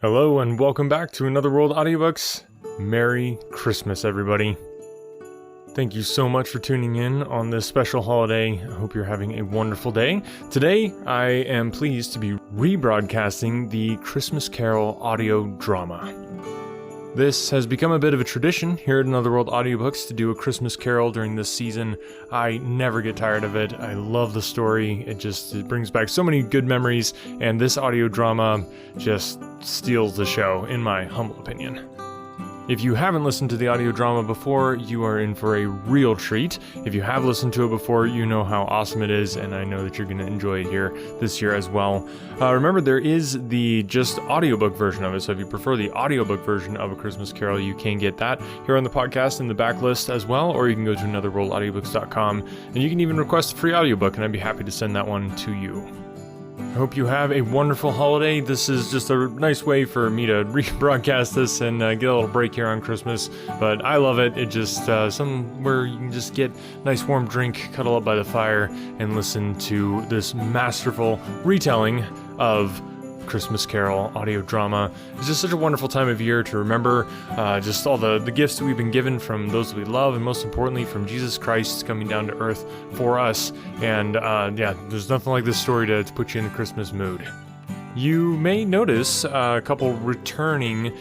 Hello and welcome back to Another World Audiobooks. Merry Christmas, everybody. Thank you so much for tuning in on this special holiday. I hope you're having a wonderful day. Today, I am pleased to be rebroadcasting the Christmas Carol audio drama. This has become a bit of a tradition here at Another World Audiobooks to do a Christmas Carol during this season. I never get tired of it. I love the story. It brings back so many good memories, and this audio drama just steals the show, in my humble opinion. If you haven't listened to the audio drama before, you are in for a real treat. If you have listened to it before, you know how awesome it is, and I know that you're going to enjoy it here this year as well. Remember, there is the just audiobook version of it, so if you prefer the audiobook version of A Christmas Carol, you can get that here on the podcast in the backlist as well, or you can go to anotherworldaudiobooks.com, and you can even request a free audiobook, and I'd be happy to send that one to you. I hope you have a wonderful holiday. This is just a nice way for me to rebroadcast this and get a little break here on Christmas, but I love it. It just, somewhere you can just get a nice warm drink, cuddle up by the fire, and listen to this masterful retelling of Christmas Carol audio drama. It's just such a wonderful time of year to remember just all the gifts that we've been given from those that we love, and most importantly from Jesus Christ coming down to earth for us. And there's nothing like this story to put you in the Christmas mood. You may notice a couple returning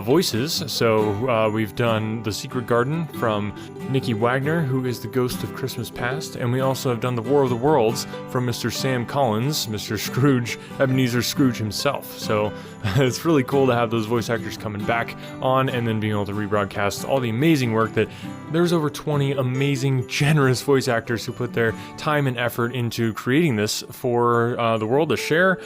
voices. So we've done The Secret Garden from Nikki Wagner, who is the ghost of Christmas Past, and we also have done The War of the Worlds from Mr. Sam Collins, Mr. Scrooge, Ebenezer Scrooge himself. So it's really cool to have those voice actors coming back on and then being able to rebroadcast all the amazing work that there's over 20 amazing, generous voice actors who put their time and effort into creating this for the world to share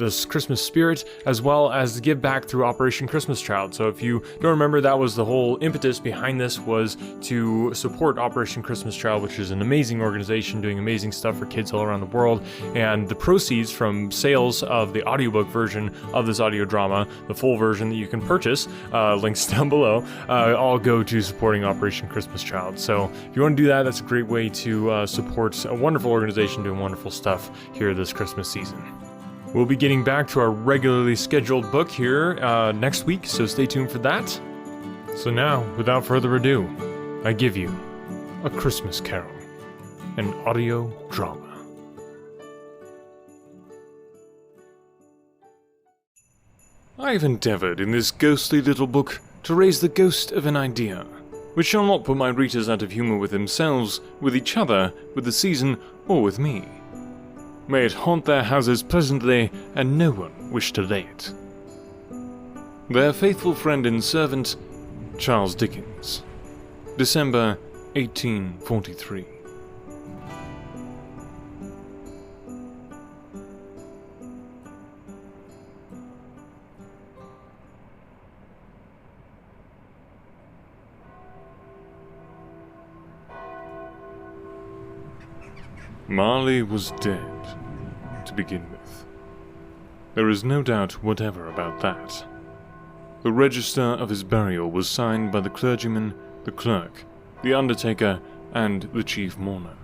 this Christmas spirit, as well as to give back through Operation Christmas Child. So if you don't remember, that was the whole impetus behind this, was to support Operation Christmas Child, which is an amazing organization doing amazing stuff for kids all around the world. And the proceeds from sales of the audiobook version of this audio drama, the full version that you can purchase, links down below, all go to supporting Operation Christmas Child. So if you want to do that, that's a great way to support a wonderful organization doing wonderful stuff here this Christmas season. We'll be getting back to our regularly scheduled book here next week, so stay tuned for that. So now, without further ado, I give you A Christmas Carol, an audio drama. I have endeavoured in this ghostly little book to raise the ghost of an idea, which shall not put my readers out of humour with themselves, with each other, with the season, or with me. May it haunt their houses pleasantly, and no one wish to lay it. Their faithful friend and servant, Charles Dickens. December 1843. Marley was dead, to begin with. There is no doubt whatever about that. The register of his burial was signed by the clergyman, the clerk, the undertaker, and the chief mourner.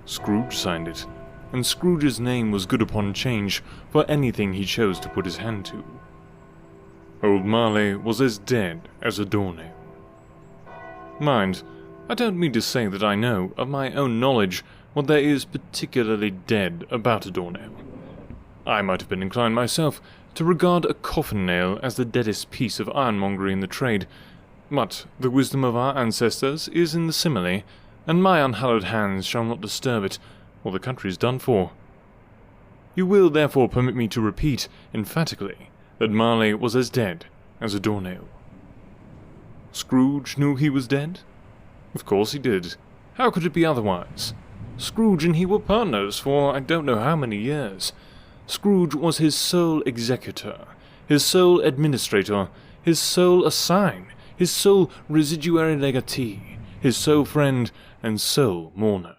Scrooge signed it, and Scrooge's name was good upon change for anything he chose to put his hand to. Old Marley was as dead as a doornail. Mind, I don't mean to say that I know, of my own knowledge, what there is particularly dead about a doornail. I might have been inclined myself to regard a coffin nail as the deadest piece of ironmongery in the trade, but the wisdom of our ancestors is in the simile, and my unhallowed hands shall not disturb it, or the country is done for. You will therefore permit me to repeat, emphatically, that Marley was as dead as a doornail. Scrooge knew he was dead? Of course he did. How could it be otherwise? Scrooge and he were partners for I don't know how many years. Scrooge was his sole executor, his sole administrator, his sole assign, his sole residuary legatee, his sole friend and sole mourner.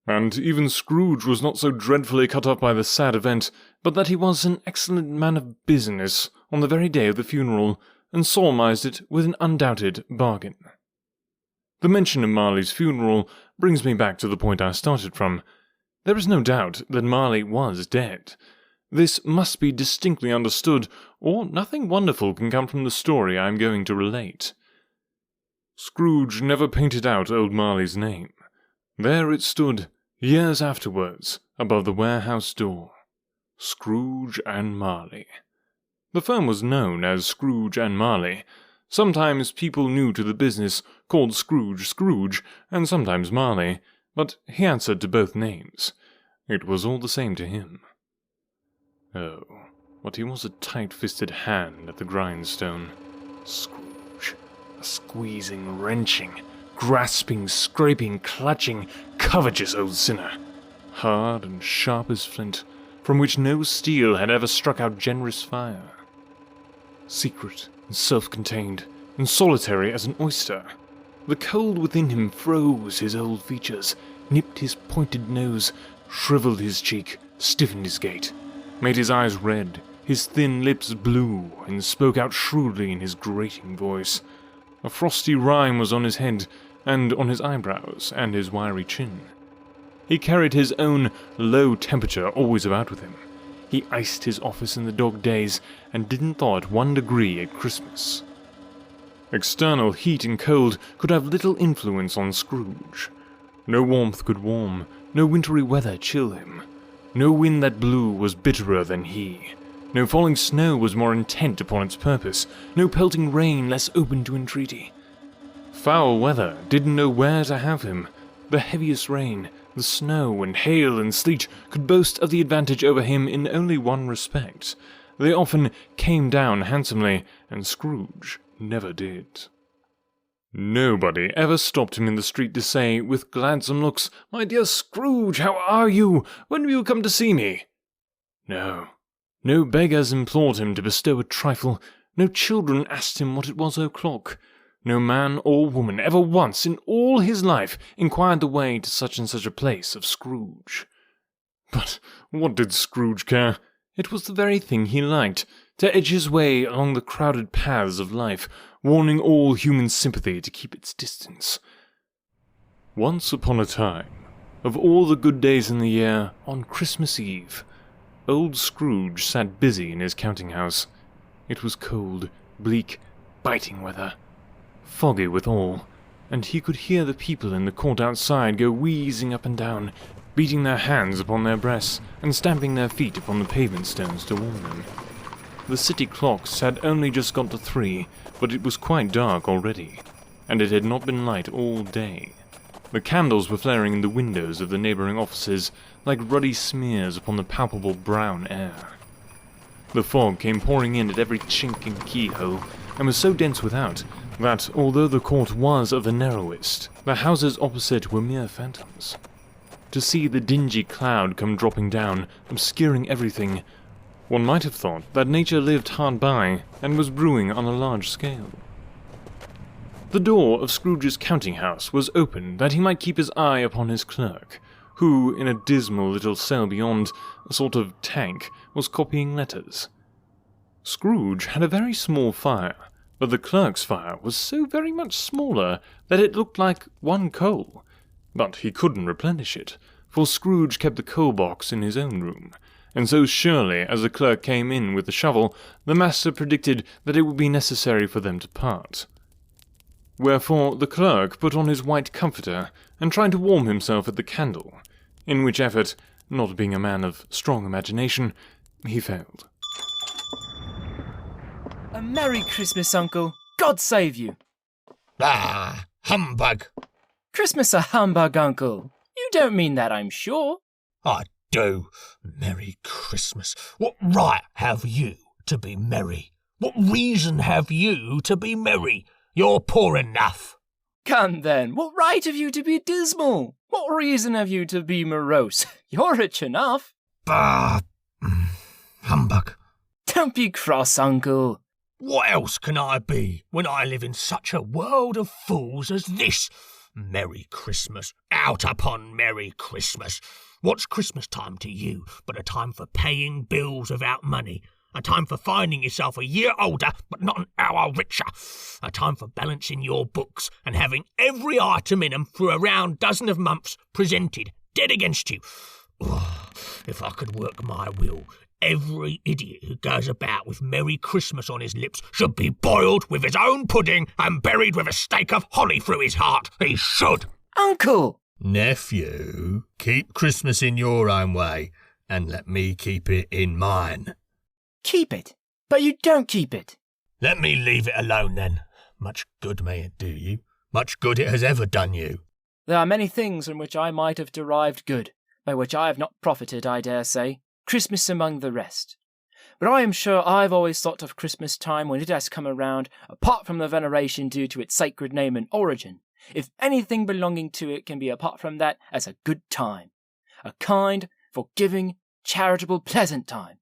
And even Scrooge was not so dreadfully cut up by the sad event, but that he was an excellent man of business on the very day of the funeral, and solemnized it with an undoubted bargain. The mention of Marley's funeral brings me back to the point I started from. There is no doubt that Marley was dead. This must be distinctly understood, or nothing wonderful can come from the story I am going to relate. Scrooge never painted out old Marley's name. There it stood, years afterwards, above the warehouse door. Scrooge and Marley. The firm was known as Scrooge and Marley. Sometimes people new to the business called Scrooge Scrooge, and sometimes Marley, but he answered to both names. It was all the same to him. Oh, but he was a tight-fisted hand at the grindstone. Scrooge. A squeezing, wrenching, grasping, scraping, clutching, covetous old sinner. Hard and sharp as flint, from which no steel had ever struck out generous fire. Secret and self-contained, and solitary as an oyster. The cold within him froze his old features, nipped his pointed nose, shriveled his cheek, stiffened his gait, made his eyes red, his thin lips blue, and spoke out shrewdly in his grating voice. A frosty rime was on his head, and on his eyebrows, and his wiry chin. He carried his own low temperature always about with him. He iced his office in the dog days, and didn't thaw at 1 degree at Christmas. External heat and cold could have little influence on Scrooge. No warmth could warm, no wintry weather chill him. No wind that blew was bitterer than he. No falling snow was more intent upon its purpose, no pelting rain less open to entreaty. Foul weather didn't know where to have him. The heaviest rain, the snow and hail and sleet could boast of the advantage over him in only one respect. They often came down handsomely, and Scrooge never did. Nobody ever stopped him in the street to say, with gladsome looks, "My dear Scrooge, how are you? When will you come to see me?" No. No beggars implored him to bestow a trifle. No children asked him what it was o'clock. No man or woman ever once in all his life inquired the way to such and such a place of Scrooge. But what did Scrooge care? It was the very thing he liked, to edge his way along the crowded paths of life, warning all human sympathy to keep its distance. Once upon a time, of all the good days in the year, on Christmas Eve, old Scrooge sat busy in his counting-house. It was cold, bleak, biting weather, foggy withal, and he could hear the people in the court outside go wheezing up and down, beating their hands upon their breasts and stamping their feet upon the pavement stones to warm them. The city clocks had only just got to 3, but it was quite dark already, and it had not been light all day. The candles were flaring in the windows of the neighbouring offices like ruddy smears upon the palpable brown air. The fog came pouring in at every chink and keyhole, and was so dense without that, although the court was of the narrowest, the houses opposite were mere phantoms. To see the dingy cloud come dropping down, obscuring everything, one might have thought that nature lived hard by and was brewing on a large scale. The door of Scrooge's counting-house was open that he might keep his eye upon his clerk, who, in a dismal little cell beyond, a sort of tank, was copying letters. Scrooge had a very small fire, but the clerk's fire was so very much smaller that it looked like one coal. But he couldn't replenish it, for Scrooge kept the coal-box in his own room, and so surely as the clerk came in with the shovel, the master predicted that it would be necessary for them to part. Wherefore the clerk put on his white comforter and tried to warm himself at the candle, in which effort, not being a man of strong imagination, he failed. A Merry Christmas, Uncle. God save you. Ah, humbug. Christmas a humbug, Uncle. You don't mean that, I'm sure. I do. Merry Christmas. What right have you to be merry? What reason have you to be merry? You're poor enough. Come then, what right have you to be dismal? What reason have you to be morose? You're rich enough. Bah, humbug. Don't be cross, Uncle. What else can I be when I live in such a world of fools as this? Merry Christmas, out upon Merry Christmas. What's Christmas time to you but a time for paying bills without money? A time for finding yourself a year older but not an hour richer? A time for balancing your books and having every item in 'em for a round dozen of months presented, dead against you? Oh, if I could work my will, Every idiot who goes about with Merry Christmas on his lips should be boiled with his own pudding and buried with a stake of holly through his heart. He should. Uncle! Nephew, keep Christmas in your own way and let me keep it in mine. Keep it, but you don't keep it. Let me leave it alone then. Much good may it do you. Much good it has ever done you. There are many things from which I might have derived good, by which I have not profited, I dare say, Christmas among the rest. But I am sure I've always thought of Christmas time when it has come around, apart from the veneration due to its sacred name and origin, if anything belonging to it can be apart from that, as a good time. A kind, forgiving, charitable, pleasant time.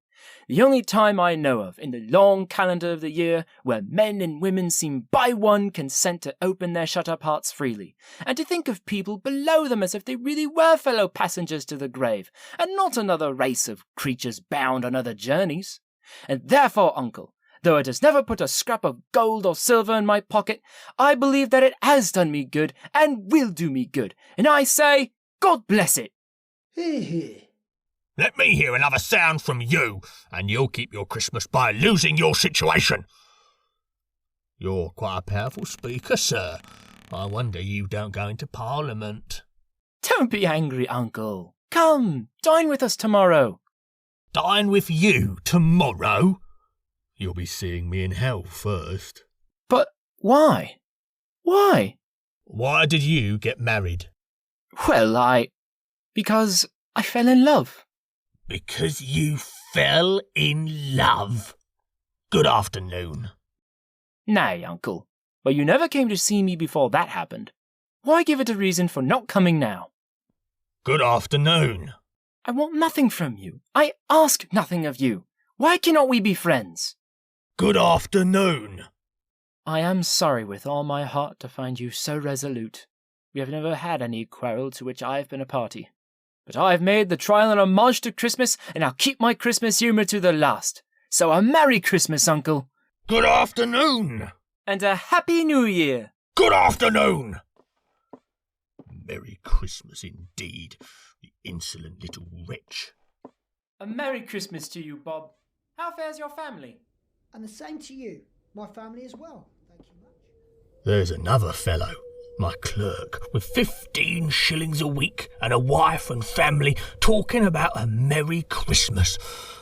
The only time I know of in the long calendar of the year where men and women seem by one consent to open their shut-up hearts freely, and to think of people below them as if they really were fellow passengers to the grave, and not another race of creatures bound on other journeys. And therefore, uncle, though it has never put a scrap of gold or silver in my pocket, I believe that it has done me good, and will do me good, and I say, God bless it. Hear, hear. Let me hear another sound from you, and you'll keep your Christmas by losing your situation. You're quite a powerful speaker, sir. I wonder you don't go into Parliament. Don't be angry, uncle. Come, dine with us tomorrow. Dine with you tomorrow? You'll be seeing me in hell first. But why? Why? Why did you get married? Well, because I fell in love. Because you fell in love. Good afternoon. Nay, uncle, but you never came to see me before that happened. Why give it a reason for not coming now? Good afternoon. I want nothing from you. I ask nothing of you. Why cannot we be friends? Good afternoon. I am sorry with all my heart to find you so resolute. We have never had any quarrel to which I have been a party. But I have made the trial an homage to Christmas, and I'll keep my Christmas humour to the last. So a Merry Christmas, Uncle. Good afternoon. And a Happy New Year. Good afternoon. Merry Christmas indeed, the insolent little wretch. A Merry Christmas to you, Bob. How fares your family? And the same to you. My family as well. Thank you much. There's another fellow, my clerk, with 15 shillings a week and a wife and family, talking about a Merry Christmas.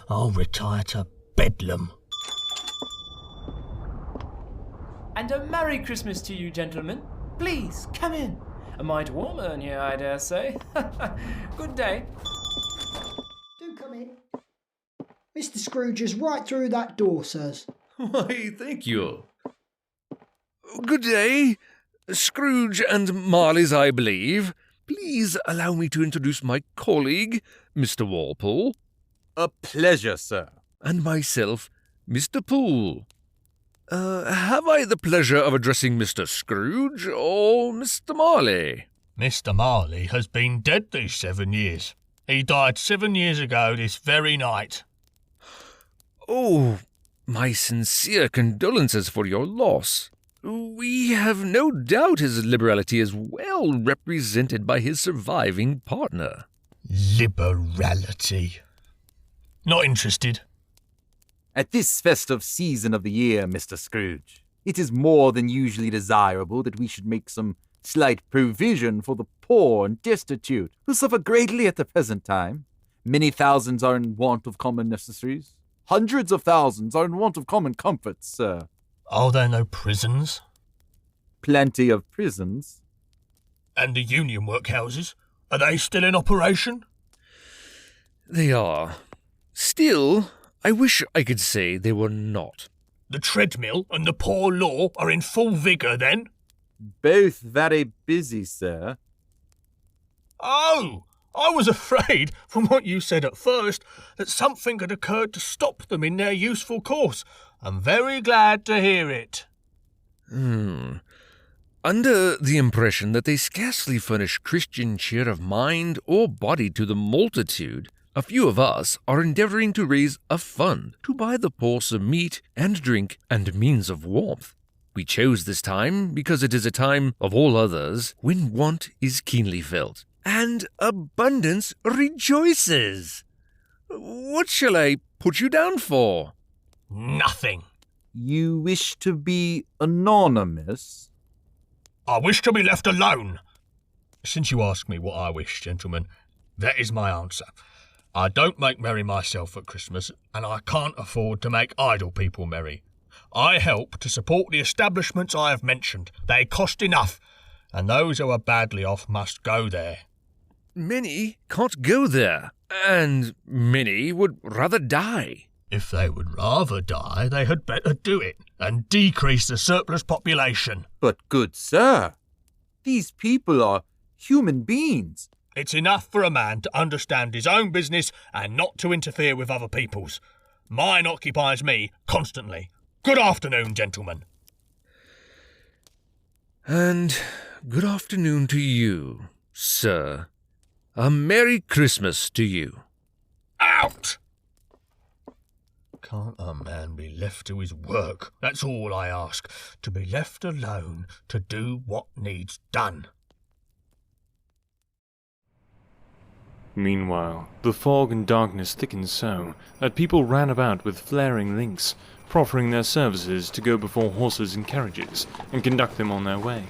I'll retire to Bedlam. And a Merry Christmas to you, gentlemen. Please, come in. A mite warmer in here, I dare say. Good day. Do come in. Mr. Scrooge is right through that door, sirs. Why, thank you. Good day. Scrooge and Marley's, I believe. Please allow me to introduce my colleague, Mr. Walpole. A pleasure, sir. And myself, Mr. Poole. Have I the pleasure of addressing Mr. Scrooge or Mr. Marley? Mr. Marley has been dead these 7 years. He died 7 years ago this very night. Oh, my sincere condolences for your loss. We have no doubt his liberality is well represented by his surviving partner. Liberality. Not interested. At this festive season of the year, Mr. Scrooge, it is more than usually desirable that we should make some slight provision for the poor and destitute, who suffer greatly at the present time. Many thousands are in want of common necessaries. Hundreds of thousands are in want of common comforts, sir. Are there no prisons? Plenty of prisons. And the union workhouses? Are they still in operation? They are. Still, I wish I could say they were not. The treadmill and the poor law are in full vigour, then? Both very busy, sir. Oh! I was afraid, from what you said at first, that something had occurred to stop them in their useful course. I'm very glad to hear it. Under the impression that they scarcely furnish Christian cheer of mind or body to the multitude, a few of us are endeavouring to raise a fund to buy the poor some meat and drink and means of warmth. We chose this time because it is a time, of all others, when want is keenly felt, and abundance rejoices. What shall I put you down for? Nothing. You wish to be anonymous? I wish to be left alone. Since you ask me what I wish, gentlemen, that is my answer. I don't make merry myself at Christmas, and I can't afford to make idle people merry. I help to support the establishments I have mentioned. They cost enough, and those who are badly off must go there. Many can't go there, and many would rather die. If they would rather die, they had better do it, and decrease the surplus population. But good sir, these people are human beings. It's enough for a man to understand his own business and not to interfere with other people's. Mine occupies me constantly. Good afternoon, gentlemen. And good afternoon to you, sir. A Merry Christmas to you. Out! Can't a man be left to his work? That's all I ask. To be left alone to do what needs done. Meanwhile, the fog and darkness thickened so that people ran about with flaring links, proffering their services to go before horses and carriages and conduct them on their way.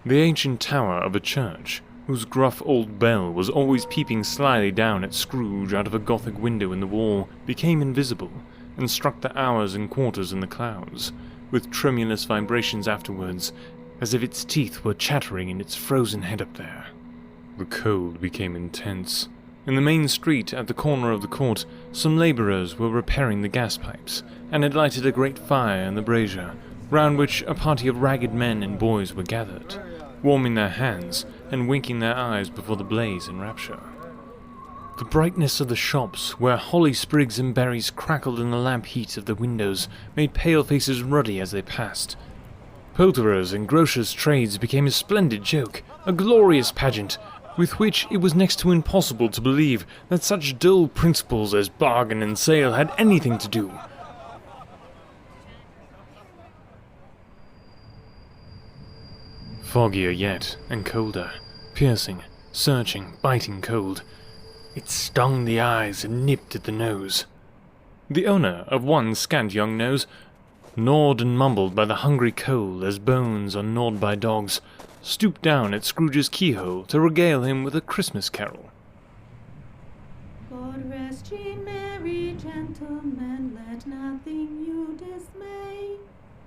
The ancient tower of a church, whose gruff old bell was always peeping slyly down at Scrooge out of a Gothic window in the wall, became invisible and struck the hours and quarters in the clouds, with tremulous vibrations afterwards, as if its teeth were chattering in its frozen head up there. The cold became intense. In the main street at the corner of the court, some labourers were repairing the gas pipes, and had lighted a great fire in the brazier, round which a party of ragged men and boys were gathered, warming their hands and winking their eyes before the blaze in rapture. The brightness of the shops, where holly sprigs and berries crackled in the lamp heat of the windows, made pale faces ruddy as they passed. Poulterers' and grocers' trades became a splendid joke, a glorious pageant, with which it was next to impossible to believe that such dull principles as bargain and sale had anything to do. Foggier yet, and colder, piercing, searching, biting cold. It stung the eyes and nipped at the nose. The owner of one scant young nose, gnawed and mumbled by the hungry coal as bones are gnawed by dogs, stooped down at Scrooge's keyhole to regale him with a Christmas carol. God rest ye merry gentlemen, let nothing you dismay.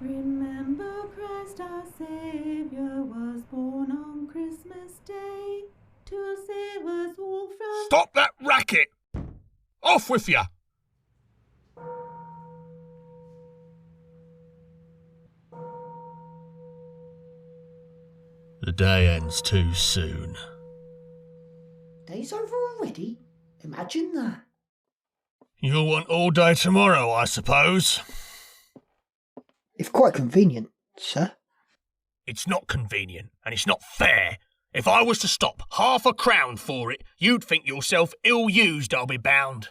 Remember Christ our Saviour was born on Christmas Day, to save us all from... Stop that racket! Off with you! The day ends too soon. Day's over already? Imagine that. You'll want all day tomorrow, I suppose. If quite convenient, sir. It's not convenient, and it's not fair. If I was to stop £0.50 for it, you'd think yourself ill-used, I'll be bound.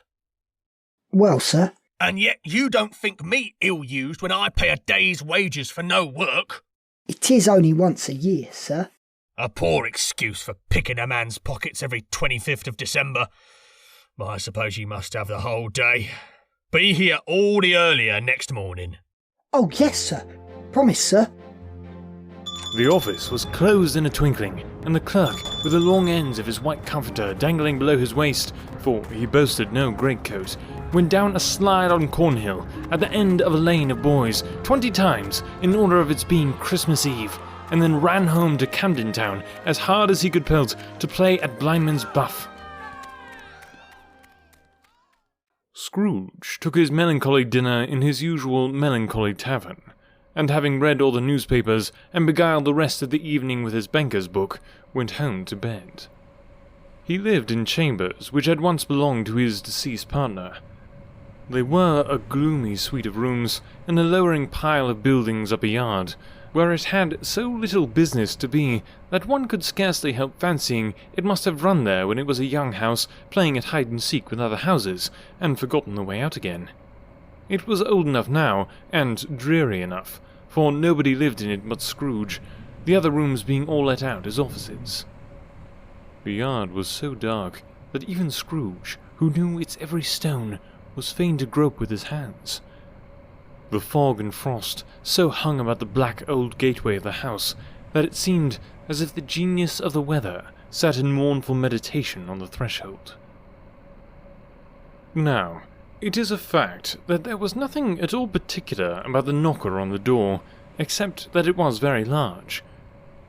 Well, sir. And yet you don't think me ill-used when I pay a day's wages for no work. It is only once a year, sir. A poor excuse for picking a man's pockets every 25th of December. I suppose you must have the whole day. Be here all the earlier next morning. Oh, yes, sir. Promise, sir. The office was closed in a twinkling, and the clerk, with the long ends of his white comforter dangling below his waist, for he boasted no greatcoat, went down a slide on Cornhill at the end of a lane of boys 20 times in order of its being Christmas Eve, and then ran home to Camden Town as hard as he could pelt to play at blindman's buff. Scrooge took his melancholy dinner in his usual melancholy tavern, and having read all the newspapers and beguiled the rest of the evening with his banker's book, went home to bed. He lived in chambers which had once belonged to his deceased partner. They were a gloomy suite of rooms in a lowering pile of buildings up a yard, where it had so little business to be that one could scarcely help fancying it must have run there when it was a young house playing at hide-and-seek with other houses, and forgotten the way out again. It was old enough now, and dreary enough, for nobody lived in it but Scrooge, the other rooms being all let out as offices. The yard was so dark that even Scrooge, who knew its every stone, was fain to grope with his hands. The fog and frost so hung about the black old gateway of the house that it seemed as if the genius of the weather sat in mournful meditation on the threshold. Now, it is a fact that there was nothing at all particular about the knocker on the door, except that it was very large.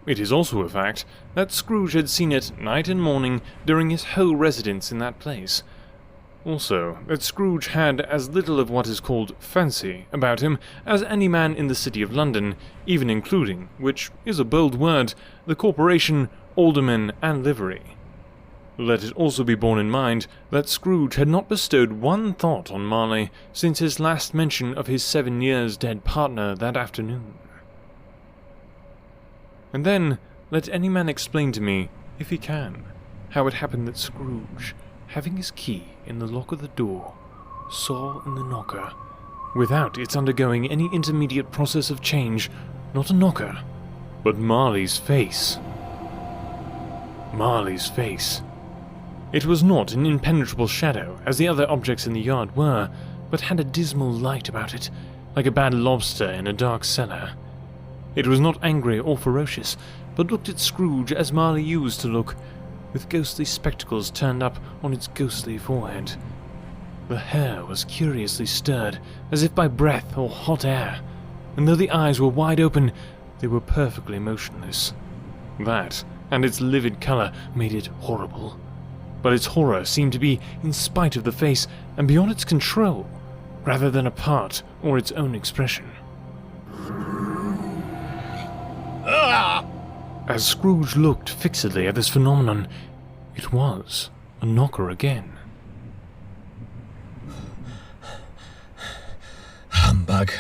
It is also a fact that Scrooge had seen it night and morning during his whole residence in that place. Also, that Scrooge had as little of what is called fancy about him as any man in the city of London, even including, which is a bold word, the corporation, aldermen, and livery. Let it also be borne in mind that Scrooge had not bestowed one thought on Marley since his last mention of his 7 years dead partner that afternoon. And then, let any man explain to me, if he can, how it happened that Scrooge, having his key in the lock of the door, saw in the knocker, without its undergoing any intermediate process of change, not a knocker, but Marley's face. Marley's face. It was not an impenetrable shadow, as the other objects in the yard were, but had a dismal light about it, like a bad lobster in a dark cellar. It was not angry or ferocious, but looked at Scrooge as Marley used to look, with ghostly spectacles turned up on its ghostly forehead. The hair was curiously stirred, as if by breath or hot air, and though the eyes were wide open, they were perfectly motionless. That, and its livid colour, made it horrible. But its horror seemed to be in spite of the face and beyond its control, rather than a part or its own expression. As Scrooge looked fixedly at this phenomenon, it was a knocker again. Humbug.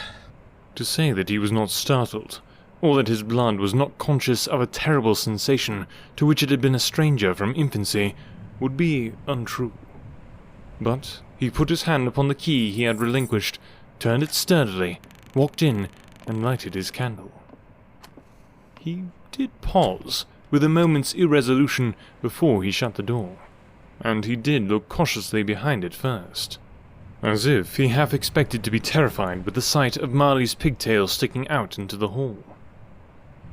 To say that he was not startled, or that his blood was not conscious of a terrible sensation to which it had been a stranger from infancy, would be untrue. But he put his hand upon the key he had relinquished, turned it sturdily, walked in, and lighted his candle. He did pause, with a moment's irresolution, before he shut the door, and he did look cautiously behind it first, as if he half expected to be terrified with the sight of Marley's pigtail sticking out into the hall.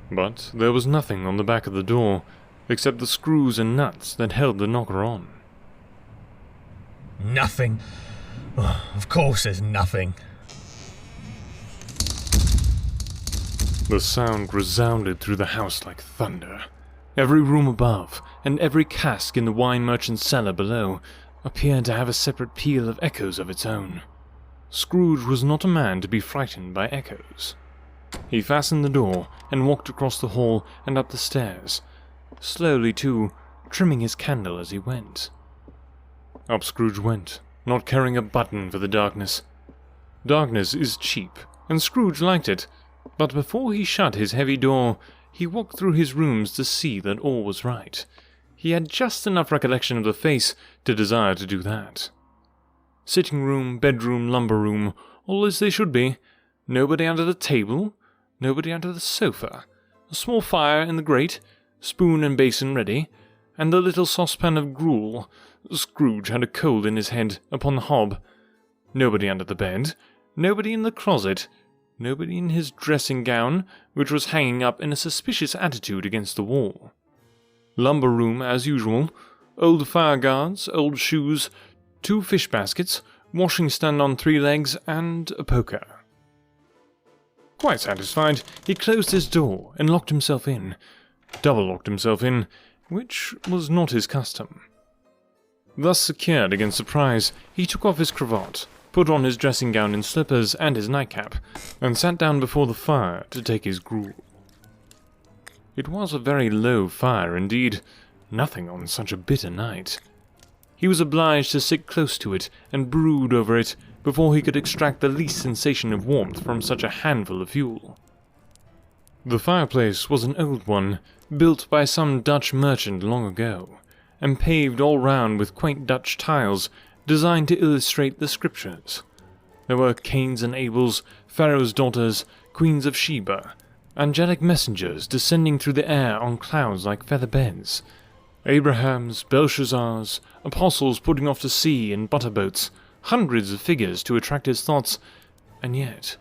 But there was nothing on the back of the door, except the screws and nuts that held the knocker on. Nothing. Oh, of course there's nothing. The sound resounded through the house like thunder. Every room above, and every cask in the wine merchant's cellar below, appeared to have a separate peal of echoes of its own. Scrooge was not a man to be frightened by echoes. He fastened the door, and walked across the hall and up the stairs, slowly too, trimming his candle as he went. Up Scrooge went, not caring a button for the darkness. Darkness is cheap, and Scrooge liked it, but before he shut his heavy door, he walked through his rooms to see that all was right. He had just enough recollection of the face to desire to do that. Sitting room, bedroom, lumber room, all as they should be. Nobody under the table, nobody under the sofa. A small fire in the grate, spoon and basin ready, and the little saucepan of gruel. Scrooge had a cold in his head upon the hob. Nobody under the bed, nobody in the closet, nobody in his dressing gown, which was hanging up in a suspicious attitude against the wall. Lumber room as usual, old fire guards, old shoes, 2 fish baskets, washing stand on 3 legs, and a poker. Quite satisfied, he closed his door and locked himself in. Double-locked himself in, which was not his custom. Thus secured against surprise, he took off his cravat, put on his dressing gown and slippers and his nightcap, and sat down before the fire to take his gruel. It was a very low fire indeed, nothing on such a bitter night. He was obliged to sit close to it and brood over it before he could extract the least sensation of warmth from such a handful of fuel. The fireplace was an old one, built by some Dutch merchant long ago, and paved all round with quaint Dutch tiles designed to illustrate the scriptures. There were Cains and Abels, Pharaoh's daughters, queens of Sheba, angelic messengers descending through the air on clouds like feather beds, Abrahams, Belshazzars, apostles putting off to sea in butterboats, hundreds of figures to attract his thoughts, and yet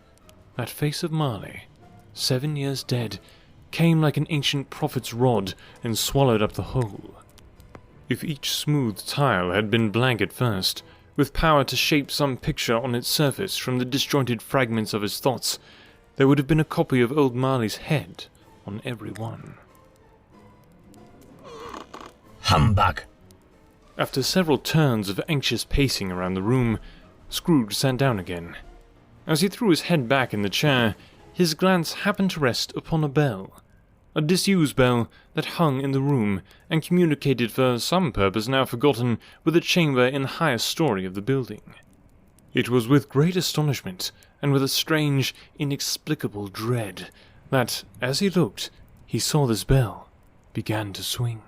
that face of Marley, 7 years dead, came like an ancient prophet's rod and swallowed up the whole. If each smooth tile had been blank at first, with power to shape some picture on its surface from the disjointed fragments of his thoughts, there would have been a copy of old Marley's head on every one. Humbug! After several turns of anxious pacing around the room, Scrooge sat down again. As he threw his head back in the chair, his glance happened to rest upon a bell, a disused bell that hung in the room and communicated for some purpose now forgotten with a chamber in the highest story of the building. It was with great astonishment, and with a strange, inexplicable dread, that, as he looked, he saw this bell began to swing.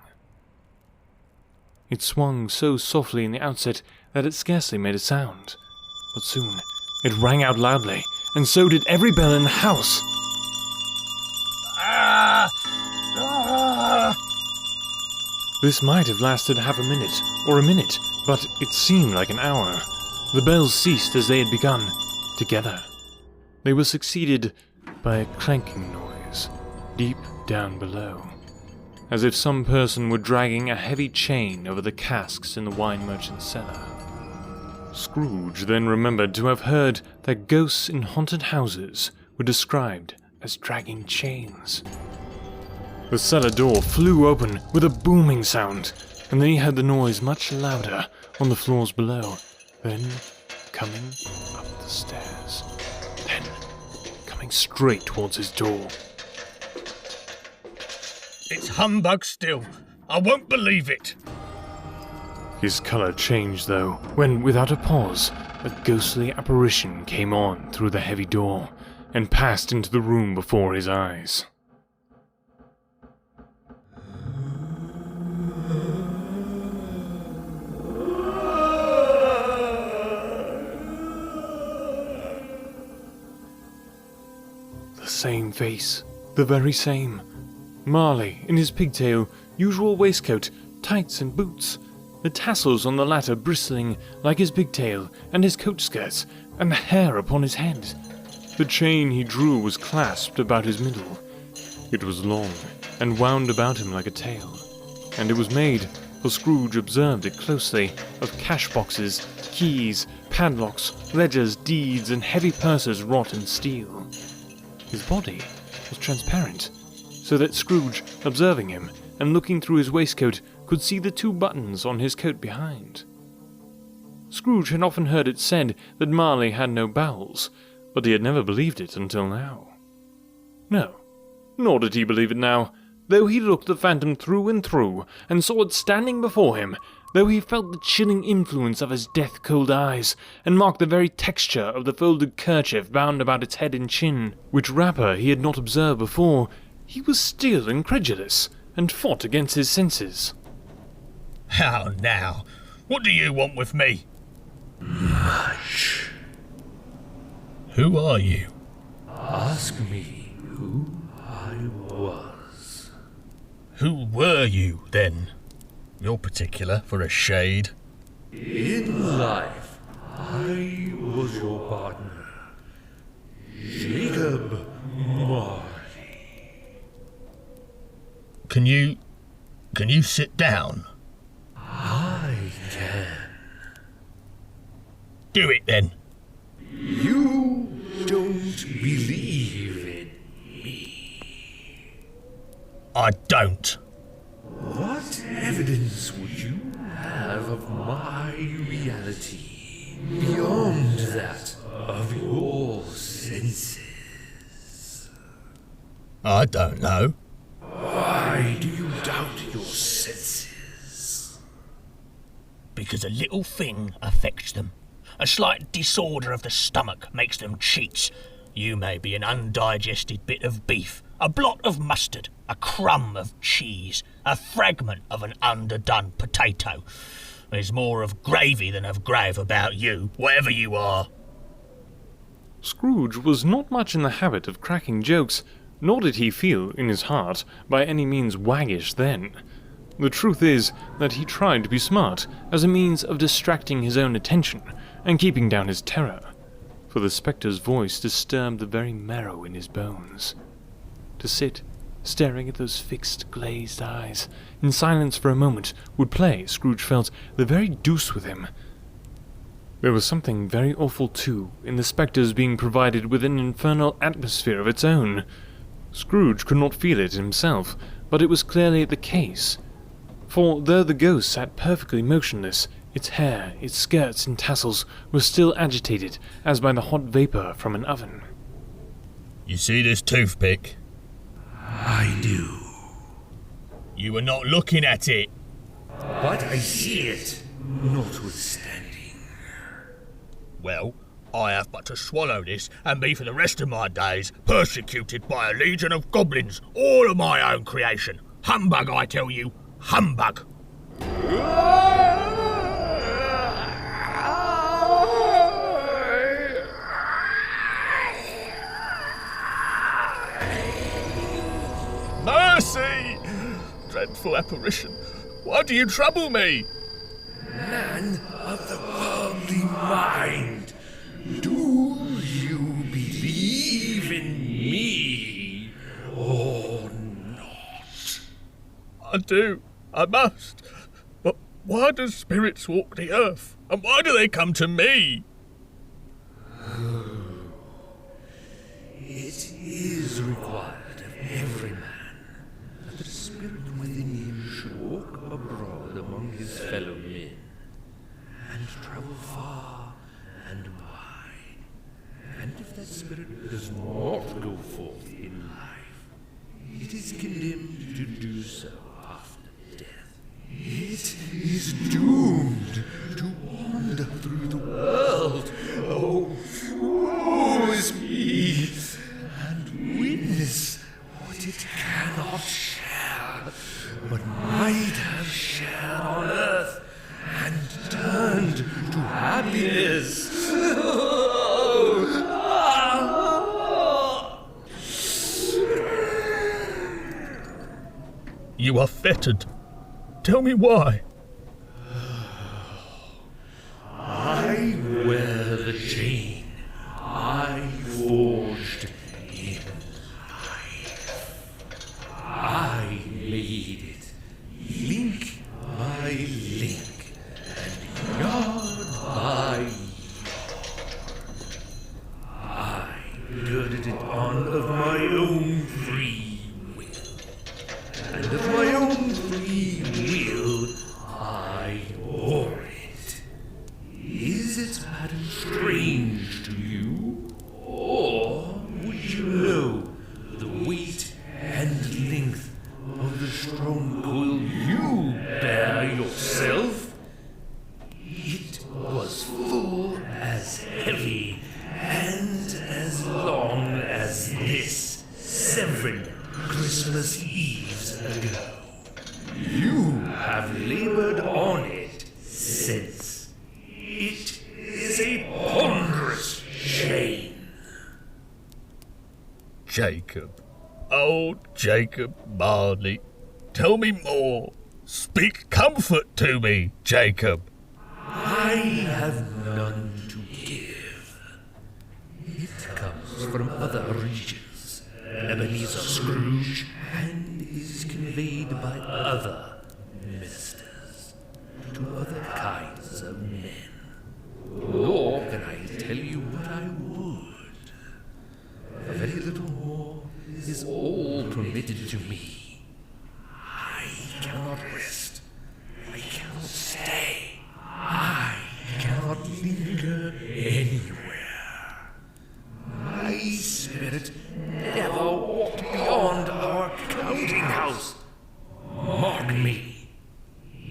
It swung so softly in the outset that it scarcely made a sound, but soon it rang out loudly, and so did every bell in the house. This might have lasted half a minute, or a minute, but it seemed like an hour. The bells ceased as they had begun, together. They were succeeded by a clanking noise, deep down below, as if some person were dragging a heavy chain over the casks in the wine merchant's cellar. Scrooge then remembered to have heard that ghosts in haunted houses were described as dragging chains. The cellar door flew open with a booming sound, and then he heard the noise much louder on the floors below, then coming up the stairs, then coming straight towards his door. It's humbug still. I won't believe it. His colour changed, though, when, without a pause, a ghostly apparition came on through the heavy door and passed into the room before his eyes. The same face, the very same. Marley, in his pigtail, usual waistcoat, tights and boots, the tassels on the latter bristling like his pigtail and his coat skirts, and the hair upon his head. The chain he drew was clasped about his middle. It was long, and wound about him like a tail, and it was made, for Scrooge observed it closely, of cash boxes, keys, padlocks, ledgers, deeds, and heavy purses wrought in steel. His body was transparent, so that Scrooge, observing him, and looking through his waistcoat, could see the 2 buttons on his coat behind. Scrooge had often heard it said that Marley had no bowels, but he had never believed it until now. No, nor did he believe it now, though he looked the phantom through and through, and saw it standing before him, though he felt the chilling influence of his death-cold eyes, and marked the very texture of the folded kerchief bound about its head and chin, which wrapper he had not observed before. He was still incredulous, and fought against his senses. How now? What do you want with me? Much. Who are you? Ask me who I was. Who were you, then? You're particular for a shade. In life, I was your partner, Jacob Marley. Can you sit down? I can. Do it then. You don't believe in me. I don't. What evidence would you have of my reality beyond that of your senses? I don't know. Why do you doubt your senses? Because a little thing affects them. A slight disorder of the stomach makes them cheats. You may be an undigested bit of beef, a blot of mustard, a crumb of cheese, a fragment of an underdone potato. There's more of gravy than of grave about you, whatever you are. Scrooge was not much in the habit of cracking jokes, nor did he feel, in his heart, by any means waggish then. The truth is that he tried to be smart as a means of distracting his own attention and keeping down his terror, for the spectre's voice disturbed the very marrow in his bones. To sit staring at those fixed, glazed eyes in silence for a moment would play, Scrooge felt, the very deuce with him. There was something very awful, too, in the spectre's being provided with an infernal atmosphere of its own. Scrooge could not feel it himself, but it was clearly the case. For though the ghost sat perfectly motionless, its hair, its skirts and tassels were still agitated as by the hot vapour from an oven. You see this toothpick? I do. You were not looking at it. But I see it, notwithstanding. Well, I have but to swallow this and be for the rest of my days persecuted by a legion of goblins, all of my own creation. Humbug, I tell you, humbug! Mercy! Dreadful apparition, why do you trouble me? Man of the worldly mind, do you believe in me or not? I do, I must. But why do spirits walk the earth? And why do they come to me? It is required of every man that the spirit within him should walk abroad among his fellow men, and travel far and wide. And if that spirit does not go forth in life, it is condemned to do so after death. It is doomed to wander through the world. Oh, woe is me! And witness what it cannot share, but might have shared on earth, and turned to happiness. You are fettered. Tell me why. I wear the chain I forged in life. I made it link by link and yard by yard. I girded it on of my own free will, and of my own free will I wore it. Is its pattern strange to you? Or would you know the weight and length of the strong coil you bear yourself? It was full as heavy and as long as this 7 Christmas Eves ago. You have labored on it since. It is a ponderous chain. Jacob. Oh, Jacob Marley. Tell me more. Speak comfort to me, Jacob. I have none to give. It comes from other regions, Ebenezer Scrooge, and is conveyed by other ministers to other kinds of men. Nor can I tell you what I would. A very little more is all permitted to me. I cannot rest. I cannot stay. I cannot linger anywhere. My spirit never walked beyond our counting house. Mark me.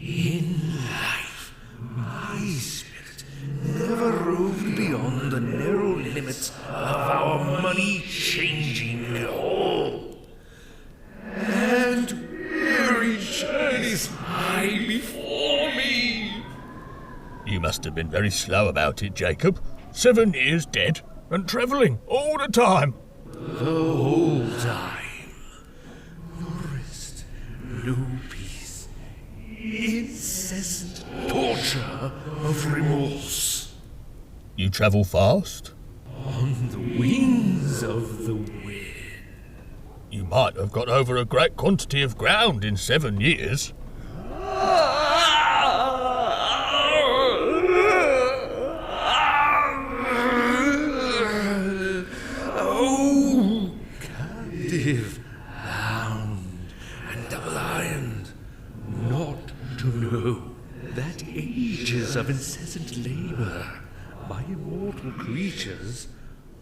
In life, my spirit never roved beyond the narrow limits of our money-changing hall. And weary journeys lie before me. You must have been very slow about it, Jacob. 7 years dead and travelling all the time. The whole time. No rest, no peace, torture of remorse. You travel fast? On the wings of the wind. You might have got over a great quantity of ground in 7 years. Oh, captive, bound, and double-ironed, not to know that ages of incessant labour by immortal creatures,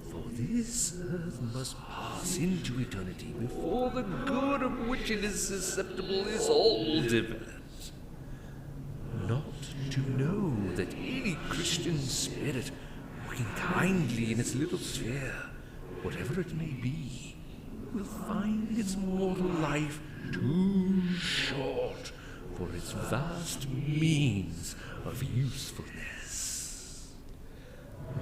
for this earth must pass into eternity before the good of which it is susceptible is all developed. Not to know that any Christian spirit, working kindly in its little sphere, whatever it may be, will find its mortal life too short for its vast means of usefulness.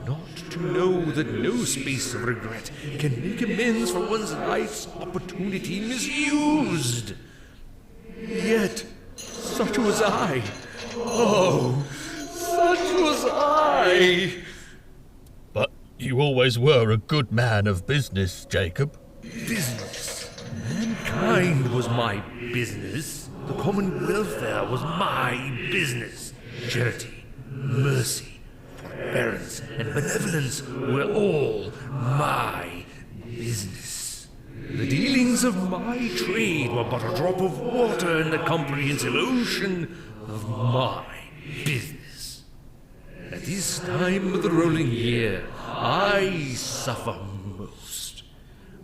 Not to know that no space of regret can make amends for one's life's opportunity misused. Yet, such was I. Oh, such was I. But you always were a good man of business, Jacob. Business. Mankind was my business. The common welfare was my business. Charity, mercy, forbearance, and benevolence were all my business. The dealings of my trade were but a drop of water in the comprehensive ocean of my business. At this time of the rolling year, I suffer most.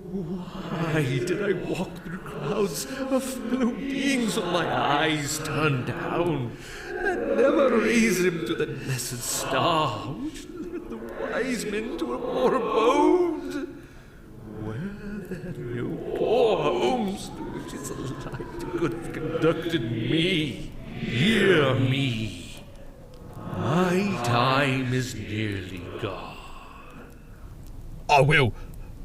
Why did I walk through crowds of fellow beings with my eyes turned down, and never raise him to the blessed star which led the wise men to a more abode? Were there no poor homes to which its light could have conducted me? Hear me. My time is nearly gone. I will,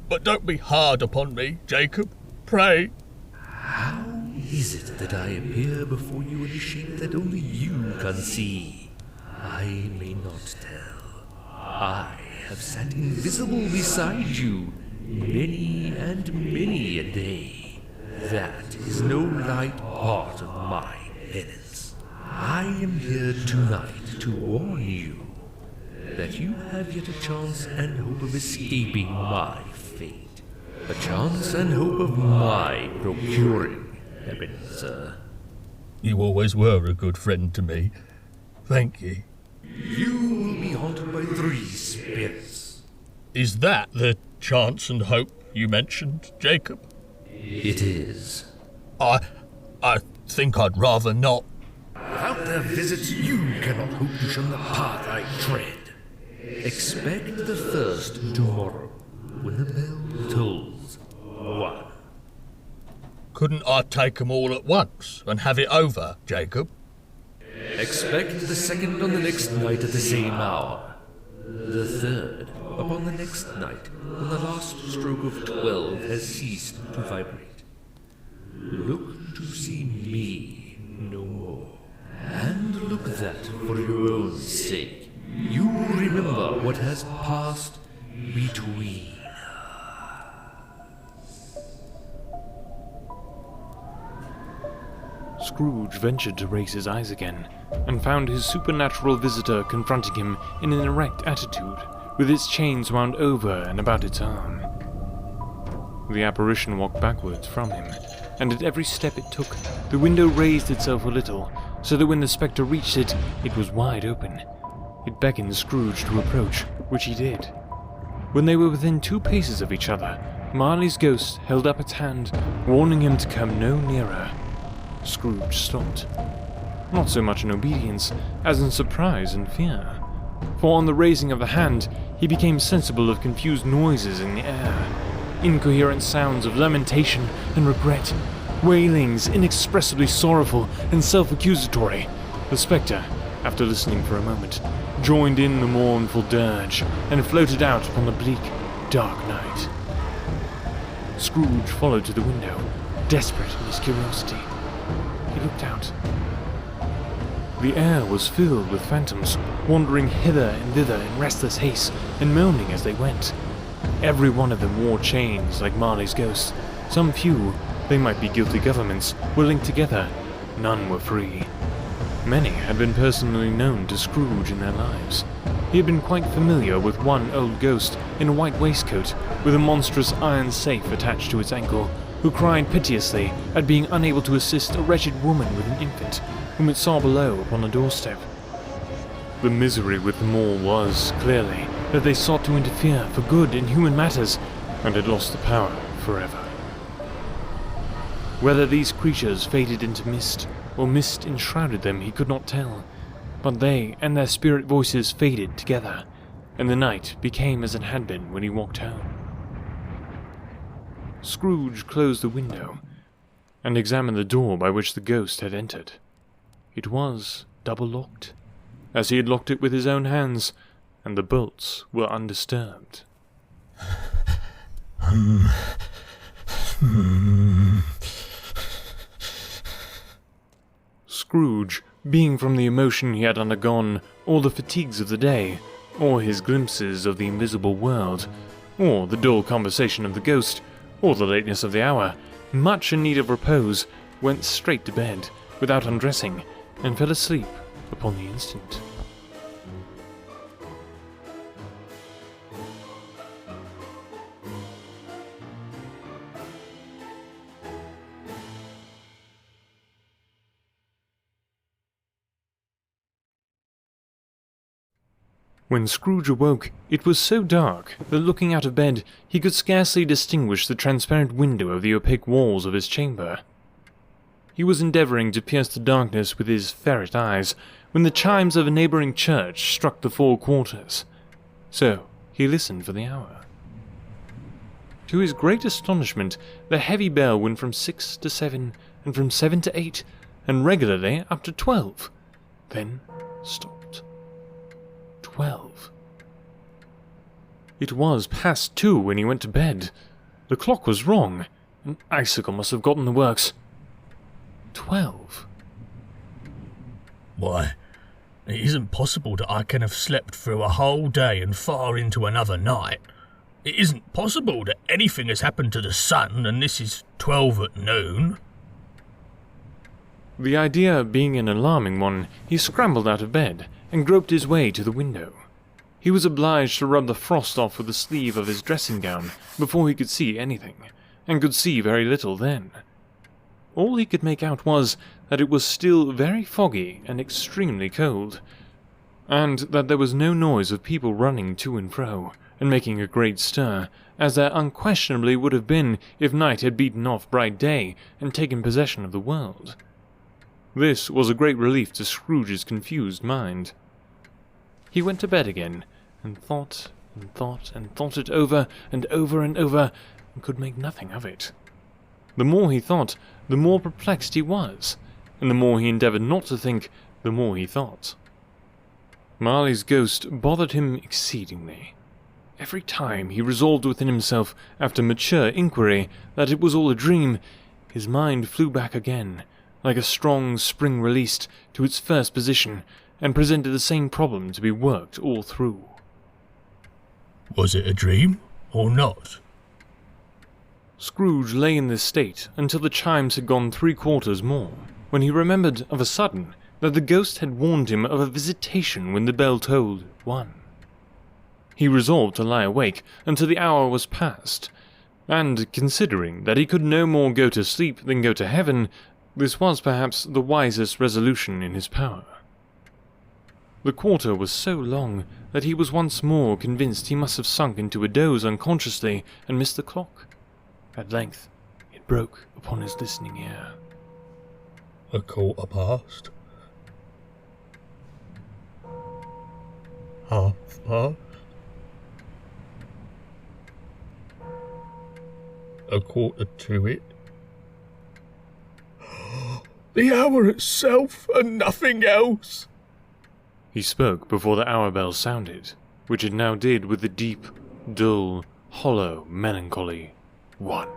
but don't be hard upon me, Jacob. Pray. How is it that I appear before you in a shape that only you can see? I may not tell. I have sat invisible beside you many and many a day. That is no light part of my penance. I am here tonight to warn you that you have yet a chance and hope of escaping my fate. A chance and hope of my procuring, Ebenezer. You always were a good friend to me. Thank you. You will be haunted by 3 spirits. Is that the chance and hope you mentioned, Jacob? It is. I think I'd rather not. Without their visits, you cannot hope to shun the path I tread. Expect the first tomorrow, when the bell tolls 1. Couldn't I take 'em all at once and have it over, Jacob? Expect the second on the next night at the same hour. The third upon the next night, when the last stroke of 12 has ceased to vibrate. Look to see me no more. And look that, for your own sake, you remember what has passed between. Scrooge ventured to raise his eyes again, and found his supernatural visitor confronting him in an erect attitude, with its chains wound over and about its arm. The apparition walked backwards from him, and at every step it took, the window raised itself a little, so that when the spectre reached it, it was wide open. It beckoned Scrooge to approach, which he did. When they were within 2 paces of each other, Marley's ghost held up its hand, warning him to come no nearer. Scrooge stopped, not so much in obedience as in surprise and fear, for on the raising of the hand he became sensible of confused noises in the air, incoherent sounds of lamentation and regret, wailings inexpressibly sorrowful and self-accusatory. The spectre, after listening for a moment, joined in the mournful dirge and floated out upon the bleak, dark night. Scrooge followed to the window, desperate in his curiosity. He looked out. The air was filled with phantoms, wandering hither and thither in restless haste and moaning as they went. Every one of them wore chains like Marley's ghost. Some few, they might be guilty governments, were linked together. None were free. Many had been personally known to Scrooge in their lives. He had been quite familiar with one old ghost in a white waistcoat with a monstrous iron safe attached to its ankle, who cried piteously at being unable to assist a wretched woman with an infant, whom it saw below upon a doorstep. The misery with them all was, clearly, that they sought to interfere for good in human matters, and had lost the power forever. Whether these creatures faded into mist, or mist enshrouded them, he could not tell, but they and their spirit voices faded together, and the night became as it had been when he walked home. Scrooge closed the window, and examined the door by which the ghost had entered. It was double-locked, as he had locked it with his own hands, and the bolts were undisturbed. Scrooge, being from the emotion he had undergone, or the fatigues of the day, or his glimpses of the invisible world, or the dull conversation of the ghost, or the lateness of the hour, much in need of repose, went straight to bed, without undressing, and fell asleep upon the instant. When Scrooge awoke, it was so dark that looking out of bed, he could scarcely distinguish the transparent window of the opaque walls of his chamber. He was endeavouring to pierce the darkness with his ferret eyes, when the chimes of a neighbouring church struck the 4 quarters. So he listened for the hour. To his great astonishment, the heavy bell went from 6 to 7, and from 7 to 8, and regularly up to 12, then stopped. 12. It was past 2 when he went to bed. The clock was wrong. An icicle must have gotten the works. 12. Why, it isn't possible that I can have slept through a whole day and far into another night. It isn't possible that anything has happened to the sun and this is 12 at noon. The idea being an alarming one, he scrambled out of bed and groped his way to the window. He was obliged to rub the frost off with the sleeve of his dressing gown before he could see anything, and could see very little then. All he could make out was that it was still very foggy and extremely cold, and that there was no noise of people running to and fro, and making a great stir, as there unquestionably would have been if night had beaten off bright day and taken possession of the world. This was a great relief to Scrooge's confused mind. He went to bed again, and thought and thought and thought it over and over and over, and could make nothing of it. The more he thought, the more perplexed he was, and the more he endeavoured not to think, the more he thought. Marley's ghost bothered him exceedingly. Every time he resolved within himself, after mature inquiry, that it was all a dream, his mind flew back again, like a strong spring released, to its first position, and presented the same problem to be worked all through. Was it a dream, or not? Scrooge lay in this state until the chimes had gone 3 quarters more, when he remembered of a sudden that the ghost had warned him of a visitation when the bell tolled 1. He resolved to lie awake until the hour was past, and considering that he could no more go to sleep than go to heaven, this was perhaps the wisest resolution in his power. The quarter was so long that he was once more convinced he must have sunk into a doze unconsciously and missed the clock. At length it broke upon his listening ear. 1/4 past. 1/2 past. 1/4 to it. The hour itself and nothing else. He spoke before the hour bell sounded, which it now did with the deep, dull, hollow, melancholy 1.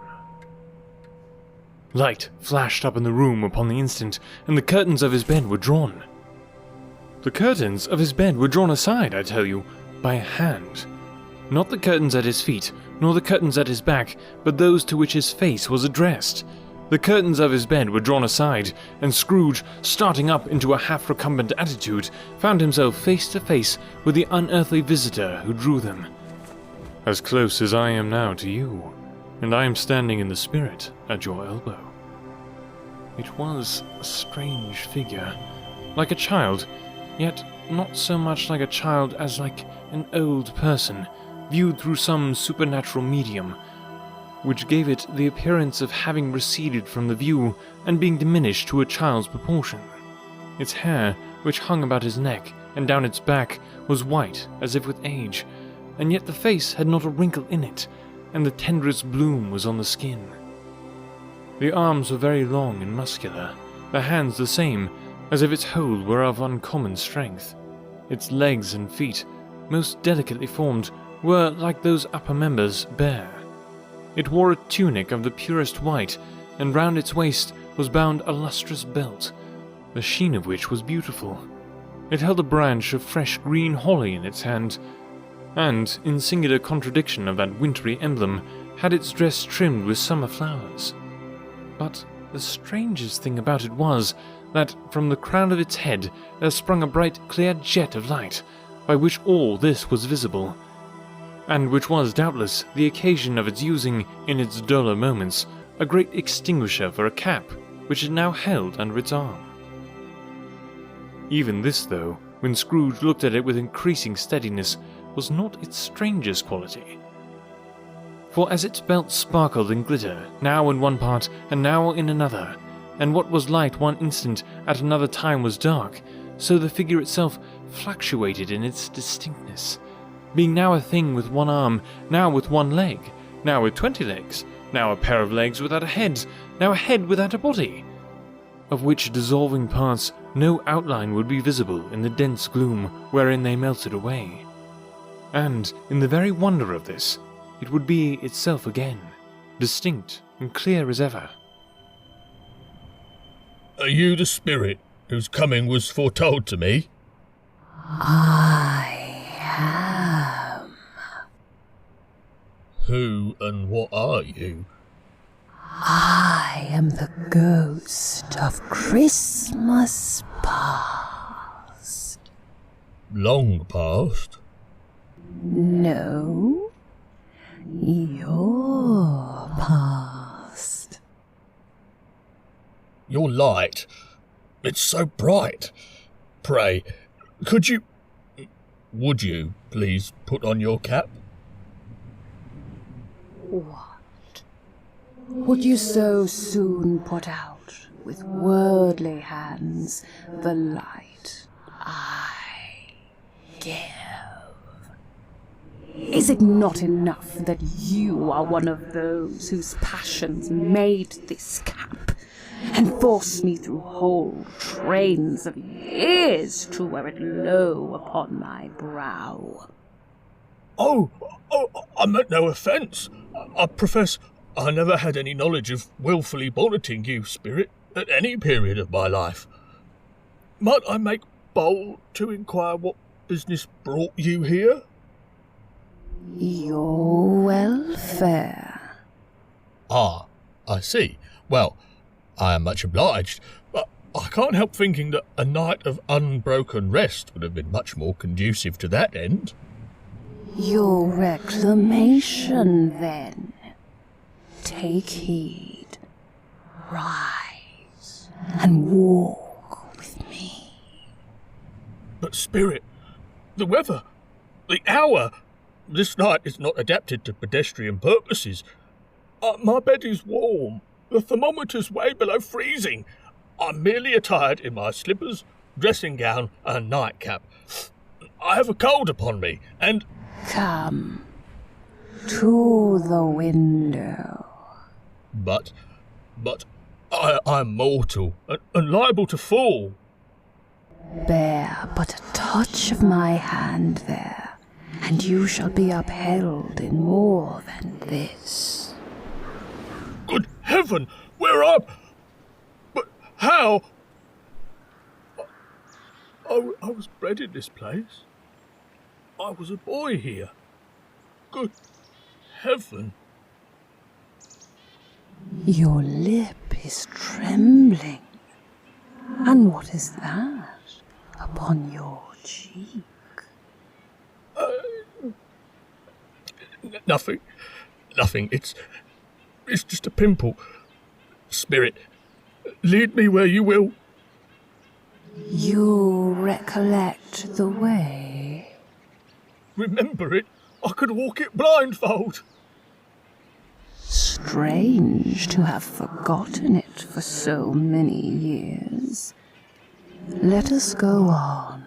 Light flashed up in the room upon the instant, and the curtains of his bed were drawn. The curtains of his bed were drawn aside, I tell you, by a hand. Not the curtains at his feet, nor the curtains at his back, but those to which his face was addressed. The curtains of his bed were drawn aside, and Scrooge, starting up into a half-recumbent attitude, found himself face to face with the unearthly visitor who drew them. As close as I am now to you, and I am standing in the spirit at your elbow. It was a strange figure, like a child, yet not so much like a child as like an old person, viewed through some supernatural medium, which gave it the appearance of having receded from the view and being diminished to a child's proportion. Its hair, which hung about his neck and down its back, was white as if with age, and yet the face had not a wrinkle in it, and the tenderest bloom was on the skin. The arms were very long and muscular, the hands the same, as if its hold were of uncommon strength. Its legs and feet, most delicately formed, were, like those upper members, bare. It wore a tunic of the purest white, and round its waist was bound a lustrous belt, the sheen of which was beautiful. It held a branch of fresh green holly in its hand, and, in singular contradiction of that wintry emblem, had its dress trimmed with summer flowers. But the strangest thing about it was that from the crown of its head there sprung a bright clear jet of light, by which all this was visible, and which was doubtless the occasion of its using, in its duller moments, a great extinguisher for a cap, which it now held under its arm. Even this, though, when Scrooge looked at it with increasing steadiness, was not its strangest quality. For as its belt sparkled and glittered, now in one part and now in another, and what was light one instant at another time was dark, so the figure itself fluctuated in its distinctness, being now a thing with one arm, now with one leg, now with 20 legs, now a pair of legs without a head, now a head without a body, of which dissolving parts no outline would be visible in the dense gloom wherein they melted away. And, in the very wonder of this, it would be itself again, distinct and clear as ever. Are you the spirit whose coming was foretold to me? I am. Who and what are you? I am the ghost of Christmas past. Long past? No, your past. Your light, it's so bright. Pray, would you please put on your cap? What? Would you so soon put out with worldly hands the light I give? Is it not enough that you are one of those whose passions made this cap, and forced me through whole trains of years to wear it low upon my brow? Oh, I meant no offence. I profess I never had any knowledge of wilfully bonneting you, spirit, at any period of my life. Might I make bold to inquire what business brought you here? Your welfare. Ah, I see. Well, I am much obliged, but I can't help thinking that a night of unbroken rest would have been much more conducive to that end. Your reclamation, then. Take heed. Rise and walk with me. But, spirit, the weather, the hour, this night is not adapted to pedestrian purposes. My bed is warm. The thermometer's way below freezing. I'm merely attired in my slippers, dressing gown, and nightcap. I have a cold upon me, and... Come to the window. But I'm mortal, and liable to fall. Bear but a touch of my hand there, and you shall be upheld in more than this. Good heaven, where am... But how... I was bred in this place. I was a boy here. Good heaven. Your lip is trembling. And what is that upon your cheek? Nothing. It's just a pimple. Spirit, lead me where you will. You recollect the way? Remember it? I could walk it blindfold. Strange to have forgotten it for so many years. Let us go on.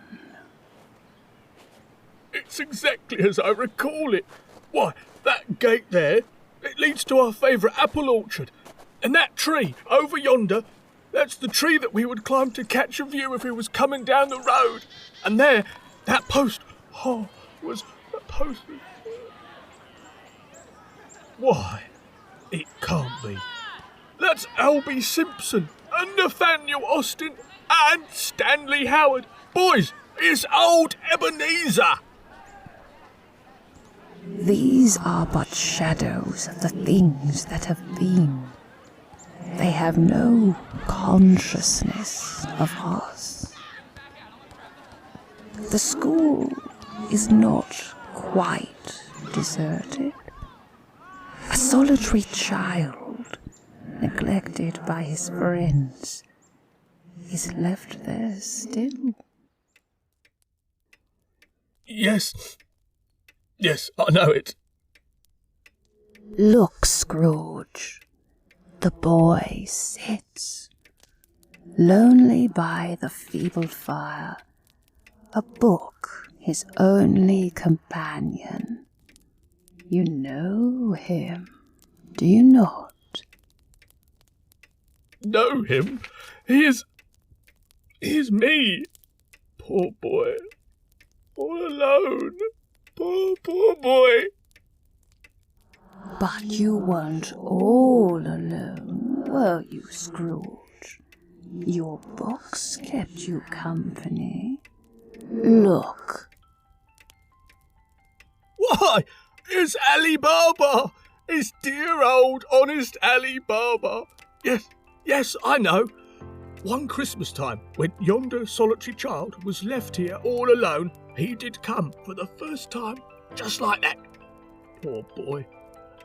It's exactly as I recall it. Why, that gate there, it leads to our favourite apple orchard. And that tree over yonder, that's the tree that we would climb to catch a view if we was coming down the road. And there, that post, was a post. Why, it can't be. That's Albie Simpson and Nathaniel Austin and Stanley Howard. Boys, it's old Ebenezer. These are but shadows of the things that have been. They have no consciousness of us. The school is not quite deserted. A solitary child, neglected by his friends, is left there still. Yes, I know it. Look, Scrooge. The boy sits, lonely by the feeble fire, a book his only companion. You know him, do you not? Know him? He is me. Poor boy. All alone. Poor boy. But you weren't all alone, were you, Scrooge? Your books kept you company. Look. Why, it's Ali Baba. It's dear old honest Ali Baba. Yes, I know. One Christmas time, when yonder solitary child was left here all alone, he did come for the first time, just like that. Poor boy.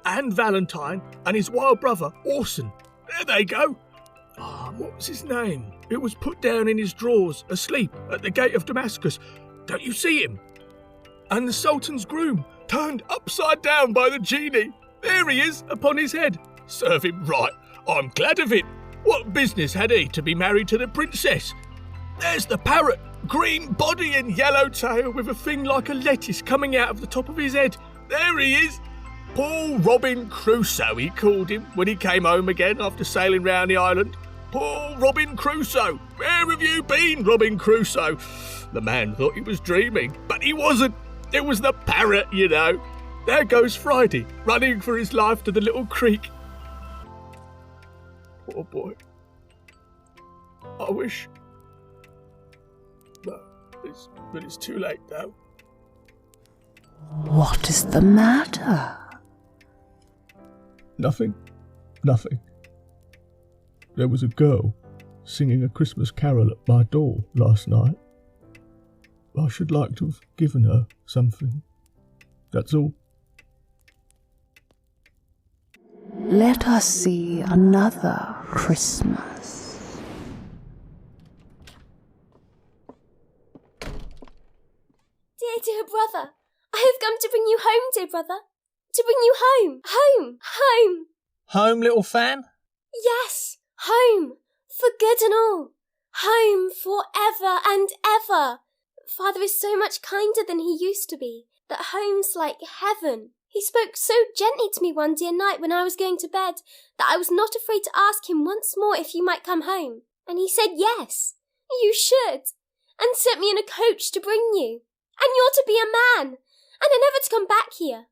And Valentine and his wild brother, Orson. There they go. What was his name? It was put down in his drawers, asleep, at the gate of Damascus. Don't you see him? And the Sultan's groom, turned upside down by the genie. There he is, upon his head. Serve him right. I'm glad of it. What business had he to be married to the princess? There's the parrot, green body and yellow tail with a thing like a lettuce coming out of the top of his head. There he is. Poor Robin Crusoe, he called him when he came home again after sailing round the island. Poor Robin Crusoe. Where have you been, Robin Crusoe? The man thought he was dreaming, but he wasn't. It was the parrot, you know. There goes Friday, running for his life to the little creek. Poor boy. I wish... But it's too late now. What is the matter? Nothing. There was a girl singing a Christmas carol at my door last night. I should like to have given her something. That's all. Let us see another Christmas. Dear brother, I have come to bring you home, dear brother. To bring you home. Home. Home, little fan? Yes, home. For good and all. Home for ever and ever. Father is so much kinder than he used to be, that home's like heaven. He spoke so gently to me one dear night when I was going to bed that I was not afraid to ask him once more if you might come home. And he said yes, you should, and sent me in a coach to bring you. And you're to be a man, and are never to come back here.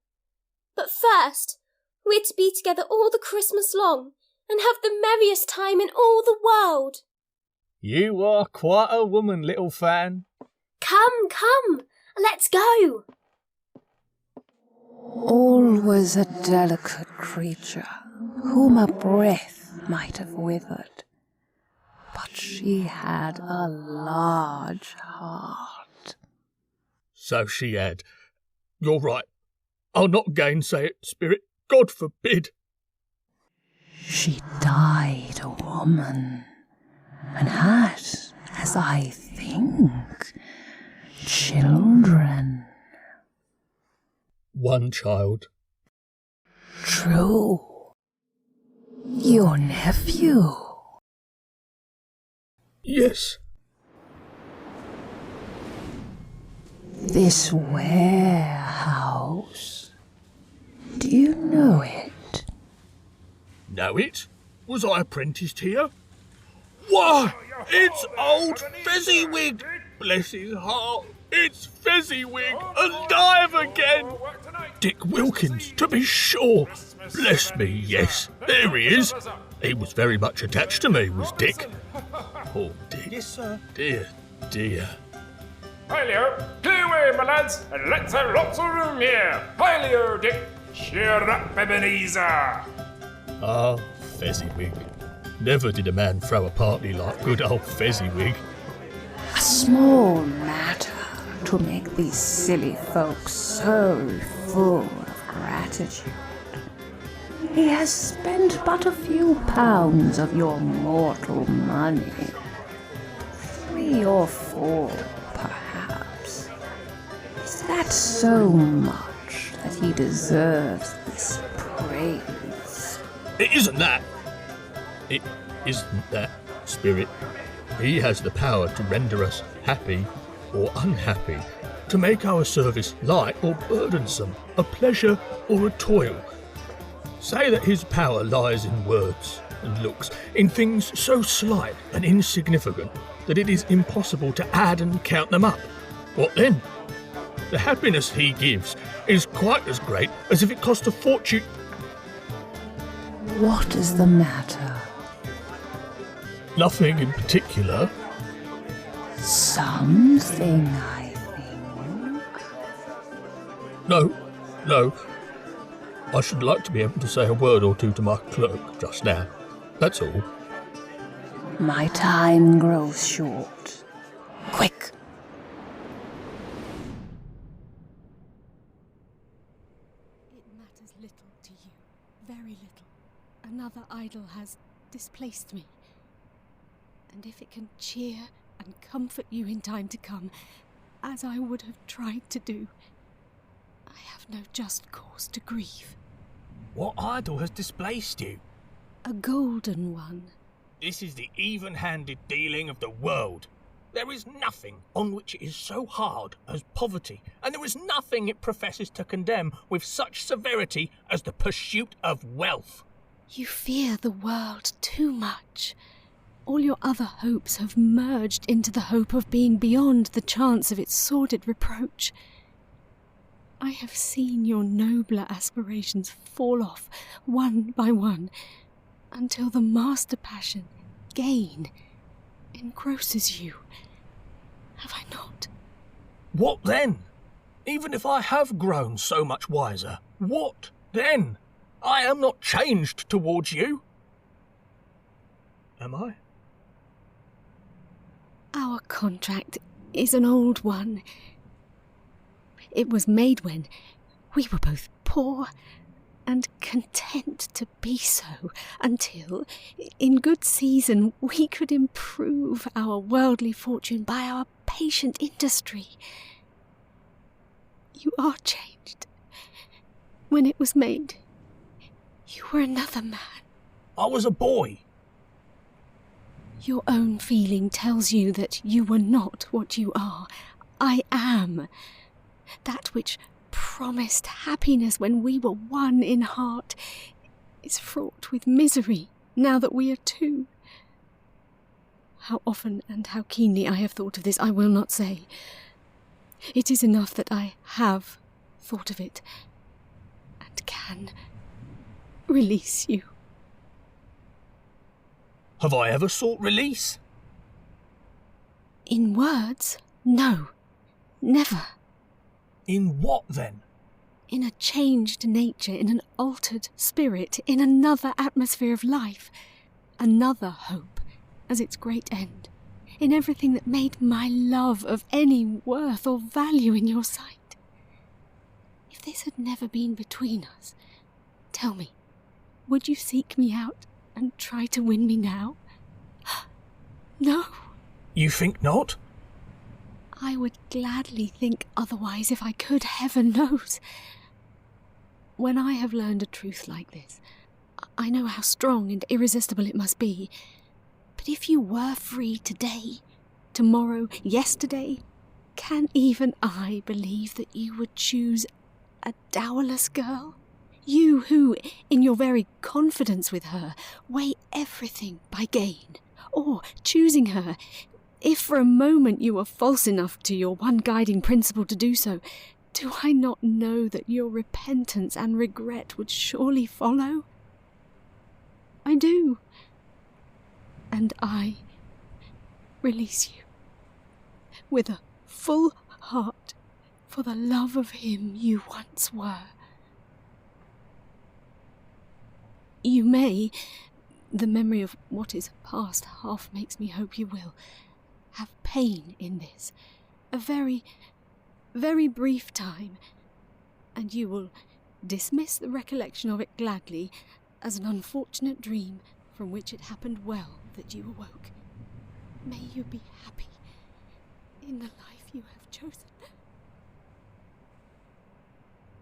But first, we're to be together all the Christmas long, and have the merriest time in all the world. You are quite a woman, little fan. Come, let's go. All was a delicate creature, whom a breath might have withered. But she had a large heart. So she had. You're right. I'll not gainsay it, Spirit. God forbid. She died a woman, and had, as I think, children. One child. True. Your nephew. Yes. This warehouse. Do you know it? Know it? Was I apprenticed here? Why, it's old Fezziwig! Bless his heart, it's Fezziwig, alive again! Dick Wilkins, to be sure! Bless me, yes, there he is. He was very much attached to me, was Dick. Poor Dick. Yes, sir. Dear, dear. Hi-leo, clear away, my lads, and let's have lots of room here. Hi-leo, Dick. Cheer up, Ebenezer. Ah, Fezziwig. Never did a man throw a party like good old Fezziwig. A small matter to make these silly folks so full of gratitude. He has spent but a few pounds of your mortal money. 3 or 4, perhaps. Is that so much that he deserves this praise? It isn't that. It isn't that, Spirit. He has the power to render us happy or unhappy, to make our service light or burdensome, a pleasure or a toil. Say that his power lies in words and looks, in things so slight and insignificant that it is impossible to add and count them up. What then? The happiness he gives is quite as great as if it cost a fortune. What is the matter? Nothing in particular. Something, I think. No. I should like to be able to say a word or two to my clerk just now. That's all. My time grows short. Quick! It matters little to you, very little. Another idol has displaced me. And if it can cheer and comfort you in time to come, as I would have tried to do, I have no just cause to grieve. What idol has displaced you? A golden one. This is the even-handed dealing of the world. There is nothing on which it is so hard as poverty, and there is nothing it professes to condemn with such severity as the pursuit of wealth. You fear the world too much. All your other hopes have merged into the hope of being beyond the chance of its sordid reproach. I have seen your nobler aspirations fall off one by one, until the master passion, gain, engrosses you. Have I not? What then? Even if I have grown so much wiser, what then? I am not changed towards you. Am I? Our contract is an old one. It was made when we were both poor and content to be so, until, in good season, we could improve our worldly fortune by our patient industry. You are changed. When it was made, you were another man. I was a boy. Your own feeling tells you that you were not what you are. I am. That which promised happiness when we were one in heart is fraught with misery now that we are two. How often and how keenly I have thought of this, I will not say. It is enough that I have thought of it and can release you. Have I ever sought release? In words? No. Never. In what then? In a changed nature, in an altered spirit, in another atmosphere of life. Another hope as its great end. In everything that made my love of any worth or value in your sight. If this had never been between us, tell me, would you seek me out and try to win me now? No. You think not? I would gladly think otherwise if I could, heaven knows. When I have learned a truth like this, I know how strong and irresistible it must be. But if you were free today, tomorrow, yesterday, can even I believe that you would choose a dowerless girl? You who, in your very confidence with her, weigh everything by gain, or choosing her, if for a moment you were false enough to your one guiding principle to do so, do I not know that your repentance and regret would surely follow? I do. And I release you with a full heart for the love of him you once were. You may, the memory of what is past half makes me hope you will, have pain in this, a very, very brief time, and you will dismiss the recollection of it gladly as an unfortunate dream from which it happened well that you awoke. May you be happy in the life you have chosen.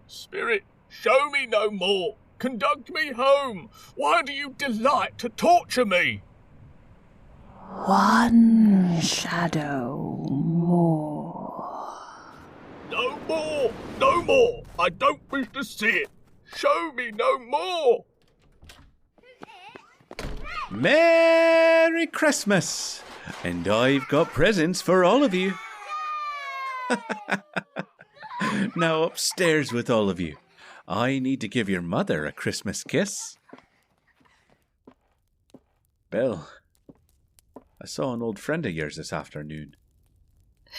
Spirit, show me no more. Conduct me home. Why do you delight to torture me? One shadow more. No more! No more! I don't wish to see it. Show me no more! Merry Christmas! And I've got presents for all of you. Now upstairs with all of you. I need to give your mother a Christmas kiss. Bill, I saw an old friend of yours this afternoon.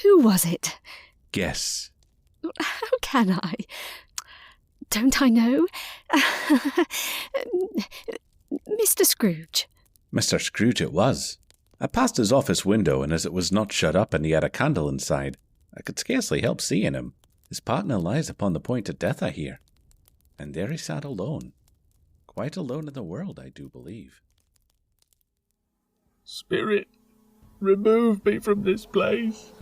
Who was it? Guess. How can I? Don't I know? Mr. Scrooge. Mr. Scrooge it was. I passed his office window, and as it was not shut up and he had a candle inside, I could scarcely help seeing him. His partner lies upon the point of death, I hear. And there he sat alone. Quite alone in the world, I do believe. Spirit, remove me from this place.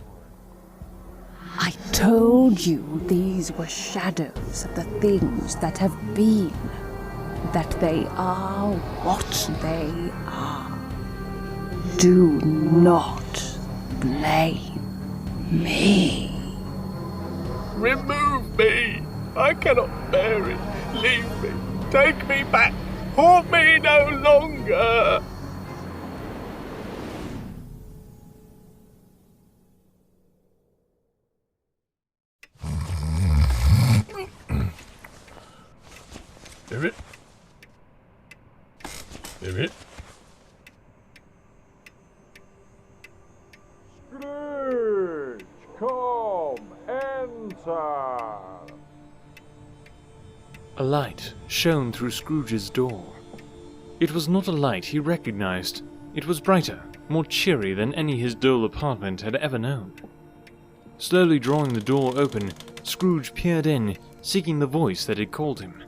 I told you these were shadows of the things that have been, that they are what they are. Do not blame me. Remove me. I cannot bear it. Leave me. Take me back. Haunt me no longer. Spirit? Spirit? Scrooge, come, enter. A light shone through Scrooge's door. It was not a light he recognized. It was brighter, more cheery than any his dull apartment had ever known. Slowly drawing the door open, Scrooge peered in, seeking the voice that had called him.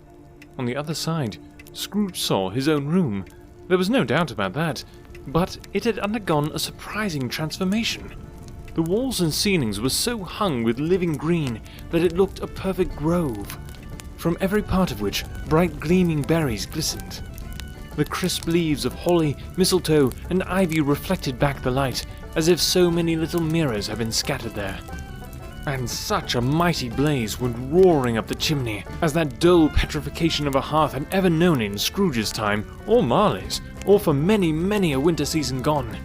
On the other side, Scrooge saw his own room. There was no doubt about that, but it had undergone a surprising transformation. The walls and ceilings were so hung with living green that it looked a perfect grove, from every part of which bright gleaming berries glistened. The crisp leaves of holly, mistletoe, and ivy reflected back the light, as if so many little mirrors had been scattered there. And such a mighty blaze went roaring up the chimney, as that dull petrification of a hearth had ever known in Scrooge's time, or Marley's, or for many, many a winter season gone.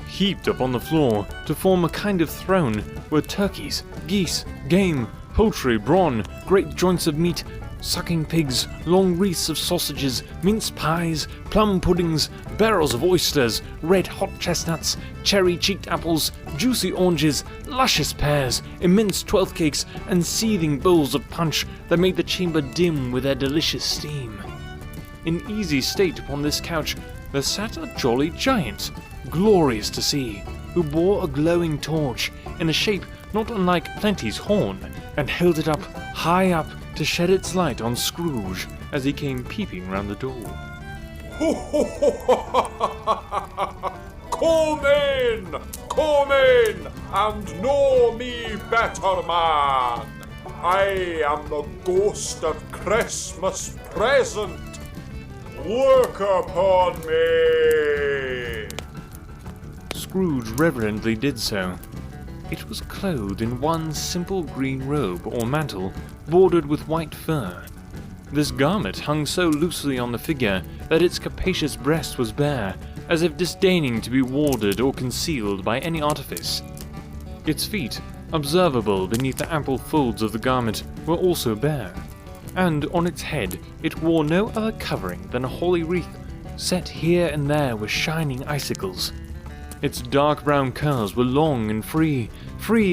Heaped up on the floor, to form a kind of throne, were turkeys, geese, game, poultry, brawn, great joints of meat, sucking pigs, long wreaths of sausages, mince pies, plum puddings, barrels of oysters, red-hot chestnuts, cherry-cheeked apples, juicy oranges, luscious pears, immense twelfth cakes, and seething bowls of punch that made the chamber dim with their delicious steam. In easy state upon this couch there sat a jolly giant, glorious to see, who bore a glowing torch in a shape not unlike Plenty's horn, and held it up, high up, to shed its light on Scrooge as he came peeping round the door. Come in, and know me better, man. I am the ghost of Christmas present. Look upon me. Scrooge reverently did so. It was clothed in one simple green robe or mantle, bordered with white fur. This garment hung so loosely on the figure that its capacious breast was bare, as if disdaining to be warded or concealed by any artifice. Its feet, observable beneath the ample folds of the garment, were also bare, and on its head it wore no other covering than a holly wreath, set here and there with shining icicles. Its dark brown curls were long and free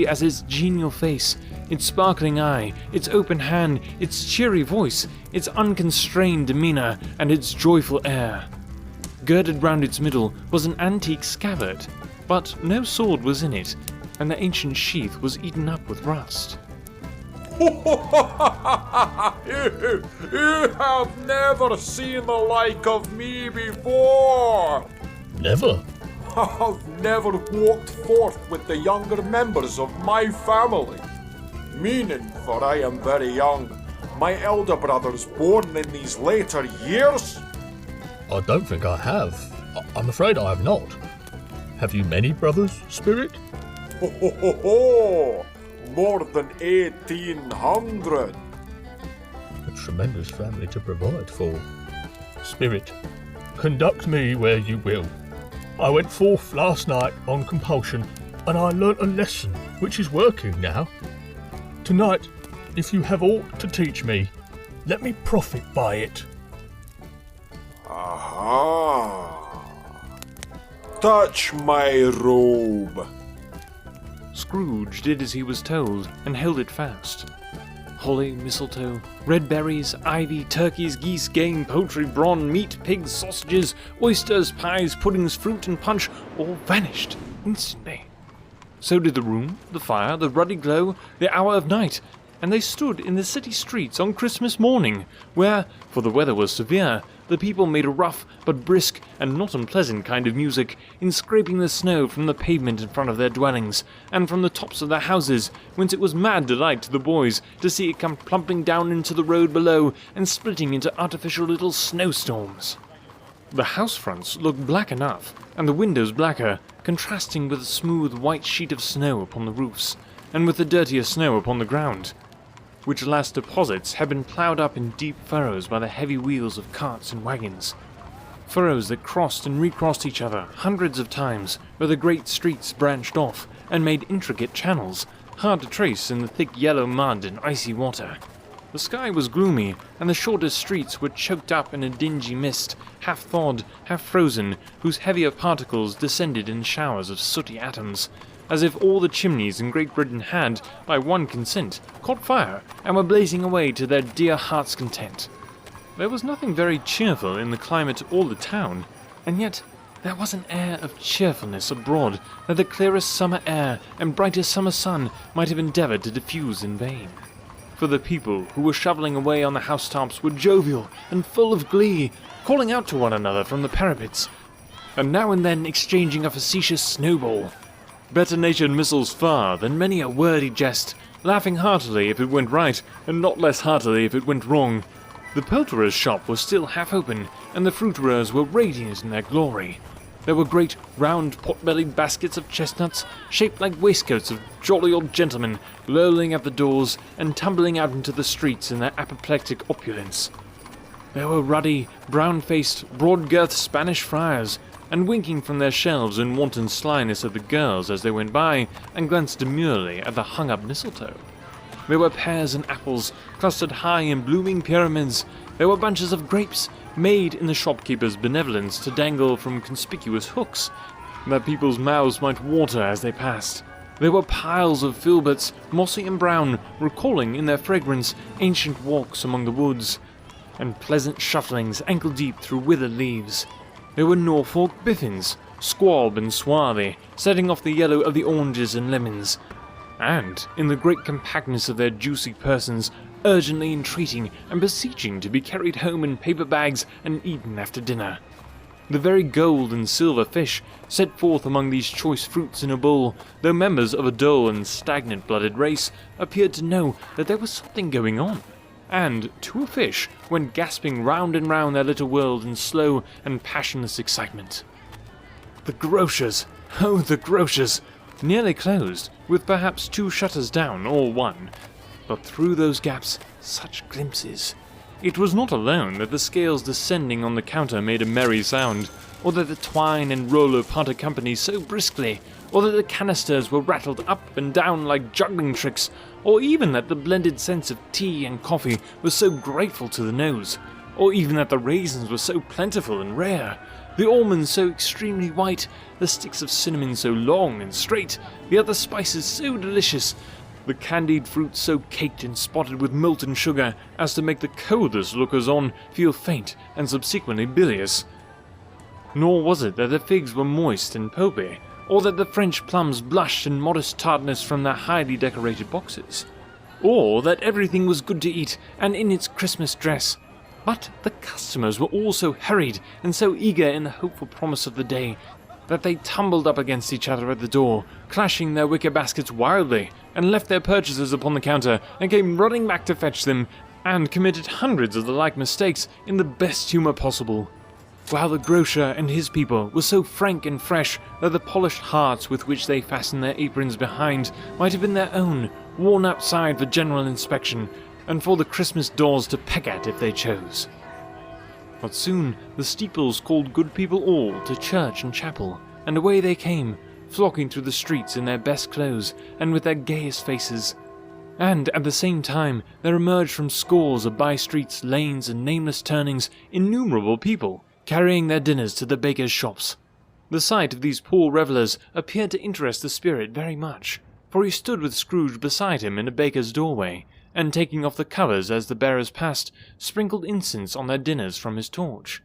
as its genial face, its sparkling eye, its open hand, its cheery voice, its unconstrained demeanor, and its joyful air. Girded round its middle was an antique scabbard, but no sword was in it, and the ancient sheath was eaten up with rust. You have never seen the like of me before. Never? I've never walked forth with the younger members of my family. Meaning, for I am very young, my elder brothers born in these later years. I don't think I have. I'm afraid I have not. Have you many brothers, Spirit? More than 1,800. A tremendous family to provide for. Spirit, conduct me where you will. I went forth last night on compulsion, and I learnt a lesson which is working now. Tonight, if you have aught to teach me, let me profit by it. Aha! Touch my robe. Scrooge did as he was told, and held it fast. Holly, mistletoe, red berries, ivy, turkeys, geese, game, poultry, brawn, meat, pigs, sausages, oysters, pies, puddings, fruit, and punch all vanished instantly. So did the room, the fire, the ruddy glow, the hour of night, and they stood in the city streets on Christmas morning, where, for the weather was severe, the people made a rough but brisk and not unpleasant kind of music in scraping the snow from the pavement in front of their dwellings, and from the tops of their houses, whence it was mad delight to the boys to see it come plumping down into the road below and splitting into artificial little snowstorms. The house fronts looked black enough, and the windows blacker, contrasting with the smooth white sheet of snow upon the roofs, and with the dirtier snow upon the ground, which last deposits had been ploughed up in deep furrows by the heavy wheels of carts and wagons. Furrows that crossed and recrossed each other hundreds of times, where the great streets branched off and made intricate channels, hard to trace in the thick yellow mud and icy water. The sky was gloomy, and the shortest streets were choked up in a dingy mist, half thawed, half frozen, whose heavier particles descended in showers of sooty atoms, as if all the chimneys in Great Britain had, by one consent, caught fire and were blazing away to their dear heart's content. There was nothing very cheerful in the climate or the town, and yet there was an air of cheerfulness abroad that the clearest summer air and brightest summer sun might have endeavoured to diffuse in vain. For the people who were shovelling away on the housetops were jovial and full of glee, calling out to one another from the parapets, and now and then exchanging a facetious snowball. Better-natured missiles far than many a wordy jest, laughing heartily if it went right, and not less heartily if it went wrong. The poulterer's shop was still half open, and the fruiterers were radiant in their glory. There were great, round, pot-bellied baskets of chestnuts, shaped like waistcoats of jolly old gentlemen, lolling at the doors and tumbling out into the streets in their apoplectic opulence. There were ruddy, brown-faced, broad-girthed Spanish friars, and winking from their shelves in wanton slyness at the girls as they went by, and glanced demurely at the hung-up mistletoe. There were pears and apples, clustered high in blooming pyramids. There were bunches of grapes, made in the shopkeeper's benevolence to dangle from conspicuous hooks, that people's mouths might water as they passed. There were piles of filberts, mossy and brown, recalling in their fragrance ancient walks among the woods, and pleasant shufflings ankle-deep through withered leaves. There were Norfolk biffins, squab and swarthy, setting off the yellow of the oranges and lemons, and, in the great compactness of their juicy persons, urgently entreating and beseeching to be carried home in paper bags and eaten after dinner. The very gold and silver fish set forth among these choice fruits in a bowl, though members of a dull and stagnant-blooded race, appeared to know that there was something going on, and, to a fish, went gasping round and round their little world in slow and passionless excitement. The grocers! Oh, the grocers! Nearly closed, with perhaps 2 shutters down, or 1. But through those gaps, such glimpses. It was not alone that the scales descending on the counter made a merry sound, or that the twine and roller parted company so briskly, or that the canisters were rattled up and down like juggling tricks, or even that the blended scents of tea and coffee were so grateful to the nose, or even that the raisins were so plentiful and rare, the almonds so extremely white, the sticks of cinnamon so long and straight, the other spices so delicious, the candied fruit so caked and spotted with molten sugar as to make the coldest lookers-on feel faint and subsequently bilious. Nor was it that the figs were moist and pulpy, or that the French plums blushed in modest tartness from their highly decorated boxes, or that everything was good to eat and in its Christmas dress. But the customers were all so hurried and so eager in the hopeful promise of the day that they tumbled up against each other at the door, clashing their wicker baskets wildly, and left their purchases upon the counter, and came running back to fetch them, and committed hundreds of the like mistakes in the best humour possible, while the grocer and his people were so frank and fresh that the polished hearts with which they fastened their aprons behind might have been their own, worn outside for general inspection, and for the Christmas doors to peck at if they chose. But soon the steeples called good people all to church and chapel, and away they came, flocking through the streets in their best clothes and with their gayest faces. And at the same time there emerged from scores of by-streets, lanes, and nameless turnings innumerable people, carrying their dinners to the bakers' shops. The sight of these poor revellers appeared to interest the spirit very much, for he stood with Scrooge beside him in a baker's doorway, and taking off the covers as the bearers passed, sprinkled incense on their dinners from his torch.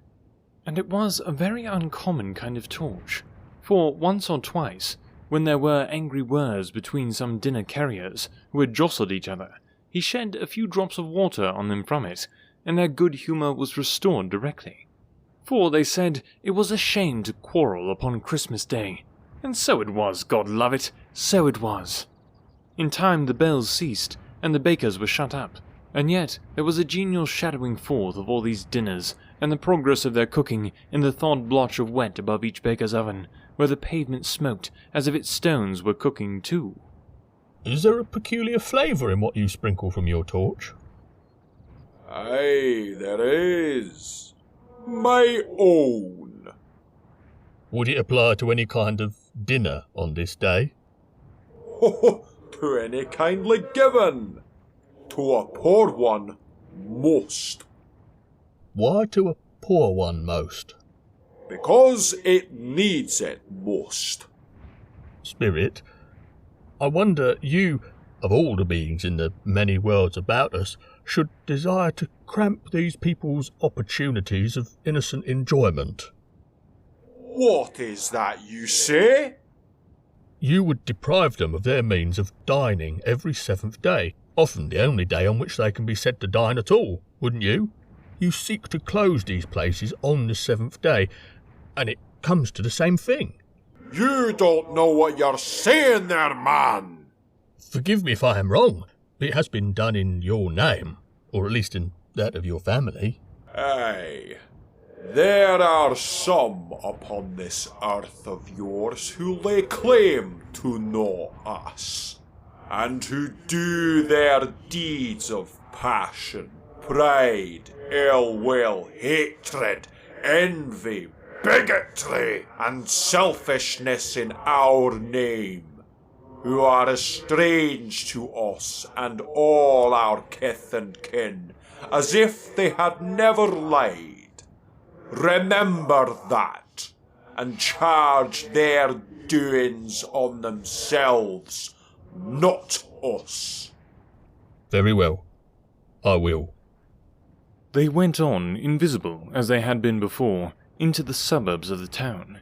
And it was a very uncommon kind of torch, for once or twice, when there were angry words between some dinner carriers who had jostled each other, he shed a few drops of water on them from it, and their good humour was restored directly. For, they said, it was a shame to quarrel upon Christmas Day, and so it was, God love it, so it was. In time the bells ceased, and the bakers were shut up, and yet there was a genial shadowing forth of all these dinners, and the progress of their cooking in the thawed blotch of wet above each baker's oven, where the pavement smoked as if its stones were cooking too. Is there a peculiar flavour in what you sprinkle from your torch? Aye, there is. My own. Would it apply to any kind of dinner on this day? To any kindly given. To a poor one, most. Why to a poor one most? Because it needs it most. Spirit, I wonder you, of all the beings in the many worlds about us, should desire to cramp these people's opportunities of innocent enjoyment. What is that you say? You would deprive them of their means of dining every 7th day, often the only day on which they can be said to dine at all, wouldn't you? You seek to close these places on the 7th day, and it comes to the same thing. You don't know what you're saying there, man. Forgive me if I am wrong. It has been done in your name, or at least in that of your family. Aye. There are some upon this earth of yours who lay claim to know us, and who do their deeds of passion, pride, ill will, hatred, envy, bigotry, and selfishness in our name. who are estranged to us and all our kith and kin, as if they had never laid. Remember that, and charge their doings on themselves, not us. Very well. I will. They went on, invisible as they had been before, into the suburbs of the town.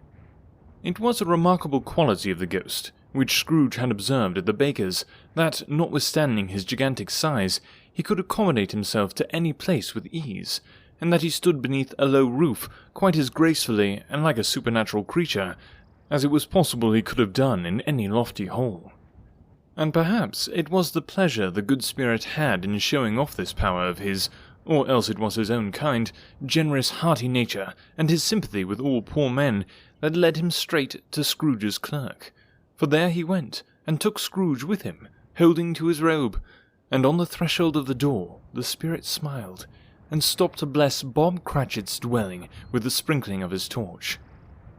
It was a remarkable quality of the ghost, which Scrooge had observed at the baker's, that, notwithstanding his gigantic size, he could accommodate himself to any place with ease, and that he stood beneath a low roof quite as gracefully and like a supernatural creature as it was possible he could have done in any lofty hall. And perhaps it was the pleasure the good spirit had in showing off this power of his, or else it was his own kind, generous, hearty nature, and his sympathy with all poor men, that led him straight to Scrooge's clerk. For there he went, and took Scrooge with him, holding to his robe, and on the threshold of the door the spirit smiled, and stopped to bless Bob Cratchit's dwelling with the sprinkling of his torch.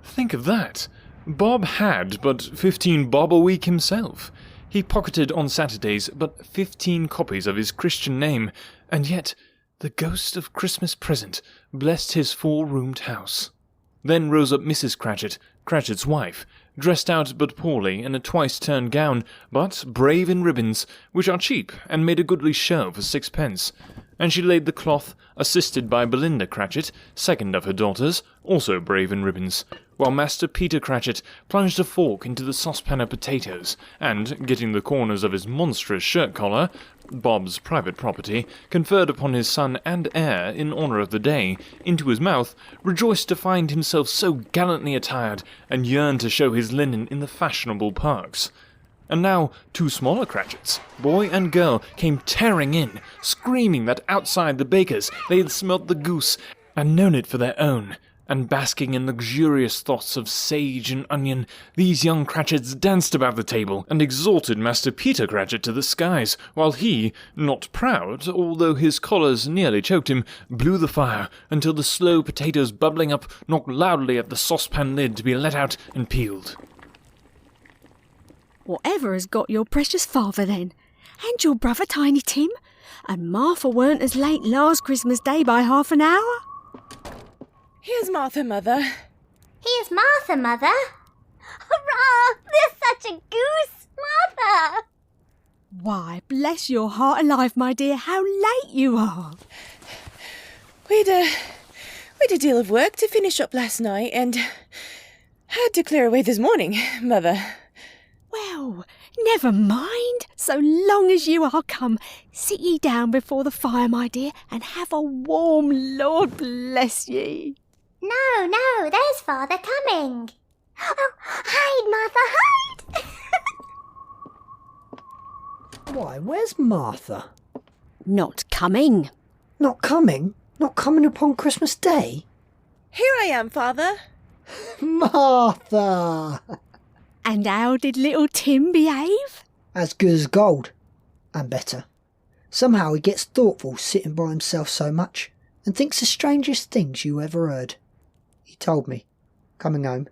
Think of that! Bob had but 15 bob a week himself. He pocketed on Saturdays but 15 copies of his Christian name, and yet the ghost of Christmas present blessed his 4-roomed house. Then rose up Mrs. Cratchit, Cratchit's wife, dressed out but poorly in a twice-turned gown, but brave in ribbons, which are cheap and made a goodly show for 6 pence, and she laid the cloth, assisted by Belinda Cratchit, second of her daughters, also brave in ribbons, while Master Peter Cratchit plunged a fork into the saucepan of potatoes, and, getting the corners of his monstrous shirt-collar, Bob's private property, conferred upon his son and heir in honour of the day, into his mouth, rejoiced to find himself so gallantly attired, and yearned to show his linen in the fashionable parks. And now 2 smaller Cratchits, boy and girl, came tearing in, screaming that outside the baker's they had smelt the goose, and known it for their own. And basking in luxurious thoughts of sage and onion, these young Cratchits danced about the table, and exalted Master Peter Cratchit to the skies, while he, not proud, although his collars nearly choked him, blew the fire, until the slow potatoes bubbling up knocked loudly at the saucepan lid to be let out and peeled. Whatever has got your precious father, then? And your brother Tiny Tim? And Martha weren't as late last Christmas Day by half an hour? Here's Martha, Mother. Here's Martha, Mother. Hurrah! There's such a goose, Martha! Why, bless your heart alive, my dear, how late you are. We'd a deal of work to finish up last night, and had to clear away this morning, Mother. Well, never mind. So long as you are come, sit ye down before the fire, my dear, and have a warm, Lord bless ye. No, there's Father coming. Oh, hide, Martha, hide! Why, where's Martha? Not coming. Not coming? Not coming upon Christmas Day? Here I am, Father. Martha! And how did little Tim behave? As good as gold. And better. Somehow he gets thoughtful sitting by himself so much, and thinks the strangest things you ever heard. He told me, coming home,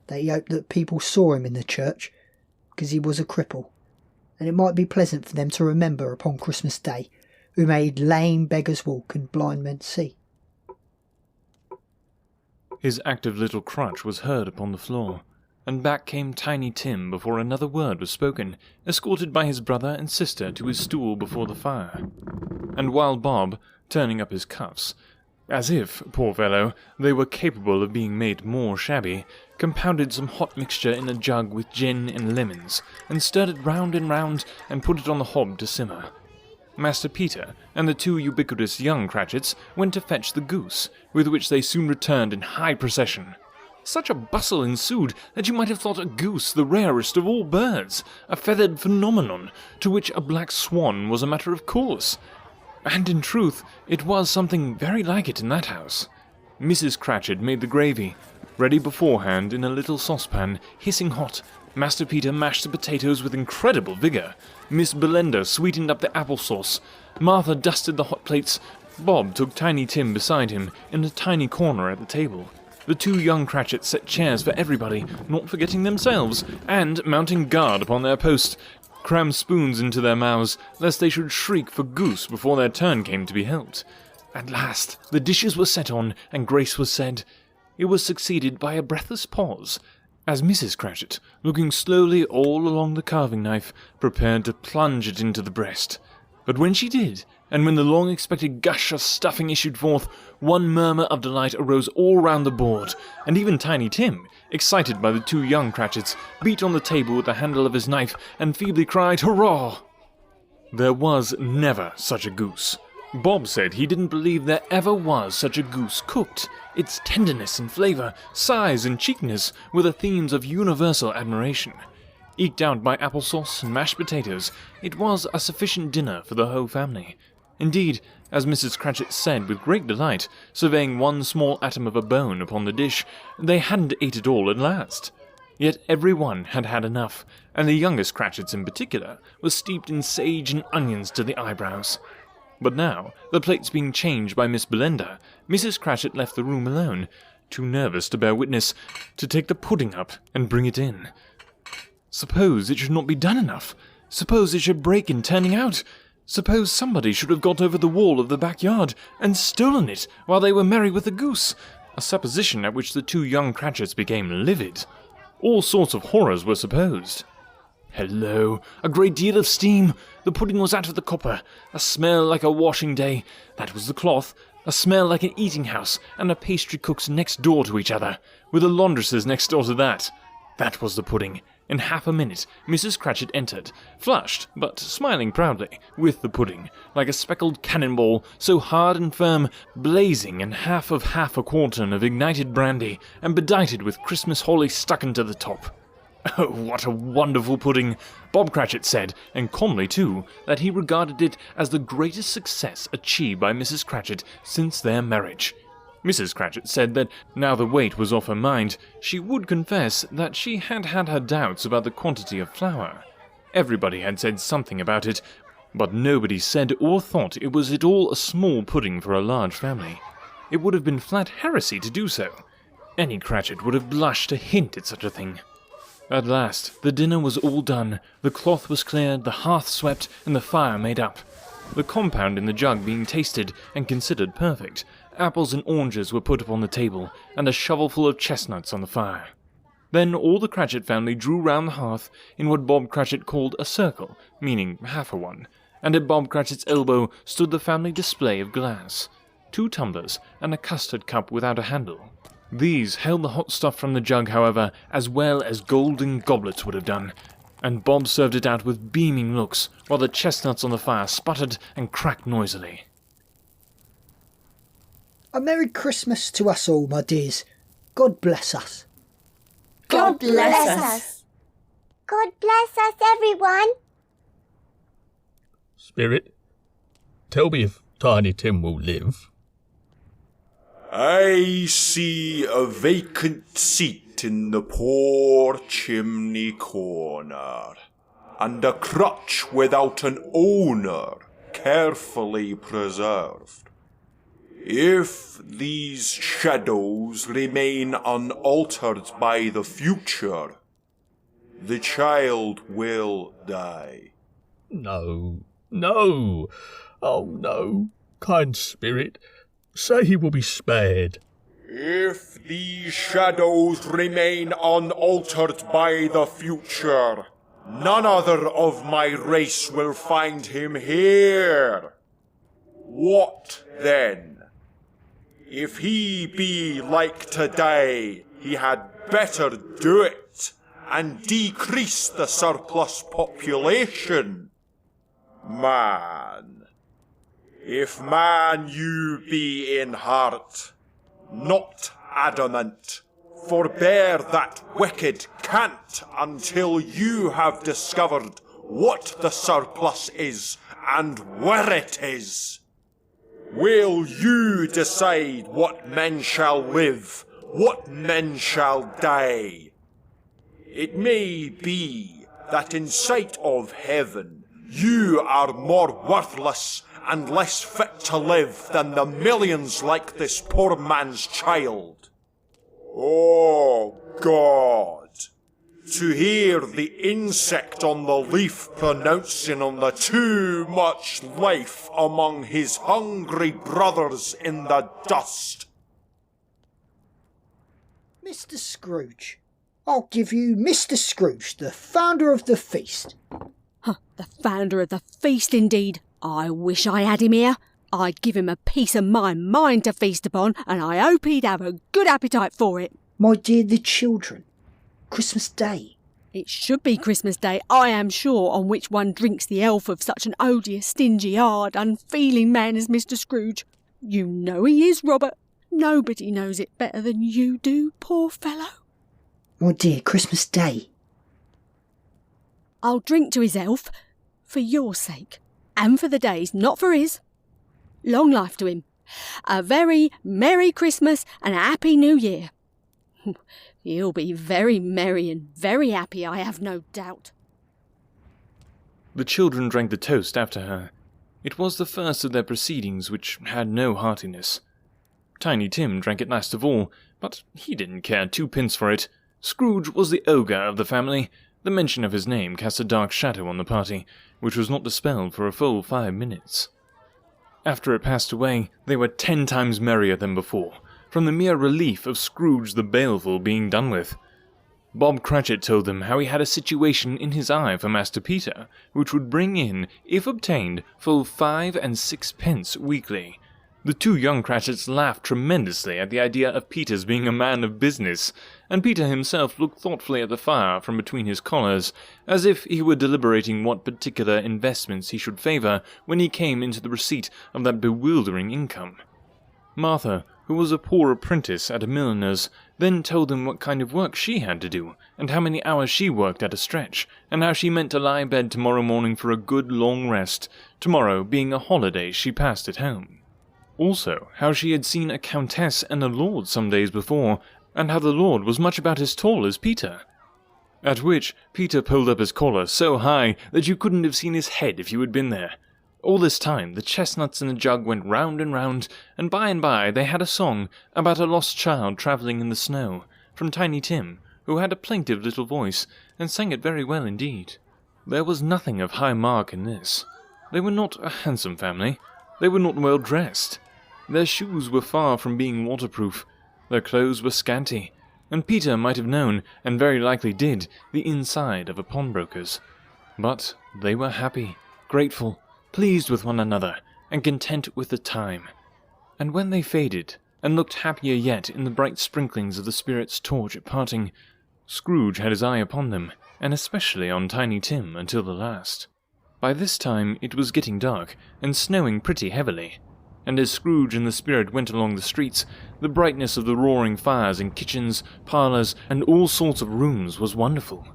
that he hoped that people saw him in the church, because he was a cripple, and it might be pleasant for them to remember upon Christmas Day who made lame beggars walk and blind men see. His active little crutch was heard upon the floor, and back came Tiny Tim before another word was spoken, escorted by his brother and sister to his stool before the fire. And while Bob, turning up his cuffs, as if, poor fellow, they were capable of being made more shabby, compounded some hot mixture in a jug with gin and lemons, and stirred it round and round, and put it on the hob to simmer. Master Peter and the 2 ubiquitous young Cratchits went to fetch the goose, with which they soon returned in high procession. Such a bustle ensued that you might have thought a goose the rarest of all birds, a feathered phenomenon, to which a black swan was a matter of course. And in truth, it was something very like it in that house. Mrs. Cratchit made the gravy, ready beforehand in a little saucepan, hissing hot. Master Peter mashed the potatoes with incredible vigour. Miss Belinda sweetened up the applesauce. Martha dusted the hot plates. Bob took Tiny Tim beside him in a tiny corner at the table. the two young Cratchits set chairs for everybody, not forgetting themselves, and, mounting guard upon their post, crammed spoons into their mouths, lest they should shriek for goose before their turn came to be helped. At last, the dishes were set on, and grace was said. It was succeeded by a breathless pause, as Mrs. Cratchit, looking slowly all along the carving knife, prepared to plunge it into the breast. But when she did, and when the long-expected gush of stuffing issued forth, one murmur of delight arose all round the board, and even Tiny Tim, excited by the two young Cratchits, beat on the table with the handle of his knife, and feebly cried, "Hurrah!" There was never such a goose. Bob said he didn't believe there ever was such a goose cooked. Its tenderness and flavour, size and cheapness were the themes of universal admiration. Eked out by applesauce and mashed potatoes, it was a sufficient dinner for the whole family. Indeed, as Mrs. Cratchit said with great delight, surveying one small atom of a bone upon the dish, they hadn't ate it all at last. Yet every one had had enough, and the youngest Cratchits in particular were steeped in sage and onions to the eyebrows. But now, the plates being changed by Miss Belinda, Mrs. Cratchit left the room alone, too nervous to bear witness, to take the pudding up and bring it in. Suppose it should not be done enough? Suppose it should break in turning out? Suppose somebody should have got over the wall of the backyard and stolen it while they were merry with the goose? A supposition at which the two young Cratchits became livid. All sorts of horrors were supposed. Hello! A great deal of steam! The pudding was out of the copper. A smell like a washing day. That was the cloth. A smell like an eating house, and a pastry cook's next door to each other, with a laundress's next door to that. That was the pudding. In half a minute, Mrs. Cratchit entered, flushed, but smiling proudly, with the pudding, like a speckled cannonball, so hard and firm, blazing in half a quartern of ignited brandy, and bedighted with Christmas holly stuck into the top. Oh, what a wonderful pudding! Bob Cratchit said, and calmly too, that he regarded it as the greatest success achieved by Mrs. Cratchit since their marriage. Mrs. Cratchit said that, now the weight was off her mind, she would confess that she had had her doubts about the quantity of flour. Everybody had said something about it, but nobody said or thought it was at all a small pudding for a large family. It would have been flat heresy to do so. Any Cratchit would have blushed to hint at such a thing. At last, the dinner was all done, the cloth was cleared, the hearth swept, and the fire made up. The compound in the jug being tasted and considered perfect, apples and oranges were put upon the table, and a shovelful of chestnuts on the fire. Then all the Cratchit family drew round the hearth in what Bob Cratchit called a circle, meaning half a one, and at Bob Cratchit's elbow stood the family display of glass, 2 tumblers and a custard cup without a handle. These held the hot stuff from the jug, however, as well as golden goblets would have done, and Bob served it out with beaming looks, while the chestnuts on the fire sputtered and cracked noisily. A Merry Christmas to us all, my dears. God bless us. God bless us. God bless us, everyone. Spirit, tell me if Tiny Tim will live. I see a vacant seat in the poor chimney corner, and a crutch without an owner, carefully preserved. If these shadows remain unaltered by the future, the child will die. No, no, oh no, kind spirit, say he will be spared. If these shadows remain unaltered by the future, none other of my race will find him here. What then? If he be like today, he had better do it, and decrease the surplus population. Man, if man you be in heart, not adamant, forbear that wicked cant until you have discovered what the surplus is and where it is. Will you decide what men shall live, what men shall die? It may be that in sight of heaven you are more worthless and less fit to live than the millions like this poor man's child. Oh, God. To hear the insect on the leaf pronouncing on the too much life among his hungry brothers in the dust. Mr. Scrooge. I'll give you Mr. Scrooge, the founder of the feast. Huh, the founder of the feast, indeed. I wish I had him here. I'd give him a piece of my mind to feast upon, and I hope he'd have a good appetite for it. My dear, the children. Christmas Day. It should be Christmas Day, I am sure, on which one drinks the health of such an odious, stingy, hard, unfeeling man as Mr. Scrooge. You know he is, Robert. Nobody knows it better than you do, poor fellow. My dear, Christmas Day. I'll drink to his health, for your sake, and for the day's, not for his. Long life to him. A very Merry Christmas and a Happy New Year. He'll be very merry and very happy, I have no doubt. The children drank the toast after her. It was the first of their proceedings which had no heartiness. Tiny Tim drank it last of all, but he didn't care twopence for it. Scrooge was the ogre of the family. The mention of his name cast a dark shadow on the party, which was not dispelled for a full 5 minutes. After it passed away, they were 10 times merrier than before, from the mere relief of Scrooge the Baleful being done with. Bob Cratchit told them how he had a situation in his eye for Master Peter, which would bring in, if obtained, full 5 and 6 pence weekly. The 2 young Cratchits laughed tremendously at the idea of Peter's being a man of business, and Peter himself looked thoughtfully at the fire from between his collars, as if he were deliberating what particular investments he should favour when he came into the receipt of that bewildering income. Martha, who was a poor apprentice at a milliner's, then told him what kind of work she had to do, and how many hours she worked at a stretch, and how she meant to lie in bed tomorrow morning for a good long rest, tomorrow being a holiday she passed at home. Also, how she had seen a countess and a lord some days before, and how the lord was much about as tall as Peter. At which Peter pulled up his collar so high that you couldn't have seen his head if you had been there. All this time the chestnuts in the jug went round and by they had a song about a lost child travelling in the snow, from Tiny Tim, who had a plaintive little voice, and sang it very well indeed. There was nothing of high mark in this. They were not a handsome family. They were not well dressed. Their shoes were far from being waterproof. Their clothes were scanty, and Peter might have known, and very likely did, the inside of a pawnbroker's. But they were happy, grateful, pleased with one another, and content with the time. And when they faded, and looked happier yet in the bright sprinklings of the spirit's torch at parting, Scrooge had his eye upon them, and especially on Tiny Tim until the last. By this time it was getting dark, and snowing pretty heavily, and as Scrooge and the spirit went along the streets, the brightness of the roaring fires in kitchens, parlours, and all sorts of rooms was wonderful.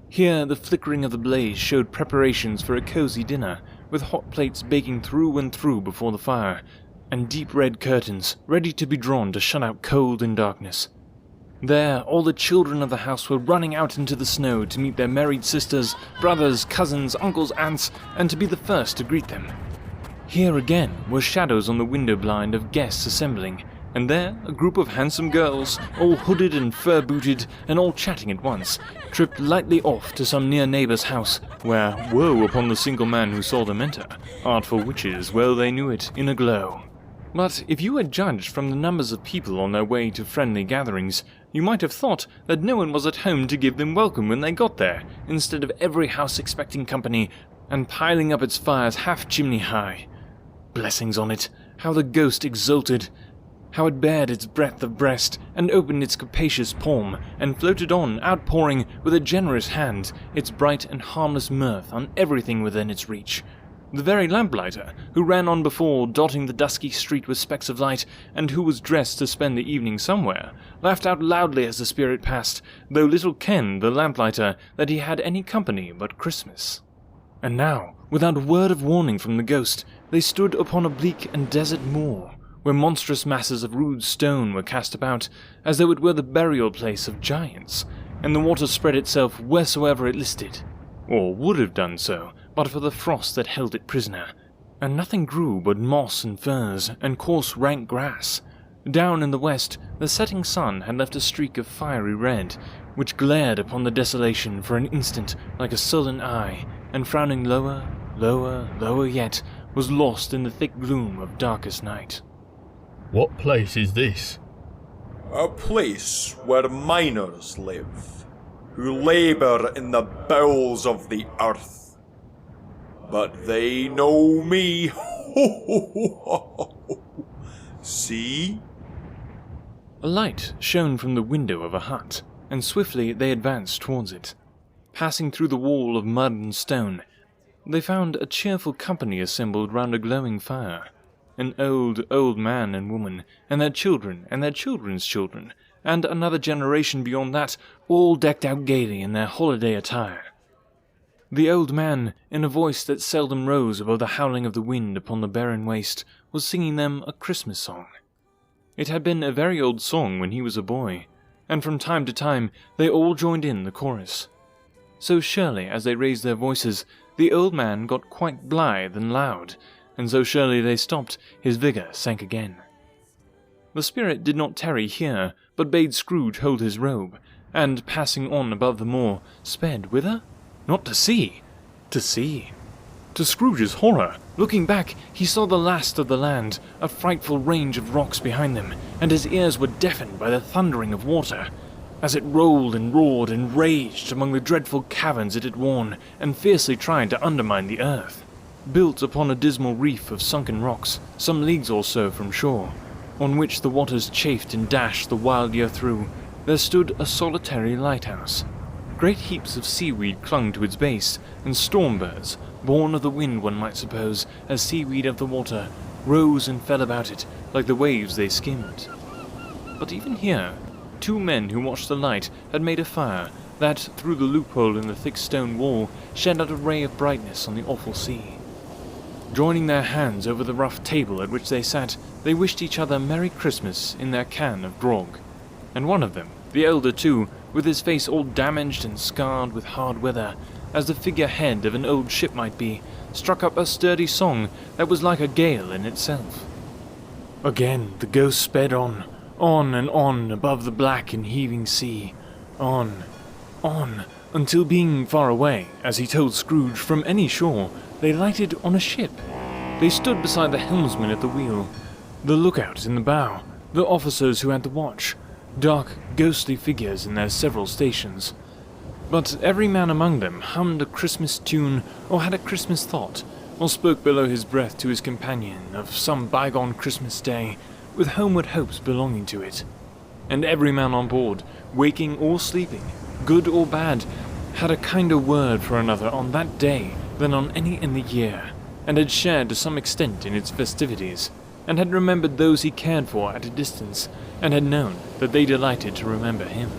Here the flickering of the blaze showed preparations for a cosy dinner, with hot plates baking through and through before the fire, and deep red curtains ready to be drawn to shut out cold and darkness. There all the children of the house were running out into the snow to meet their married sisters, brothers, cousins, uncles, aunts, and to be the first to greet them. Here again were shadows on the window blind of guests assembling, and there a group of handsome girls, all hooded and fur-booted, and all chatting at once, tripped lightly off to some near neighbour's house, where woe upon the single man who saw them enter. Artful witches, well they knew it, in a glow. But if you had judged from the numbers of people on their way to friendly gatherings, you might have thought that no one was at home to give them welcome when they got there, instead of every house expecting company, and piling up its fires half chimney high. Blessings on it, how the ghost exulted! How it bared its breadth of breast, and opened its capacious palm, and floated on, outpouring, with a generous hand, its bright and harmless mirth on everything within its reach. The very lamplighter, who ran on before, dotting the dusky street with specks of light, and who was dressed to spend the evening somewhere, laughed out loudly as the spirit passed, though little kenned the lamplighter that he had any company but Christmas. And now, without a word of warning from the ghost, they stood upon a bleak and desert moor, where monstrous masses of rude stone were cast about, as though it were the burial place of giants, and the water spread itself wheresoever it listed, or would have done so, but for the frost that held it prisoner, and nothing grew but moss and furze, and coarse rank grass. Down in the west, the setting sun had left a streak of fiery red, which glared upon the desolation for an instant like a sullen eye, and frowning lower, lower, lower yet, was lost in the thick gloom of darkest night. What place is this? A place where miners live, who labour in the bowels of the earth. But they know me. See? A light shone from the window of a hut, and swiftly they advanced towards it. Passing through the wall of mud and stone, they found a cheerful company assembled round a glowing fire. An old man and woman, and their children and their children's children, and another generation beyond that, all decked out gaily in their holiday attire. The old man, in a voice that seldom rose above the howling of the wind upon the barren waste, was singing them a Christmas song. It had been a very old song when he was a boy, and from time to time they all joined in the chorus. So surely as they raised their voices, the old man got quite blithe and loud, and so surely they stopped, his vigour sank again. The spirit did not tarry here, but bade Scrooge hold his robe, and, passing on above the moor, sped whither? Not to sea, to sea. To Scrooge's horror, looking back, he saw the last of the land, a frightful range of rocks behind them, and his ears were deafened by the thundering of water, as it rolled and roared and raged among the dreadful caverns it had worn, and fiercely tried to undermine the earth. Built upon a dismal reef of sunken rocks, some leagues or so from shore, on which the waters chafed and dashed the wild year through, there stood a solitary lighthouse. Great heaps of seaweed clung to its base, and storm birds, born of the wind one might suppose, as seaweed of the water, rose and fell about it like the waves they skimmed. But even here, 2 men who watched the light had made a fire that, through the loophole in the thick stone wall, shed out a ray of brightness on the awful sea. Joining their hands over the rough table at which they sat, they wished each other Merry Christmas in their can of grog, and one of them, the elder too, with his face all damaged and scarred with hard weather, as the figurehead of an old ship might be, struck up a sturdy song that was like a gale in itself. Again the ghost sped on and on above the black and heaving sea, on, until being far away, as he told Scrooge, from any shore, they lighted on a ship. They stood beside the helmsman at the wheel, the lookout in the bow, the officers who had the watch, dark, ghostly figures in their several stations. But every man among them hummed a Christmas tune, or had a Christmas thought, or spoke below his breath to his companion of some bygone Christmas day, with homeward hopes belonging to it. And every man on board, waking or sleeping, good or bad, had a kinder word for another on that day than on any in the year, and had shared to some extent in its festivities, and had remembered those he cared for at a distance, and had known that they delighted to remember him.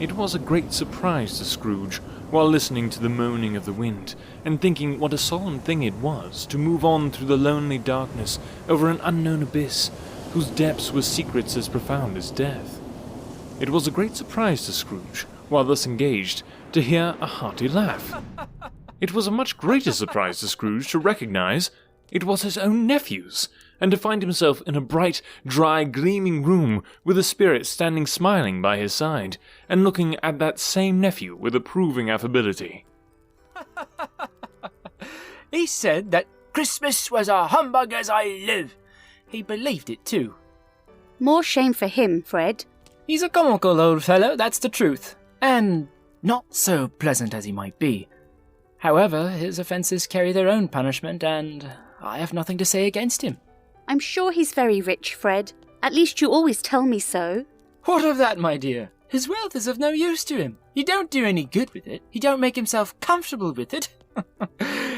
It was a great surprise to Scrooge, while listening to the moaning of the wind, and thinking what a solemn thing it was to move on through the lonely darkness over an unknown abyss, whose depths were secrets as profound as death. It was a great surprise to Scrooge, while thus engaged, to hear a hearty laugh. It was a much greater surprise to Scrooge to recognize it was his own nephew's, and to find himself in a bright, dry, gleaming room with the spirit standing smiling by his side, and looking at that same nephew with approving affability. He said that Christmas was a humbug as I live. He believed it too. More shame for him, Fred. He's a comical old fellow, that's the truth, and not so pleasant as he might be. However, his offences carry their own punishment, and I have nothing to say against him. I'm sure he's very rich, Fred. At least you always tell me so. What of that, my dear? His wealth is of no use to him. He don't do any good with it. He don't make himself comfortable with it.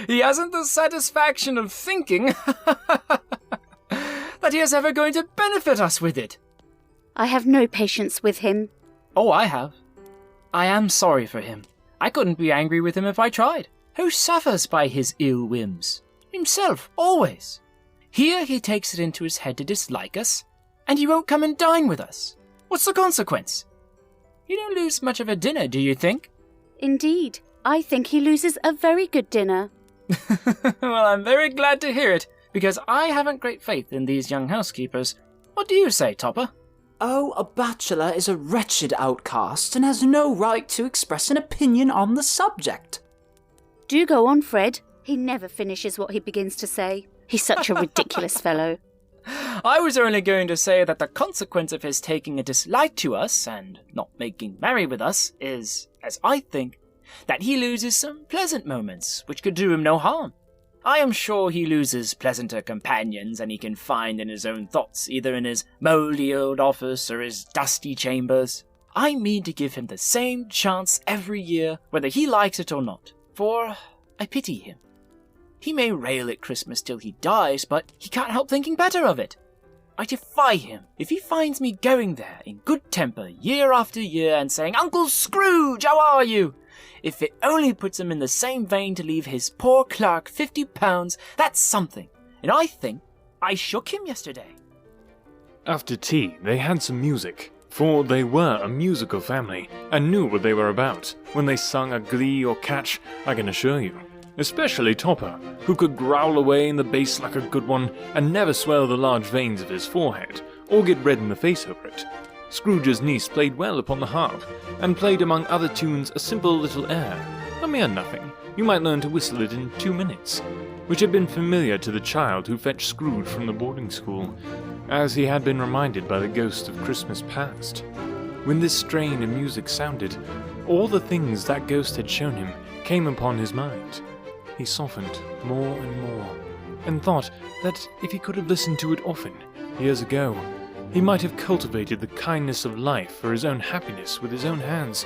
He hasn't the satisfaction of thinking that he is ever going to benefit us with it. I have no patience with him. Oh, I have. I am sorry for him. I couldn't be angry with him if I tried. Who suffers by his ill whims? Himself, always. Here he takes it into his head to dislike us, and he won't come and dine with us. What's the consequence? You don't lose much of a dinner, do you think? Indeed, I think he loses a very good dinner. Well, I'm very glad to hear it, because I haven't great faith in these young housekeepers. What do you say, Topper? Oh, a bachelor is a wretched outcast and has no right to express an opinion on the subject. Do go on, Fred. He never finishes what he begins to say. He's such a ridiculous fellow. I was only going to say that the consequence of his taking a dislike to us and not making merry with us is, as I think, that he loses some pleasant moments which could do him no harm. I am sure he loses pleasanter companions than he can find in his own thoughts, either in his mouldy old office or his dusty chambers. I mean to give him the same chance every year, whether he likes it or not, for I pity him. He may rail at Christmas till he dies, but he can't help thinking better of it. I defy him if he finds me going there in good temper year after year and saying, "Uncle Scrooge, how are you?" If it only puts him in the same vein to leave his poor clerk £50, that's something. And I think I shook him yesterday. After tea, they had some music, for they were a musical family and knew what they were about when they sung a glee or catch, I can assure you. Especially Topper, who could growl away in the bass like a good one and never swell the large veins of his forehead, or get red in the face over it. Scrooge's niece played well upon the harp, and played among other tunes a simple little air, a mere nothing, you might learn to whistle it in 2 minutes, which had been familiar to the child who fetched Scrooge from the boarding school, as he had been reminded by the ghost of Christmas past. When this strain of music sounded, all the things that ghost had shown him came upon his mind. He softened more and more, and thought that if he could have listened to it often, years ago, he might have cultivated the kindness of life for his own happiness with his own hands,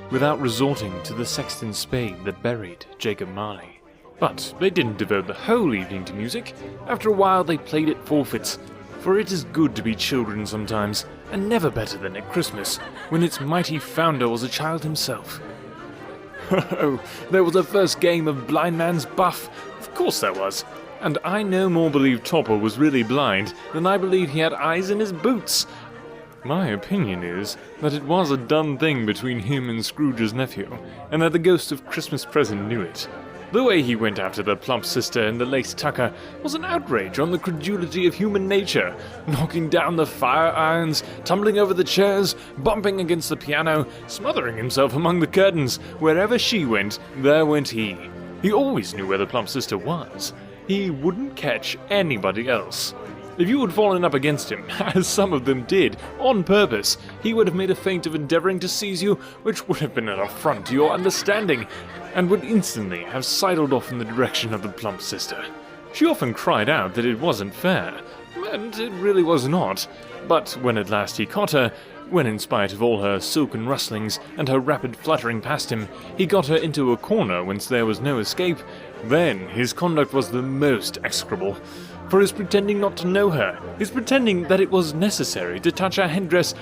without resorting to the sexton's spade that buried Jacob Marley. But they didn't devote the whole evening to music. After a while they played at forfeits, for it is good to be children sometimes, and never better than at Christmas, when its mighty founder was a child himself. Oh, there was a first game of Blind Man's Buff. Of course there was. And I no more believe Topper was really blind than I believe he had eyes in his boots. My opinion is that it was a done thing between him and Scrooge's nephew, and that the ghost of Christmas present knew it. The way he went after the plump sister and the lace tucker was an outrage on the credulity of human nature, knocking down the fire irons, tumbling over the chairs, bumping against the piano, smothering himself among the curtains. Wherever she went, there went he. He always knew where the plump sister was. He wouldn't catch anybody else. If you had fallen up against him, as some of them did, on purpose, he would have made a feint of endeavouring to seize you, which would have been an affront to your understanding, and would instantly have sidled off in the direction of the plump sister. She often cried out that it wasn't fair, and it really was not, but when at last he caught her, when in spite of all her silken rustlings and her rapid fluttering past him, he got her into a corner whence there was no escape, then his conduct was the most execrable. For his pretending not to know her, his pretending that it was necessary to touch her headdress,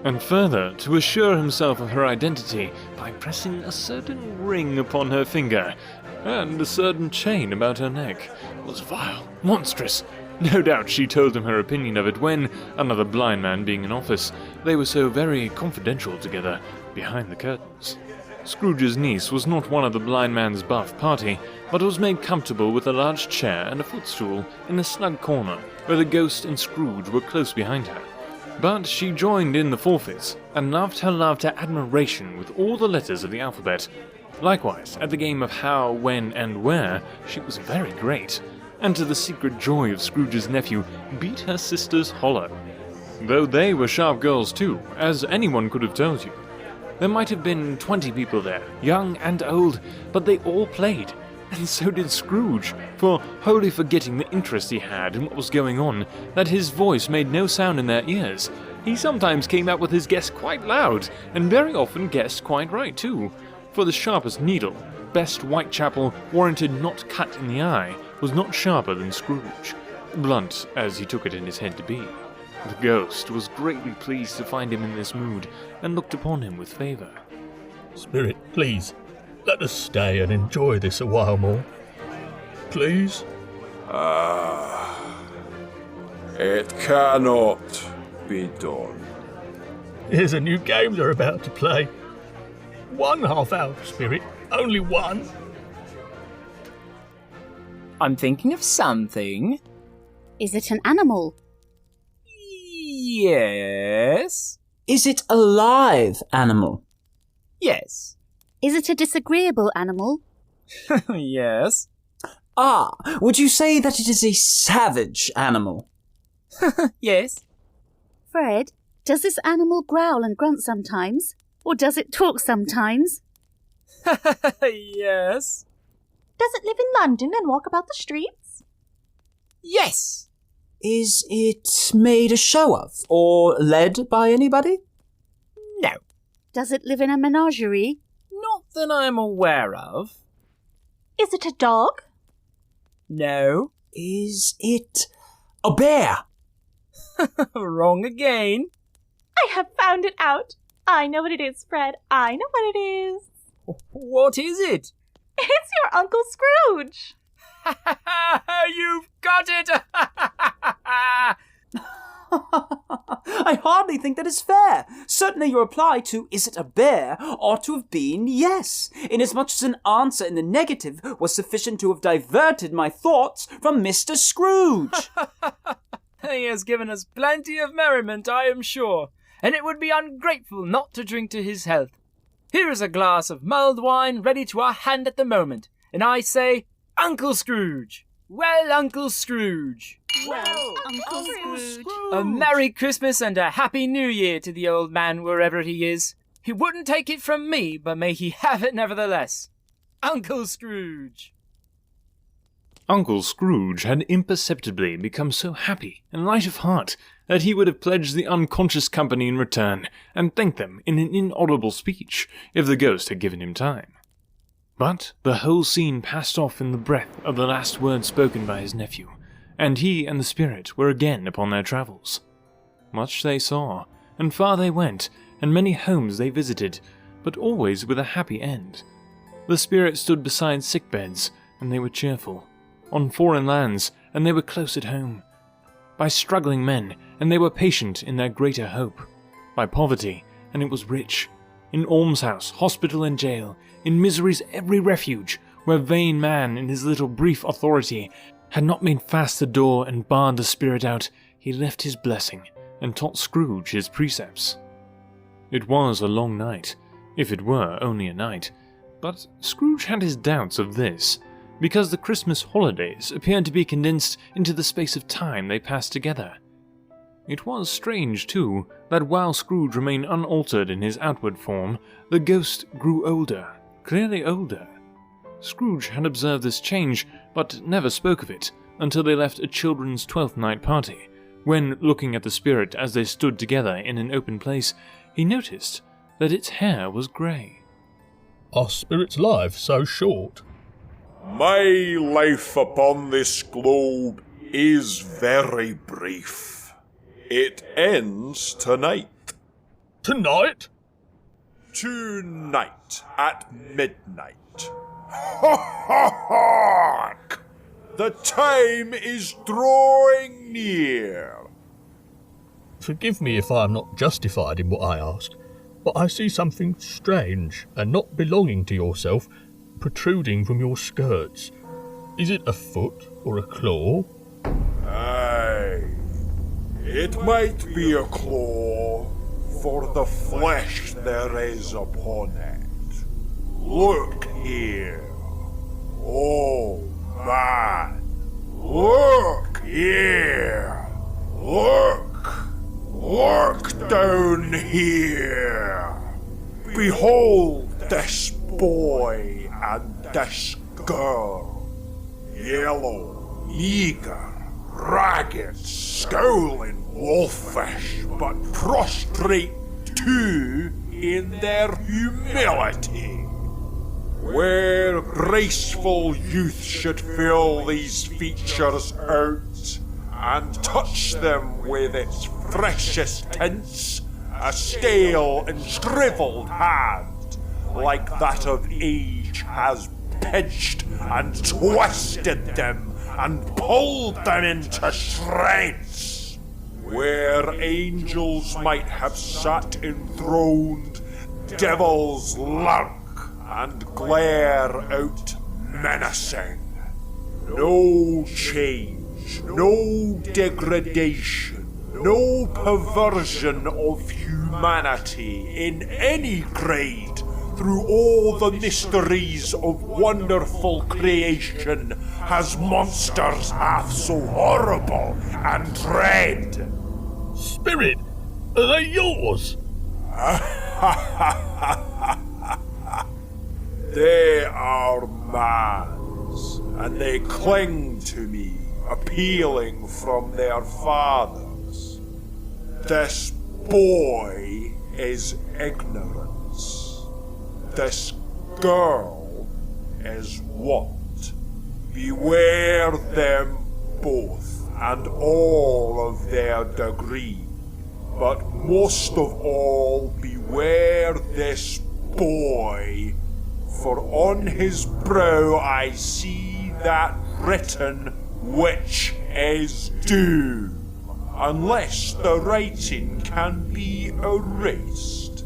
and further to assure himself of her identity by pressing a certain ring upon her finger, and a certain chain about her neck, was vile, monstrous. No doubt she told him her opinion of it when, another blind man being in office, they were so very confidential together behind the curtains. Scrooge's niece was not one of the blind man's buff party, but was made comfortable with a large chair and a footstool in a snug corner, where the ghost and Scrooge were close behind her. But she joined in the forfeits, and laughed her love to admiration with all the letters of the alphabet. Likewise, at the game of how, when, and where, she was very great, and to the secret joy of Scrooge's nephew, beat her sisters hollow. Though they were sharp girls too, as anyone could have told you. There might have been 20 people there, young and old, but they all played, and so did Scrooge, for, wholly forgetting the interest he had in what was going on, that his voice made no sound in their ears, he sometimes came out with his guess quite loud, and very often guessed quite right too, for the sharpest needle, best Whitechapel warranted not cut in the eye, was not sharper than Scrooge, blunt as he took it in his head to be. The ghost was greatly pleased to find him in this mood, and looked upon him with favour. Spirit, please, let us stay and enjoy this a while more. Please? It cannot be done. Here's a new game they're about to play. 1/2 hour, Spirit. Only one. I'm thinking of something. Is it an animal? Yes. Is it a live animal? Yes. Is it a disagreeable animal? Yes. Ah, would you say that it is a savage animal? Yes. Fred, does this animal growl and grunt sometimes? Or does it talk sometimes? Yes. Does it live in London and walk about the streets? Yes. Is it made a show of or led by anybody? No. Does it live in a menagerie? Not that I'm aware of. Is it a dog? No. Is it a bear? Wrong again. I have found it out. I know what it is, Fred. I know what it is. What is it? It's your Uncle Scrooge. You've got it! I hardly think that is fair. Certainly your reply to "is it a bear" ought to have been yes, inasmuch as an answer in the negative was sufficient to have diverted my thoughts from Mr. Scrooge. He has given us plenty of merriment, I am sure, and it would be ungrateful not to drink to his health. Here is a glass of mulled wine ready to our hand at the moment, and I say, Uncle Scrooge! Well, Uncle Scrooge! Well, Uncle Scrooge. A Merry Christmas and a Happy New Year to the old man wherever he is. He wouldn't take it from me, but may he have it nevertheless. Uncle Scrooge! Uncle Scrooge had imperceptibly become so happy and light of heart that he would have pledged the unconscious company in return and thanked them in an inaudible speech if the ghost had given him time. But the whole scene passed off in the breath of the last words spoken by his nephew, and he and the spirit were again upon their travels. Much they saw, and far they went, and many homes they visited, but always with a happy end. The spirit stood beside sick beds, and they were cheerful. On foreign lands, and they were close at home. By struggling men, and they were patient in their greater hope. By poverty, and it was rich. In almshouse, hospital and jail, in misery's every refuge, where vain man in his little brief authority had not made fast the door and barred the spirit out, he left his blessing, and taught Scrooge his precepts. It was a long night, if it were only a night, but Scrooge had his doubts of this, because the Christmas holidays appeared to be condensed into the space of time they passed together. It was strange, too, that while Scrooge remained unaltered in his outward form, the ghost grew older, clearly older. Scrooge had observed this change, but never spoke of it until they left a children's 12th night party, when, looking at the spirit as they stood together in an open place, he noticed that its hair was grey. Are spirits' lives so short? My life upon this globe is very brief. It ends tonight. Tonight? Tonight at midnight. Hark! The time is drawing near. Forgive me if I am not justified in what I ask, but I see something strange and not belonging to yourself protruding from your skirts. Is it a foot or a claw? Aye, it might be a claw, for the flesh there is upon it. Look here. Oh, man. Look here. Look down here. Behold this boy and this girl. Yellow, meagre, ragged, scowling wolfish, but prostrate too in their humility. Where graceful youth should fill these features out and touch them with its freshest tints, a stale and shriveled hand, like that of age, has pinched and twisted them and pulled them into shreds. Where angels might have sat enthroned, devils lurk and glare out menacing. No change, no degradation, no perversion of humanity in any grade through all the mysteries of wonderful creation has monsters half so horrible and dread. Spirit, are they yours? They are man's, and they cling to me, appealing from their fathers. This boy is ignorance. This girl is want. Beware them both, and all of their degree. But most of all, beware this boy, for on his brow I see that written which is doom, unless the writing can be erased.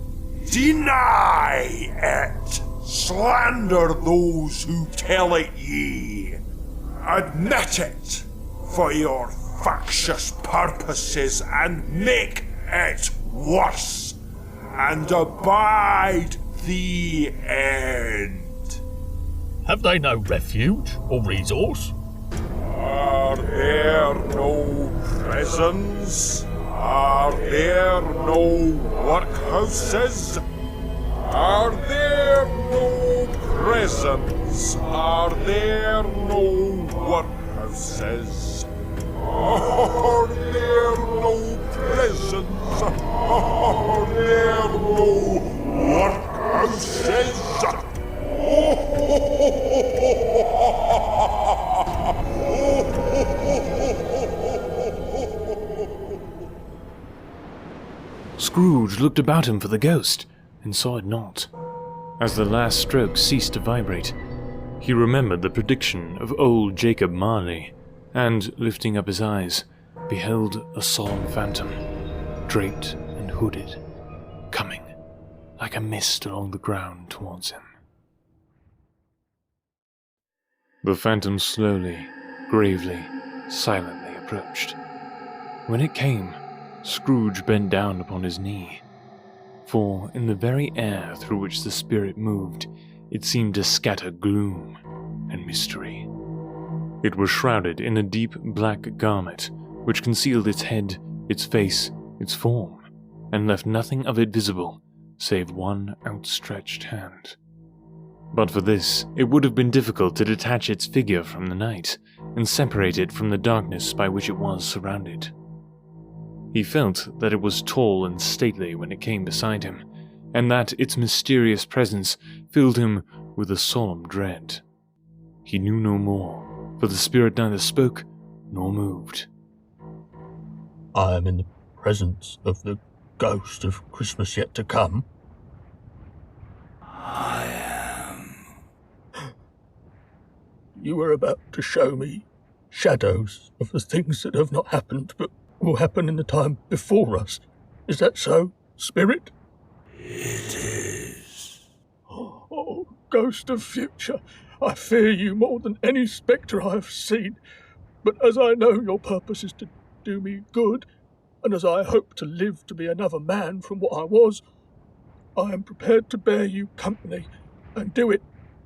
Deny it! Slander those who tell it ye! Admit it for your factious purposes and make it worse, and abide the end. Have they no refuge or resource? Are there no prisons? Are there no workhouses? Are there no prisons? Are there no workhouses? Are there no prisons? Are there no workhouses? Scrooge looked about him for the ghost, and saw it not. As the last stroke ceased to vibrate, he remembered the prediction of old Jacob Marley, and, lifting up his eyes, beheld a solemn phantom, draped and hooded, coming like a mist along the ground towards him. The phantom slowly, gravely, silently approached. When it came, Scrooge bent down upon his knee, for in the very air through which the spirit moved, it seemed to scatter gloom and mystery. It was shrouded in a deep black garment, which concealed its head, its face, its form, and left nothing of it visible, save one outstretched hand. But for this, it would have been difficult to detach its figure from the night, and separate it from the darkness by which it was surrounded. He felt that it was tall and stately when it came beside him, and that its mysterious presence filled him with a solemn dread. He knew no more, for the spirit neither spoke nor moved. I am in the presence of the ghost of Christmas yet to come. I am. You were about to show me shadows of the things that have not happened, but will happen in the time before us. Is that so, Spirit? It is. Oh, ghost of future, I fear you more than any spectre I have seen. But as I know your purpose is to do me good, and as I hope to live to be another man from what I was, I am prepared to bear you company, and do it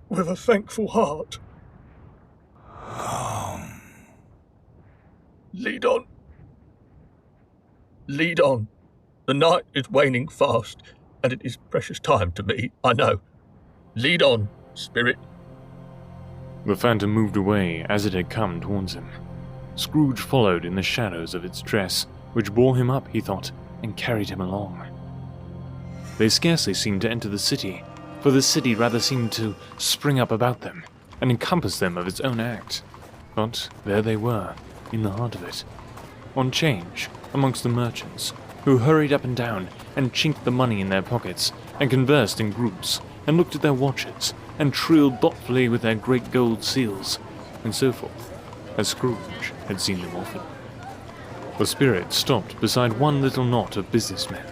with a thankful heart. Come. Lead on. Lead on. The night is waning fast, and it is precious time to me, I know. Lead on, Spirit. The phantom moved away as it had come towards him. Scrooge followed in the shadows of its dress, which bore him up, he thought, and carried him along. They scarcely seemed to enter the city, for the city rather seemed to spring up about them, and encompass them of its own act. But there they were, in the heart of it, on change, amongst the merchants, who hurried up and down, and chinked the money in their pockets, and conversed in groups, and looked at their watches, and trilled thoughtfully with their great gold seals, and so forth, as Scrooge had seen them often. The spirit stopped beside one little knot of businessmen.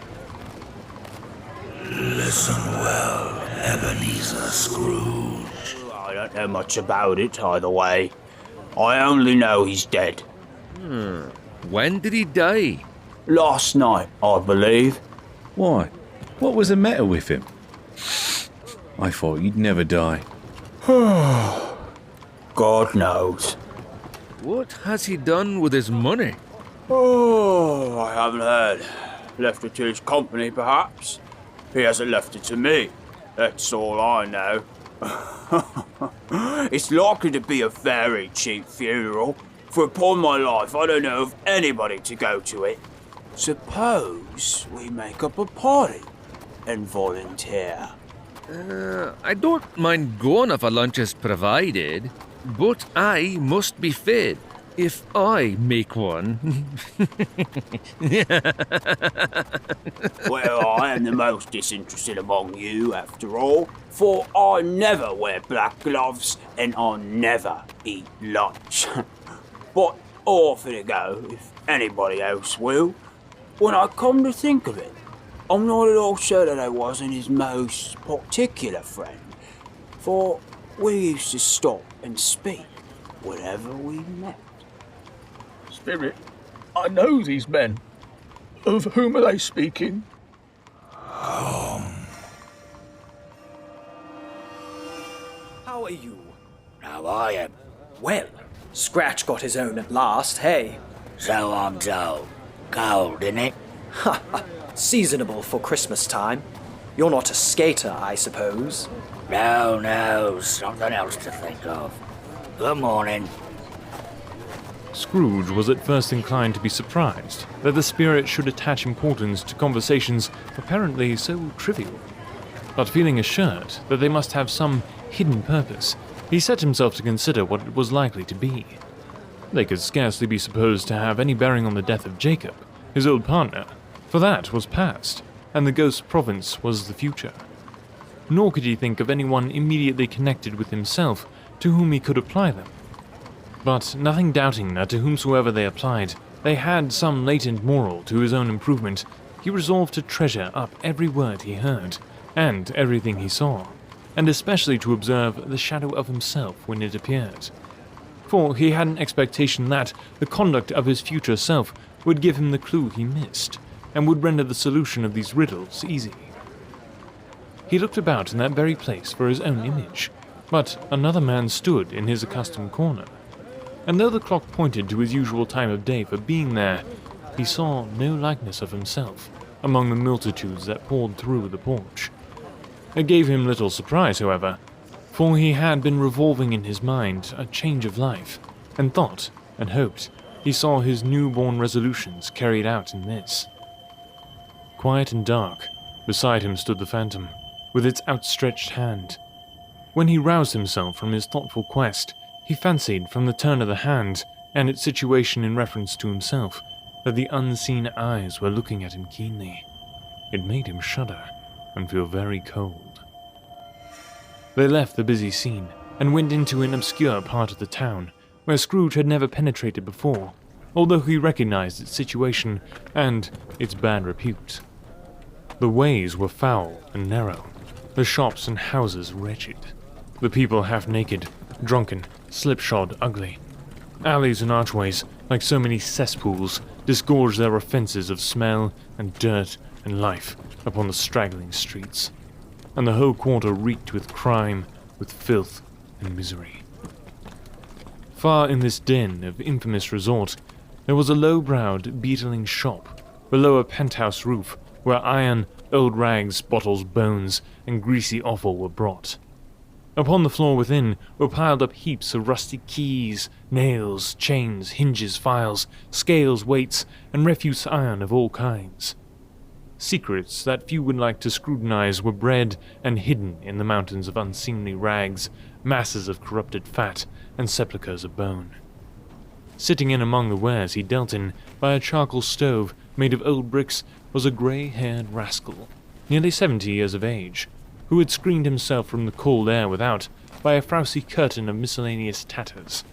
Listen well, Ebenezer Scrooge. I don't know much about it, either way. I only know he's dead. When did he die? Last night, I believe. Why? What was the matter with him? I thought he'd never die. God knows. What has he done with his money? Oh, I haven't heard. Left it to his company, perhaps. He hasn't left it to me. That's all I know. It's likely to be a very cheap funeral, for upon my life I don't know of anybody to go to it. Suppose we make up a party and volunteer. I don't mind going if a lunch is provided, but I must be fed if I make one. Well, I am the most disinterested among you, after all, for I never wear black gloves and I never eat lunch. But off to go, if anybody else will. When I come to think of it, I'm not at all sure that I wasn't his most particular friend, for we used to stop and speak whenever we met. Spirit, I know these men. Of whom are they speaking? How are you? How I am. Well, Scratch got his own at last, hey? So I'm told. Cold, innit? Ha! Seasonable for Christmas time. You're not a skater, I suppose? No, something else to think of. Good morning. Scrooge was at first inclined to be surprised that the spirit should attach importance to conversations apparently so trivial. But feeling assured that they must have some hidden purpose, he set himself to consider what it was likely to be. They could scarcely be supposed to have any bearing on the death of Jacob, his old partner, for that was past, and the ghost province was the future. Nor could he think of anyone immediately connected with himself to whom he could apply them. But nothing doubting that to whomsoever they applied, they had some latent moral to his own improvement, he resolved to treasure up every word he heard, and everything he saw, and especially to observe the shadow of himself when it appeared. For he had an expectation that the conduct of his future self would give him the clue he missed, and would render the solution of these riddles easy. He looked about in that very place for his own image, but another man stood in his accustomed corner, and though the clock pointed to his usual time of day for being there, he saw no likeness of himself among the multitudes that poured through the porch. It gave him little surprise, however, for he had been revolving in his mind a change of life, and thought and hoped he saw his newborn resolutions carried out in this. Quiet and dark, beside him stood the phantom, with its outstretched hand. When he roused himself from his thoughtful quest, he fancied from the turn of the hand and its situation in reference to himself that the unseen eyes were looking at him keenly. It made him shudder and feel very cold. They left the busy scene and went into an obscure part of the town where Scrooge had never penetrated before, although he recognized its situation and its bad repute. The ways were foul and narrow, the shops and houses wretched, the people half naked, drunken, slipshod, ugly. Alleys and archways, like so many cesspools, disgorged their offences of smell and dirt and life upon the straggling streets, and the whole quarter reeked with crime, with filth and misery. Far in this den of infamous resort, there was a low-browed, beetling shop, below a penthouse roof, where iron, old rags, bottles, bones, and greasy offal were brought. Upon the floor within were piled up heaps of rusty keys, nails, chains, hinges, files, scales, weights, and refuse iron of all kinds. Secrets that few would like to scrutinize were bred and hidden in the mountains of unseemly rags, masses of corrupted fat, and sepulchres of bone. Sitting in among the wares he dealt in, by a charcoal stove made of old bricks, was a grey-haired rascal, nearly 70 years of age, who had screened himself from the cold air without by a frowsy curtain of miscellaneous tatters,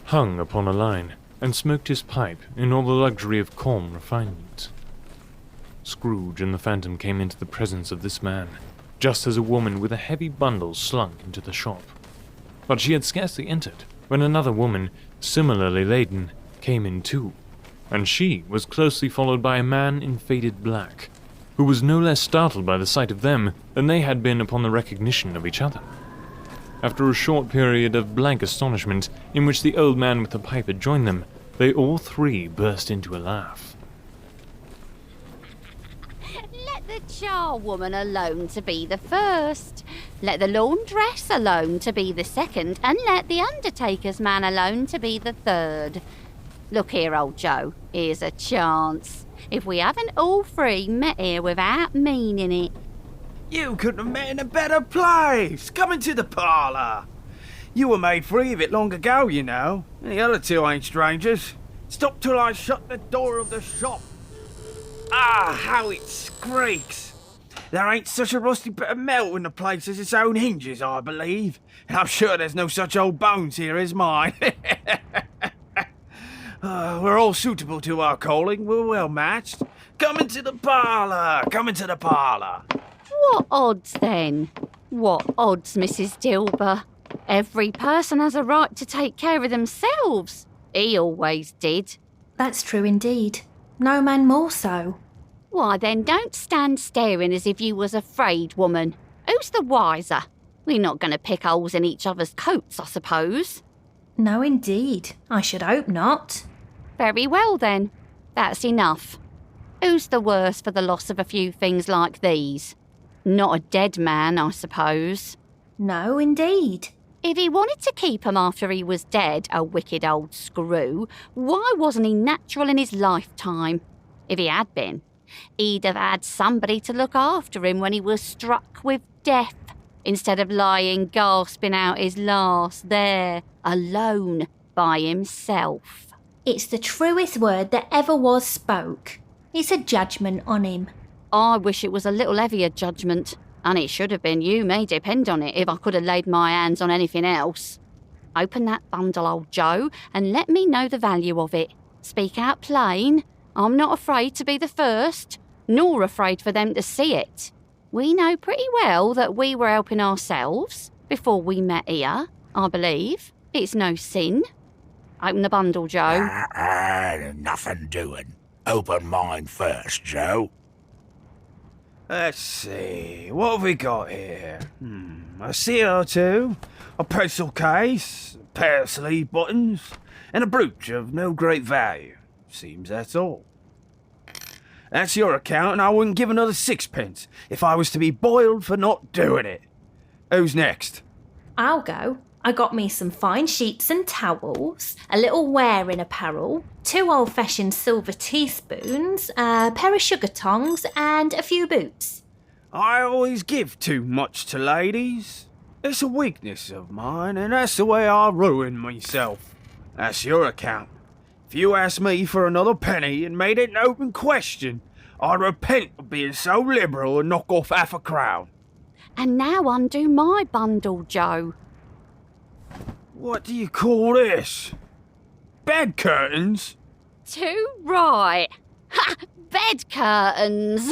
hung upon a line, and smoked his pipe in all the luxury of calm refinement. Scrooge and the phantom came into the presence of this man, just as a woman with a heavy bundle slunk into the shop. But she had scarcely entered when another woman, similarly laden, came in too, and she was closely followed by a man in faded black, who was no less startled by the sight of them than they had been upon the recognition of each other. After a short period of blank astonishment, in which the old man with the pipe had joined them, they all three burst into a laugh. Let the charwoman alone to be the first. Let the laundress alone to be the second. And let the undertaker's man alone to be the third. Look here, old Joe, here's a chance. If we haven't all three met here without meaning it. You couldn't have met in a better place. Come into the parlour. You were made free of it long ago, you know. And the other two ain't strangers. Stop till I shut the door of the shop. Ah, how it squeaks. There ain't such a rusty bit of metal in the place as its own hinges, I believe. And I'm sure there's no such old bones here as mine. We're all suitable to our calling. We're well matched. Come into the parlour. Come into the parlour. What odds then? What odds, Mrs. Dilber? Every person has a right to take care of themselves. He always did. That's true indeed. No man more so. Why then, don't stand staring as if you was afraid, woman. Who's the wiser? We're not going to pick holes in each other's coats, I suppose. No, indeed. I should hope not. Very well, then. That's enough. Who's the worse for the loss of a few things like these? Not a dead man, I suppose. No, indeed. If he wanted to keep 'em after he was dead, a wicked old screw, why wasn't he natural in his lifetime? If he had been, he'd have had somebody to look after him when he was struck with death, instead of lying gasping out his last there, alone, by himself. It's the truest word that ever was spoke. It's a judgment on him. I wish it was a little heavier judgment, and it should have been, you may depend on it, if I could have laid my hands on anything else. Open that bundle, old Joe, and let me know the value of it. Speak out plain. I'm not afraid to be the first, nor afraid for them to see it. We know pretty well that we were helping ourselves before we met here, I believe. It's no sin. Open the bundle, Joe. Nothing doing. Open mine first, Joe. Let's see, what have we got here? A CO2, a pencil case, a pair of sleeve buttons, and a brooch of no great value. Seems that's all. That's your account, and I wouldn't give another sixpence if I was to be boiled for not doing it. Who's next? I'll go. I got me some fine sheets and towels, a little wearing apparel, 2 old-fashioned silver teaspoons, a pair of sugar tongs, and a few boots. I always give too much to ladies. It's a weakness of mine, and that's the way I ruin myself. That's your account. If you asked me for another penny and made it an open question, I'd repent of being so liberal and knock off half a crown. And now undo my bundle, Joe. What do you call this? Bed curtains? Too right. Ha! Bed curtains.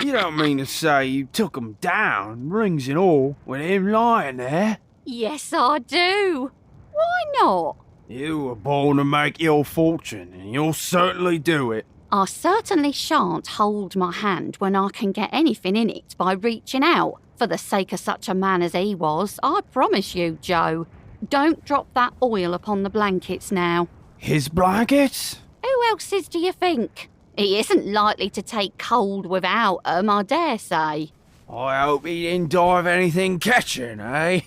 You don't mean to say you took 'em down, rings and all, with him lying there? Yes, I do. Why not? You were born to make your fortune, and you'll certainly do it. I certainly shan't hold my hand when I can get anything in it by reaching out, for the sake of such a man as he was, I promise you, Joe. Don't drop that oil upon the blankets now. His blankets? Who else's do you think? He isn't likely to take cold without 'em, I dare say. I hope he didn't die of anything catching, eh?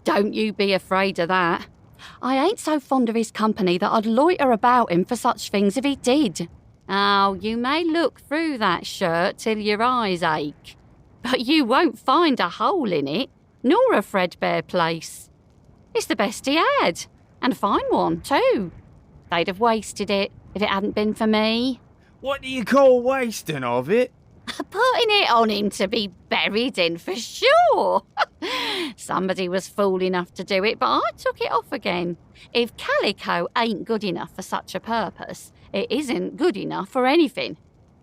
Don't you be afraid of that. I ain't so fond of his company that I'd loiter about him for such things if he did. Oh, you may look through that shirt till your eyes ache, but you won't find a hole in it, nor a threadbare place. It's the best he had, and a fine one, too. They'd have wasted it if it hadn't been for me. What do you call wasting of it? Putting it on him to be buried in, for sure. Somebody was fool enough to do it, but I took it off again. If calico ain't good enough for such a purpose, it isn't good enough for anything.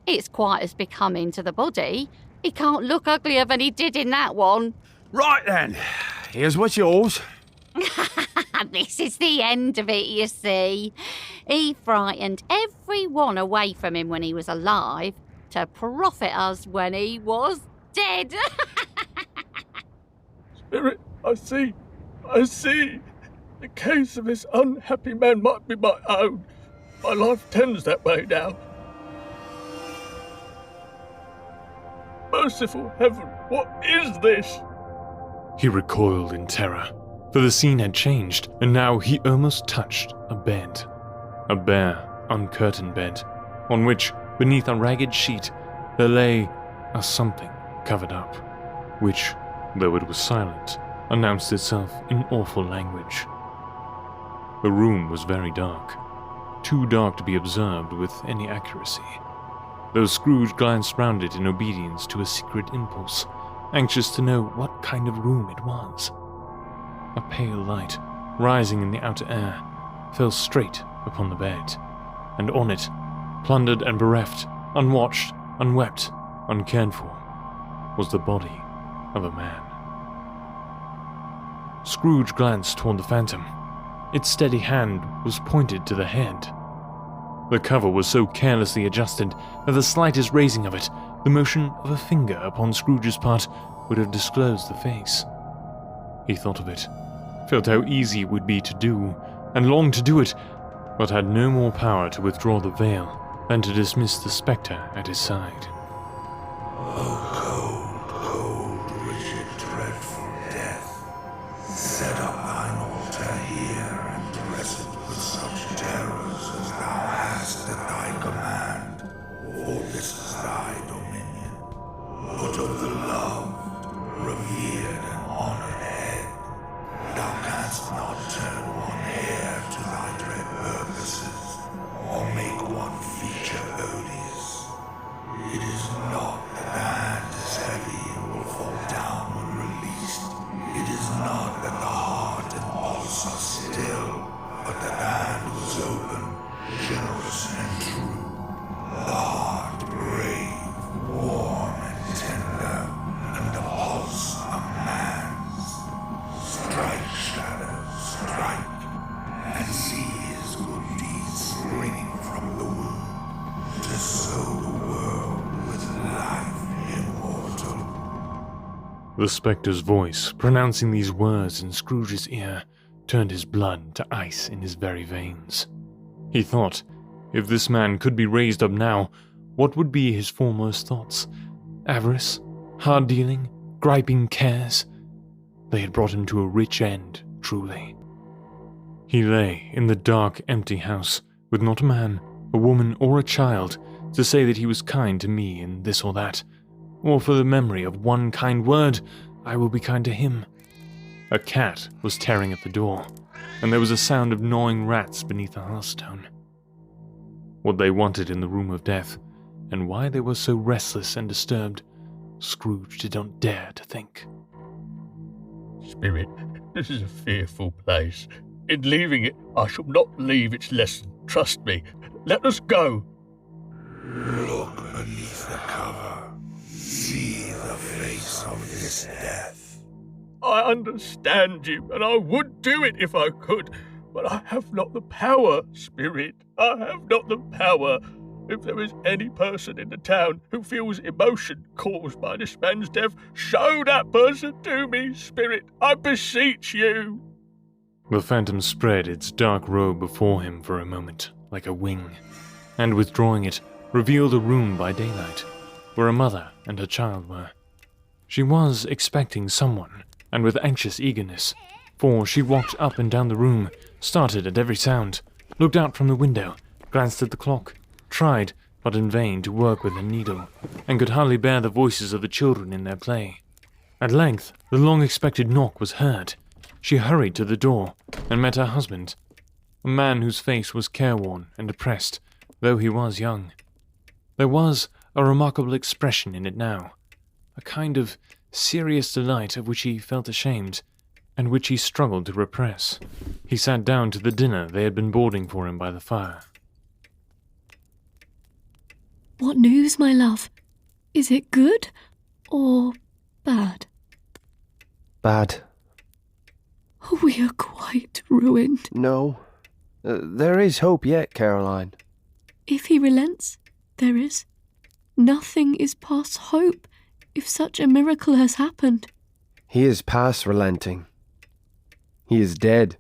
It's quite as becoming to the body. He can't look uglier than he did in that one. Right then, here's what's yours. This is the end of it, you see. He frightened everyone away from him when he was alive to profit us when he was dead. Spirit, I see. The case of this unhappy man might be my own. My life tends that way now. Merciful heaven, what is this? He recoiled in terror, for the scene had changed, and now he almost touched a bed. A bare, uncurtained bed, on which, beneath a ragged sheet, there lay a something covered up, which, though it was silent, announced itself in awful language. The room was very dark, too dark to be observed with any accuracy, though Scrooge glanced round it in obedience to a secret impulse, anxious to know what kind of room it was. A pale light, rising in the outer air, fell straight upon the bed, and on it, plundered and bereft, unwatched, unwept, uncared for, was the body of a man. Scrooge glanced toward the phantom. Its steady hand was pointed to the head. The cover was so carelessly adjusted that the slightest raising of it, the motion of a finger upon Scrooge's part, would have disclosed the face. He thought of it, felt how easy it would be to do, and longed to do it, but had no more power to withdraw the veil than to dismiss the spectre at his side. O cold, rigid, dreadful death, set up thine altar here, and dress it with such terrors as thou hast at thy command, for this is thy dominion. But of the loved, revered, and honored head, thou canst not turn one hair to thy dread purposes, or make one feature odious. It is not that the hand is heavy and will fall down when released. It is not that the heart and pulse are still, but that the hand was open, generous and true. The heart brave, warm and tender, and the pulse a man's. Strike, shadow, strike, and see his good deeds springing from the womb, to sow the world with life immortal. The spectre's voice, pronouncing these words in Scrooge's ear, turned his blood to ice in his very veins. He thought, if this man could be raised up now, what would be his foremost thoughts? Avarice? Hard-dealing? Griping cares? They had brought him to a rich end, truly. He lay in the dark, empty house, with not a man, a woman, or a child to say that he was kind to me in this or that, or for the memory of one kind word, I will be kind to him. A cat was tearing at the door, and there was a sound of gnawing rats beneath the hearthstone. What they wanted in the room of death, and why they were so restless and disturbed, Scrooge did not dare to think. Spirit, this is a fearful place. In leaving it, I shall not leave its lesson. Trust me. Let us go. Look beneath the cover. See the face of this death. I understand you, and I would do it if I could, but I have not the power, Spirit. I have not the power. If there is any person in the town who feels emotion caused by this man's death, show that person to me, Spirit. I beseech you. The phantom spread its dark robe before him for a moment, like a wing, and withdrawing it, revealed a room by daylight, where a mother and her child were. She was expecting someone, and with anxious eagerness, for she walked up and down the room, started at every sound, looked out from the window, glanced at the clock, tried, but in vain, to work with her needle, and could hardly bear the voices of the children in their play. At length, the long-expected knock was heard. She hurried to the door, and met her husband, a man whose face was careworn and depressed, though he was young. There was a remarkable expression in it now, a kind of serious delight of which he felt ashamed, and which he struggled to repress. He sat down to the dinner they had been boarding for him by the fire. What news, my love? Is it good or bad? Bad. We are quite ruined. No. There is hope yet, Caroline. If he relents, there is. Nothing is past hope if such a miracle has happened. He is past relenting. He is dead.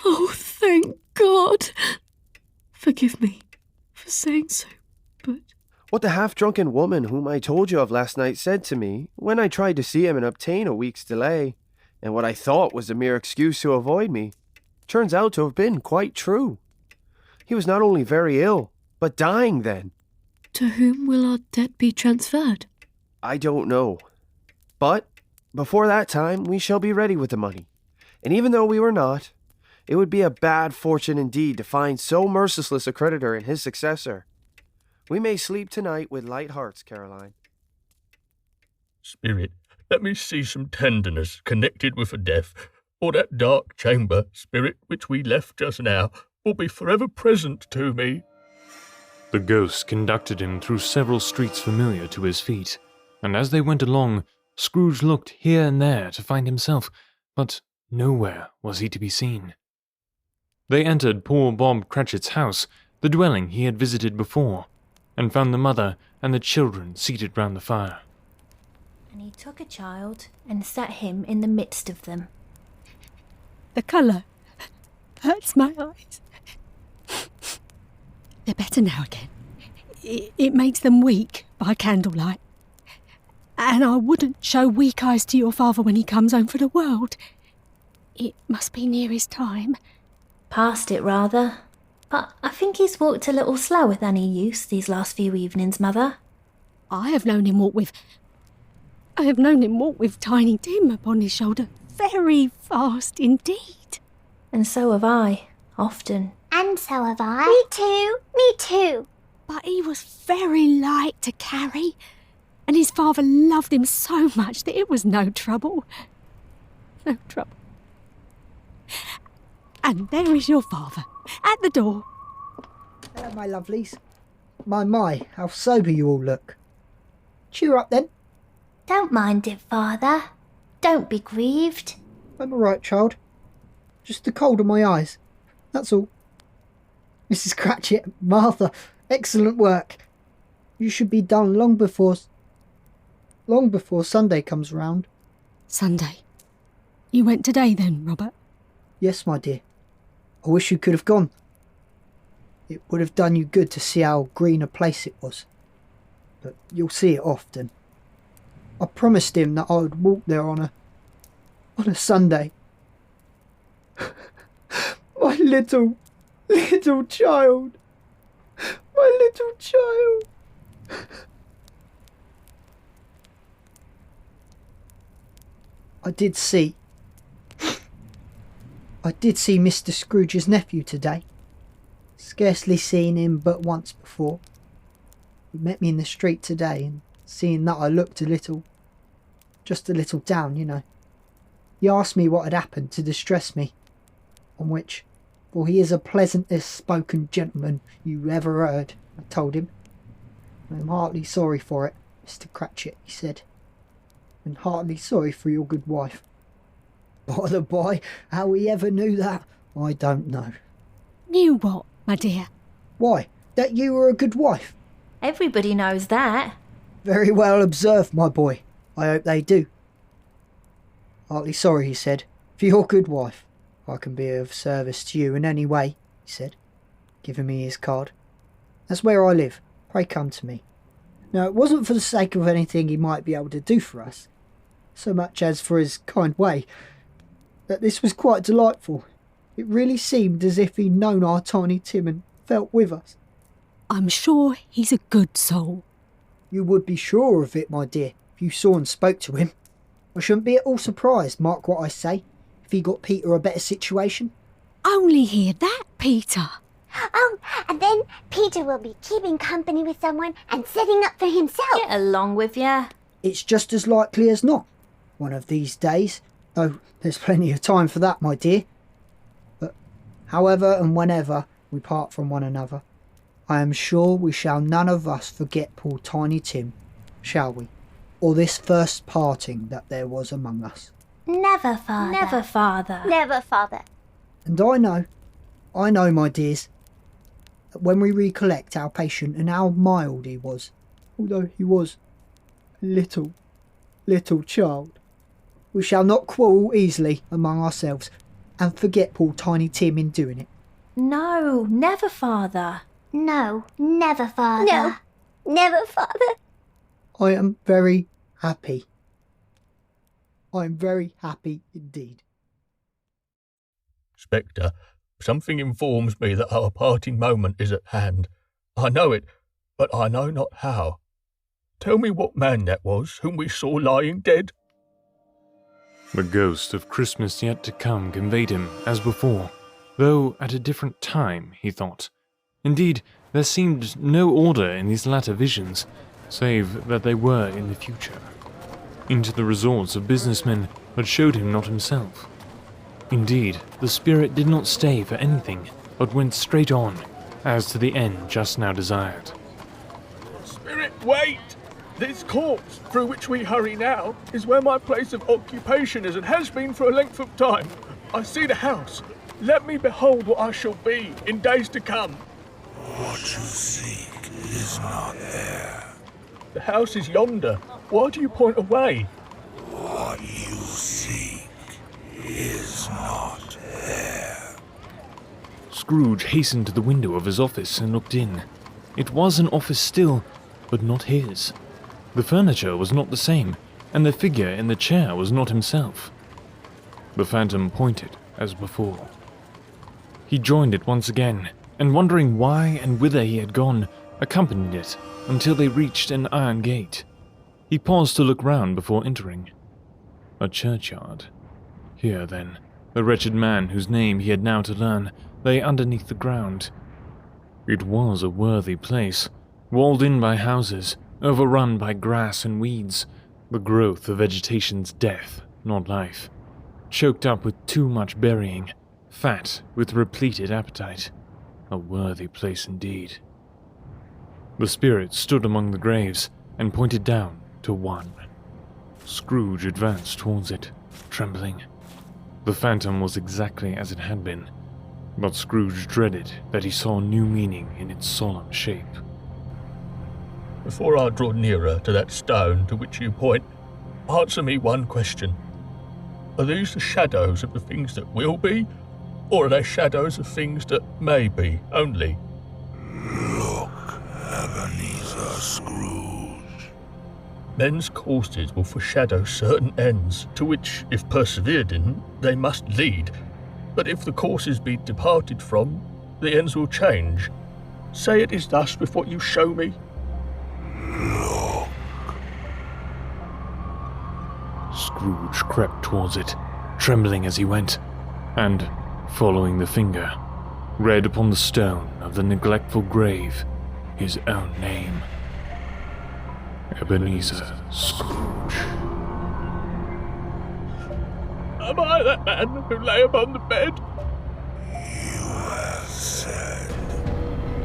Oh, thank God. Forgive me for saying so, but... What the half-drunken woman whom I told you of last night said to me when I tried to see him and obtain a week's delay, and what I thought was a mere excuse to avoid me, turns out to have been quite true. He was not only very ill, but dying then. To whom will our debt be transferred? I don't know. But before that time, we shall be ready with the money. And even though we were not, it would be a bad fortune indeed to find so merciless a creditor in his successor. We may sleep tonight with light hearts, Caroline. Spirit, let me see some tenderness connected with a death, or that dark chamber, spirit, which we left just now, will be forever present to me. The ghost conducted him through several streets familiar to his feet, and as they went along, Scrooge looked here and there to find himself, but nowhere was he to be seen. They entered poor Bob Cratchit's house, the dwelling he had visited before, and found the mother and the children seated round the fire. And he took a child and sat him in the midst of them. The colour hurts my eyes. They're better now again. It makes them weak by candlelight. And I wouldn't show weak eyes to your father when he comes home for the world. It must be near his time. Past it, rather. But I think he's walked a little slower than he used these last few evenings, Mother. I have known him walk with Tiny Tim upon his shoulder very fast indeed. And so have I, often. And so have I. Me too, me too. But he was very light to carry, and his father loved him so much that it was no trouble. No trouble. And there is your father, at the door. Hello, my lovelies. My, how sober you all look. Cheer up, then. Don't mind it, Father. Don't be grieved. I'm all right, child. Just the cold in my eyes. That's all. Mrs. Cratchit, Martha, excellent work. You should be done long before Sunday comes round. Sunday? You went today then, Robert? Yes, my dear. I wish you could have gone. It would have done you good to see how green a place it was. But you'll see it often. I promised him that I would walk there on a Sunday. My little child. My little child. I did see Mr. Scrooge's nephew today. Scarcely seen him but once before. He met me in the street today, and seeing that I looked just a little down, you know. He asked me what had happened to distress me, on which, for he is the pleasantest spoken gentleman you ever heard, I told him. I am heartily sorry for it, Mr. Cratchit, he said, and heartily sorry for your good wife. By the by, how he ever knew that, I don't know. Knew what, my dear? Why, that you were a good wife. Everybody knows that. Very well observed, my boy. I hope they do. Heartily sorry, he said, for your good wife. I can be of service to you in any way, he said, giving me his card. That's where I live. Pray come to me. Now, it wasn't for the sake of anything he might be able to do for us, so much as for his kind way, that this was quite delightful. It really seemed as if he'd known our Tiny Tim and felt with us. I'm sure he's a good soul. You would be sure of it, my dear, if you saw and spoke to him. I shouldn't be at all surprised, mark what I say, if he got Peter a better situation. Only hear that, Peter. Oh, and then Peter will be keeping company with someone and setting up for himself. Get along with ya. It's just as likely as not, one of these days. Oh, there's plenty of time for that, my dear. But however and whenever we part from one another, I am sure we shall none of us forget poor Tiny Tim, shall we? Or this first parting that there was among us. Never, Father. Never, Father. Never, Father. And I know, my dears, that when we recollect how patient and how mild he was, although he was a little child, we shall not quarrel easily among ourselves and forget poor Tiny Tim in doing it. No, never, Father. No, never, Father. No, never, Father. I am very happy. I am very happy indeed. Spectre, something informs me that our parting moment is at hand. I know it, but I know not how. Tell me what man that was whom we saw lying dead. The ghost of Christmas yet to come conveyed him, as before, though at a different time, he thought. Indeed, there seemed no order in these latter visions, save that they were in the future, into the resorts of businessmen, but showed him not himself. Indeed, the spirit did not stay for anything, but went straight on, as to the end just now desired. Spirit, wait! This court, through which we hurry now, is where my place of occupation is and has been for a length of time. I see the house. Let me behold what I shall be in days to come. What you seek is not there. The house is yonder. Why do you point away? What you seek is not there. Scrooge hastened to the window of his office and looked in. It was an office still, but not his. The furniture was not the same, and the figure in the chair was not himself. The phantom pointed as before. He joined it once again, and wondering why and whither he had gone, accompanied it until they reached an iron gate. He paused to look round before entering. A churchyard. Here, then, the wretched man whose name he had now to learn lay underneath the ground. It was a worthy place, walled in by houses, overrun by grass and weeds, the growth of vegetation's death, not life, choked up with too much burying, fat with repleted appetite. A worthy place indeed. The spirit stood among the graves and pointed down to one. Scrooge advanced towards it, trembling. The phantom was exactly as it had been, but Scrooge dreaded that he saw new meaning in its solemn shape. Before I draw nearer to that stone to which you point, answer me one question. Are these the shadows of the things that will be, or are they shadows of things that may be only? Look, Ebenezer Scrooge. Men's courses will foreshadow certain ends, to which, if persevered in, they must lead. But if the courses be departed from, the ends will change. Say it is thus with what you show me. Look. Scrooge crept towards it, trembling as he went, and, following the finger, read upon the stone of the neglectful grave his own name. Ebenezer Scrooge. Am I that man who lay upon the bed? You have said.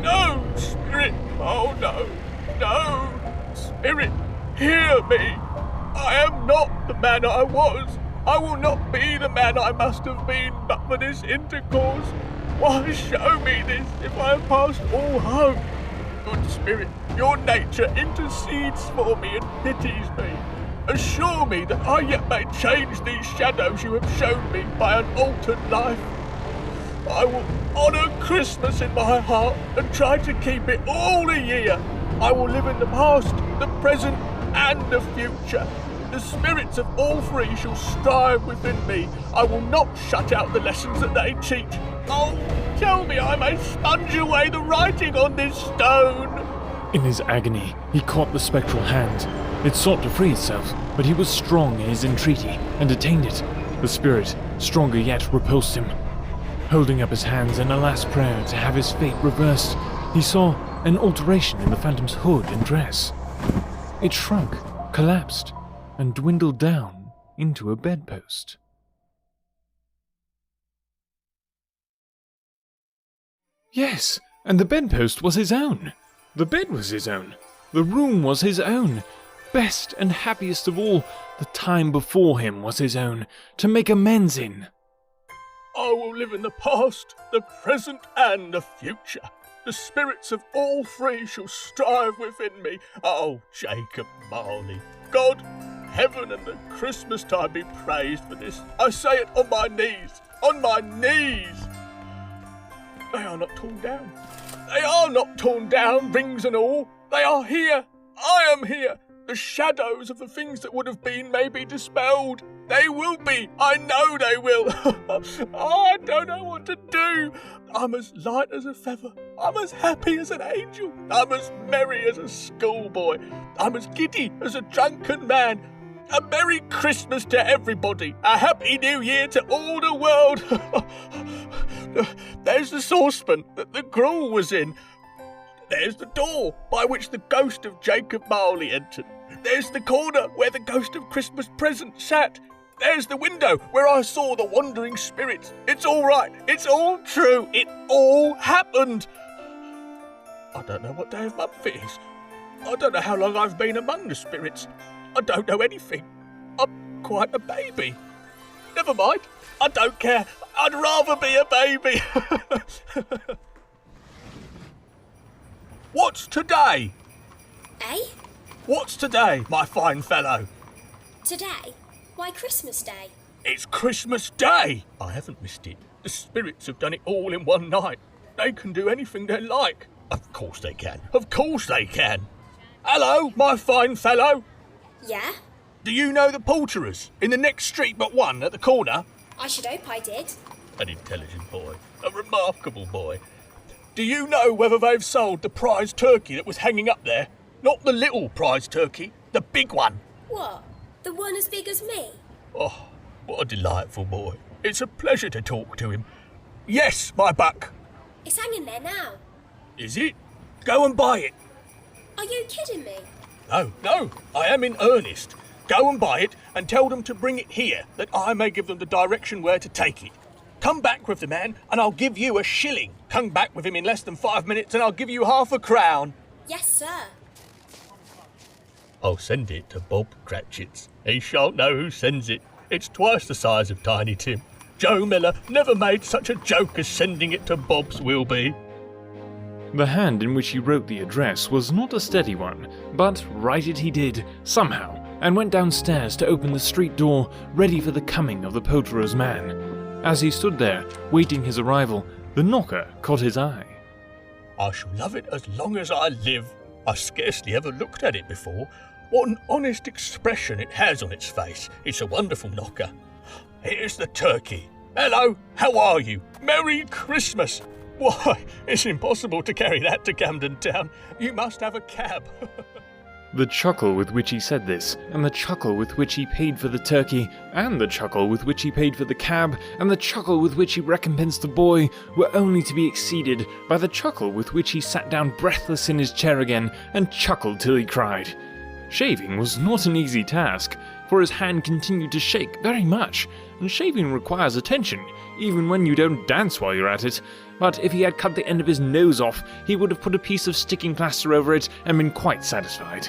No, Spirit! Oh, no! No! Spirit, hear me! I am not the man I was! I will not be the man I must have been but for this intercourse. Why show me this if I am past all hope? Good Spirit, your nature intercedes for me and pities me. Assure me that I yet may change these shadows you have shown me by an altered life. I will honour Christmas in my heart and try to keep it all the year. I will live in the past, the present, and the future. The spirits of all three shall strive within me. I will not shut out the lessons that they teach. Oh, tell me I may sponge away the writing on this stone. In his agony, he caught the spectral hand. It sought to free itself, but he was strong in his entreaty and detained it. The spirit, stronger yet, repulsed him. Holding up his hands in a last prayer to have his fate reversed, he saw an alteration in the phantom's hood and dress. It shrunk, collapsed, and dwindled down into a bedpost. Yes, and the bedpost was his own. The bed was his own. The room was his own. best and happiest of all, the time before him was his own, to make amends in. I will live in the past, the present, and the future. The spirits of all three shall strive within me. Oh, Jacob Marley, God, heaven and the Christmas time be praised for this. I say it on my knees, on my knees. They are not torn down. They are not torn down, rings and all. They are here. I am here. The shadows of the things that would have been may be dispelled. They will be. I know they will. Oh, I don't know what to do. I'm as light as a feather. I'm as happy as an angel. I'm as merry as a schoolboy. I'm as giddy as a drunken man. A Merry Christmas to everybody. A Happy New Year to all the world. There's the saucepan that the gruel was in. There's the door by which the ghost of Jacob Marley entered. There's the corner where the ghost of Christmas Present sat. There's the window where I saw the wandering spirits. It's all right. It's all true. It all happened. I don't know what day of month it is. I don't know how long I've been among the spirits. I don't know anything. I'm quite a baby. Never mind. I don't care. I'd rather be a baby. What's today? Eh? What's today, my fine fellow? Today? Why, Christmas Day. It's Christmas Day! I haven't missed it. The spirits have done it all in one night. They can do anything they like. Of course they can. Of course they can. Hello, my fine fellow. Yeah? Do you know the Porterers in the next street but one at the corner? I should hope I did. An intelligent boy. A remarkable boy. Do you know whether they've sold the prize turkey that was hanging up there? Not the little prize turkey, the big one. What? The one as big as me? Oh, what a delightful boy. It's a pleasure to talk to him. Yes, my buck. It's hanging there now. Is it? Go and buy it. Are you kidding me? No, I am in earnest. Go and buy it and tell them to bring it here, that I may give them the direction where to take it. Come back with the man and I'll give you a shilling. Come back with him in less than 5 minutes and I'll give you half a crown. Yes, sir. I'll send it to Bob Cratchets. He shan't know who sends it. It's twice the size of Tiny Tim. Joe Miller never made such a joke as sending it to Bob's will be. The hand in which he wrote the address was not a steady one, but write it he did, somehow, and went downstairs to open the street door, ready for the coming of the poulterer's man. As he stood there, waiting his arrival, the knocker caught his eye. I shall love it as long as I live. I scarcely ever looked at it before. What an honest expression it has on its face. It's a wonderful knocker. Here's the turkey. Hello, how are you? Merry Christmas. Why, it's impossible to carry that to Camden Town. You must have a cab. The chuckle with which he said this, and the chuckle with which he paid for the turkey, and the chuckle with which he paid for the cab, and the chuckle with which he recompensed the boy, were only to be exceeded by the chuckle with which he sat down breathless in his chair again, and chuckled till he cried. Shaving was not an easy task, for his hand continued to shake very much, and shaving requires attention, even when you don't dance while you're at it. But if he had cut the end of his nose off, he would have put a piece of sticking plaster over it and been quite satisfied.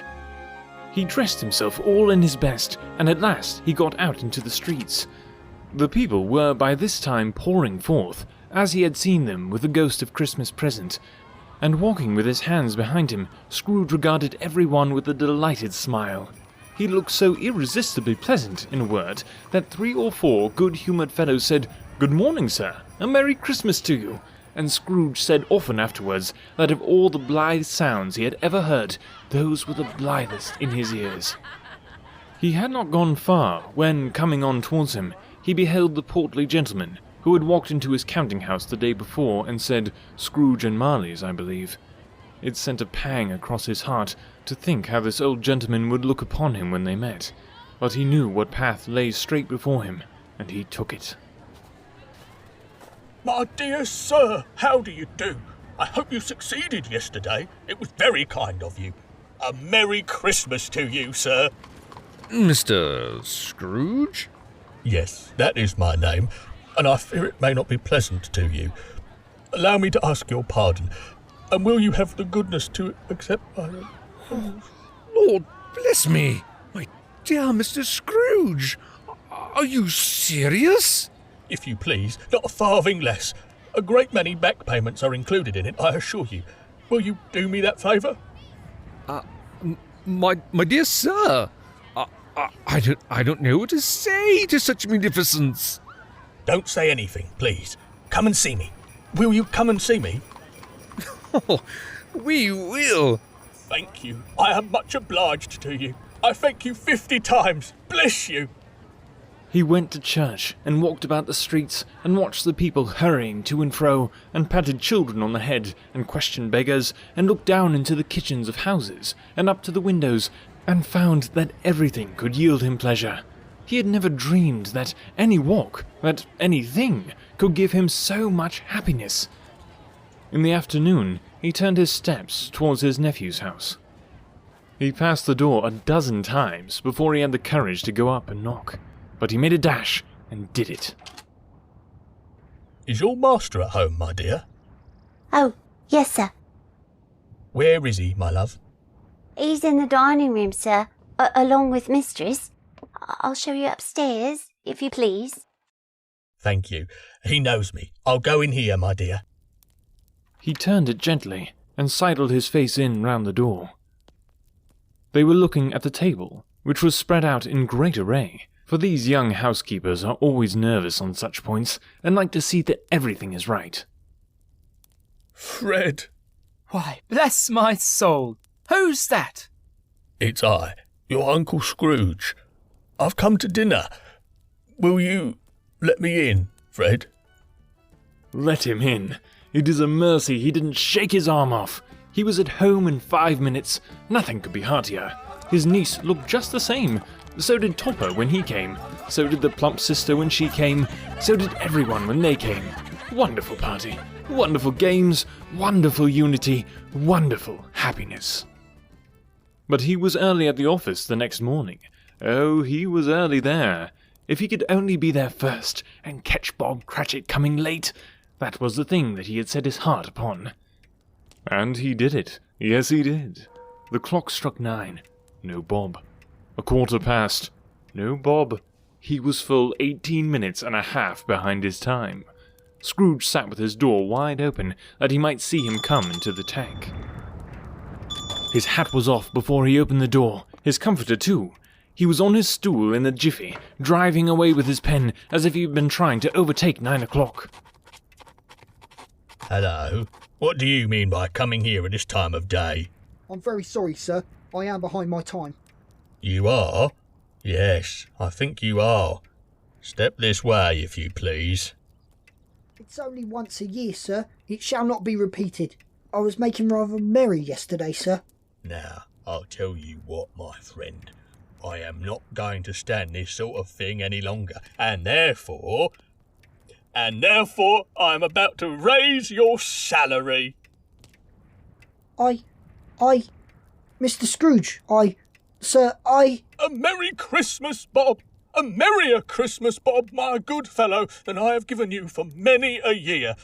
He dressed himself all in his best, and at last he got out into the streets. The people were by this time pouring forth, as he had seen them with the ghost of Christmas Present, and walking with his hands behind him, Scrooge regarded every one with a delighted smile. He looked so irresistibly pleasant, in a word, that 3 or 4 good-humoured fellows said, "Good morning, sir, a Merry Christmas to you," and Scrooge said often afterwards that of all the blithe sounds he had ever heard, those were the blithest in his ears. He had not gone far when, coming on towards him, he beheld the portly gentleman, who had walked into his counting-house the day before and said, "Scrooge and Marley's, I believe." It sent a pang across his heart to think how this old gentleman would look upon him when they met, but he knew what path lay straight before him, and he took it. My dear sir, how do you do? I hope you succeeded yesterday. It was very kind of you. A Merry Christmas to you, sir. Mr. Scrooge? Yes, that is my name, and I fear it may not be pleasant to you. Allow me to ask your pardon, and will you have the goodness to accept my... Lord Bless me! My dear Mr. Scrooge! Are you serious? If you please, not a farthing less. A great many back payments are included in it, I assure you. Will you do me that favour? My dear sir, I don't know what to say to such munificence. Don't say anything, please. Come and see me. Will you come and see me? Oh, we will. Thank you. I am much obliged to you. I thank you 50 times. Bless you. He went to church and walked about the streets and watched the people hurrying to and fro and patted children on the head and questioned beggars and looked down into the kitchens of houses and up to the windows and found that everything could yield him pleasure. He had never dreamed that any walk, that anything, could give him so much happiness. In the afternoon, he turned his steps towards his nephew's house. He passed the door a dozen times before he had the courage to go up and knock. But he made a dash and did it. Is your master at home, my dear? Oh, yes, sir. Where is he, my love? He's in the dining room, sir, along with mistress. I'll show you upstairs, if you please. Thank you. He knows me. I'll go in here, my dear. He turned it gently and sidled his face in round the door. They were looking at the table, which was spread out in great array. For these young housekeepers are always nervous on such points and like to see that everything is right. Fred. Why, bless my soul. Who's that? It's I, your Uncle Scrooge. I've come to dinner. Will you let me in, Fred? Let him in. It is a mercy he didn't shake his arm off. He was at home in 5 minutes. Nothing could be heartier. His niece looked just the same. So did Topper when he came. So did the plump sister when she came. So did everyone when they came. Wonderful party. Wonderful games. Wonderful unity. Wonderful happiness. But he was early at the office the next morning. Oh, he was early there. If he could only be there first and catch Bob Cratchit coming late, that was the thing that he had set his heart upon. And he did it. Yes, he did. The clock struck 9. No Bob. 1:15. No Bob. He was full 18 minutes and a half behind his time. Scrooge sat with his door wide open that he might see him come into the tank. His hat was off before he opened the door, his comforter too. He was on his stool in a jiffy, driving away with his pen as if he had been trying to overtake 9 o'clock. Hello. What do you mean by coming here at this time of day? I'm very sorry, sir. I am behind my time. You are? Yes, I think you are. Step this way, if you please. It's only once a year, sir. It shall not be repeated. I was making rather merry yesterday, sir. Now, I'll tell you what, my friend. I am not going to stand this sort of thing any longer, and therefore I am about to raise your salary. Mr. Scrooge, Sir, A Merry Christmas, Bob! A merrier Christmas, Bob, my good fellow, than I have given you for many a year.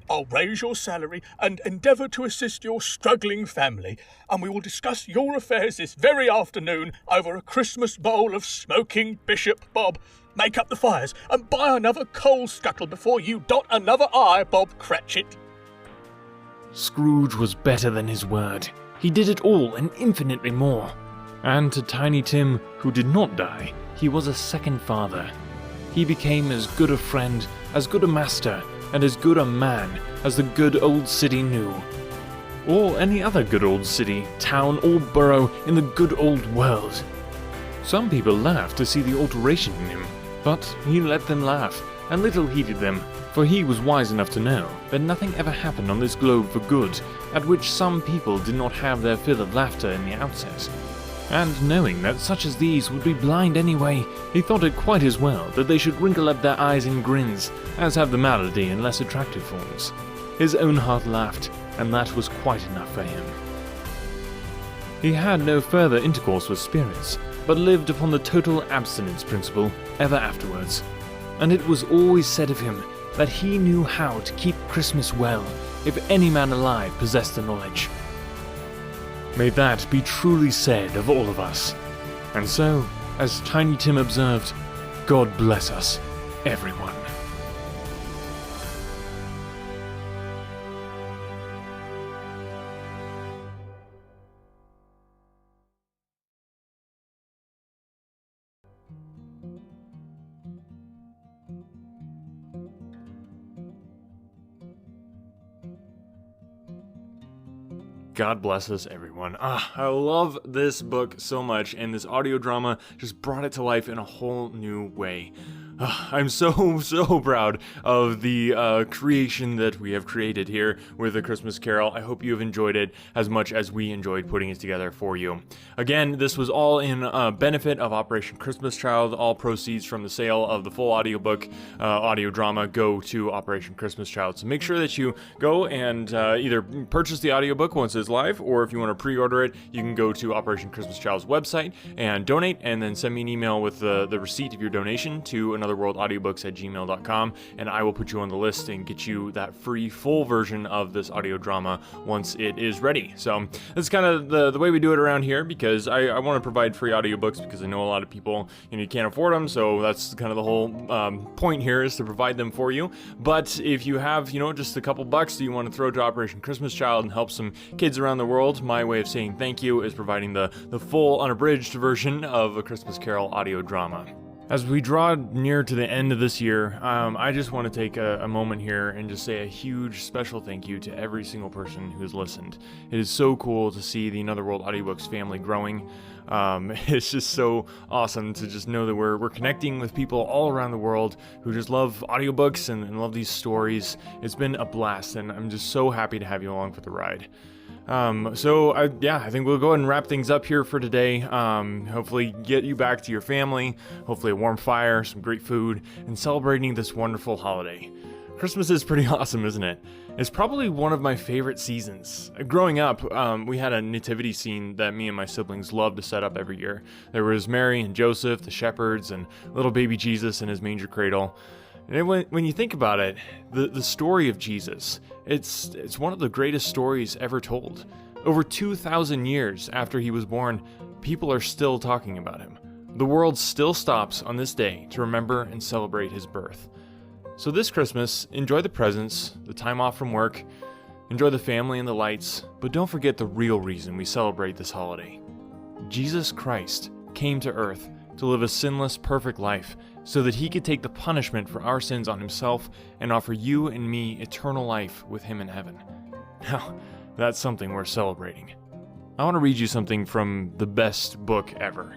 I'll raise your salary and endeavour to assist your struggling family, and we will discuss your affairs this very afternoon over a Christmas bowl of smoking bishop, Bob. Make up the fires and buy another coal scuttle before you dot another I, Bob Cratchit. Scrooge was better than his word. He did it all and infinitely more. And to Tiny Tim, who did not die, he was a second father. He became as good a friend, as good a master, and as good a man as the good old city knew. Or any other good old city, town, or borough in the good old world. Some people laughed to see the alteration in him, but he let them laugh, and little heeded them, for he was wise enough to know that nothing ever happened on this globe for good, at which some people did not have their fill of laughter in the outset. And knowing that such as these would be blind anyway, he thought it quite as well that they should wrinkle up their eyes in grins, as have the malady in less attractive forms. His own heart laughed, and that was quite enough for him. He had no further intercourse with spirits, but lived upon the total abstinence principle ever afterwards. And it was always said of him that he knew how to keep Christmas well, if any man alive possessed the knowledge. May that be truly said of all of us. And so, as Tiny Tim observed, God bless us, everyone. God bless us, everyone. I love this book so much, and this audio drama just brought it to life in a whole new way. I'm so proud of the creation that we have created here with A Christmas Carol. I hope you have enjoyed it as much as we enjoyed putting it together for you. Again, this was all in benefit of Operation Christmas Child. All proceeds from the sale of the full audiobook audio drama go to Operation Christmas Child. So make sure that you go and either purchase the audiobook once it's live, or if you want to pre-order it, you can go to Operation Christmas Child's website and donate, and then send me an email with the receipt of your donation to anotherworldaudiobooks@gmail.com, and I will put you on the list and get you that free full version of this audio drama once it is ready. So that's kind of the way we do it around here, because I want to provide free audiobooks, because I know a lot of people, you can't afford them, so that's kind of the whole point here, is to provide them for you. But if you have, just a couple bucks that you want to throw to Operation Christmas Child and help some kids around the world, my way of saying thank you is providing the full unabridged version of A Christmas Carol audio drama. As we draw near to the end of this year, I just want to take a moment here and just say a huge special thank you to every single person who's listened. It is so cool to see the Another World Audiobooks family growing. It's just so awesome to just know that we're connecting with people all around the world who just love audiobooks and love these stories. It's been a blast, and I'm just so happy to have you along for the ride. I think we'll go ahead and wrap things up here for today. Hopefully get you back to your family, hopefully a warm fire, some great food, and celebrating this wonderful holiday. Christmas is pretty awesome, isn't it? It's probably one of my favorite seasons. Growing up, we had a nativity scene that me and my siblings loved to set up every year. There was Mary and Joseph, the shepherds, and little baby Jesus in his manger cradle. And when you think about it, the story of Jesus, it's one of the greatest stories ever told. Over 2,000 years after he was born, people are still talking about him. The world still stops on this day to remember and celebrate his birth. So this Christmas, enjoy the presents, the time off from work, enjoy the family and the lights, but don't forget the real reason we celebrate this holiday. Jesus Christ came to earth to live a sinless, perfect life, so that he could take the punishment for our sins on himself and offer you and me eternal life with him in heaven. Now, that's something worth celebrating. I want to read you something from the best book ever.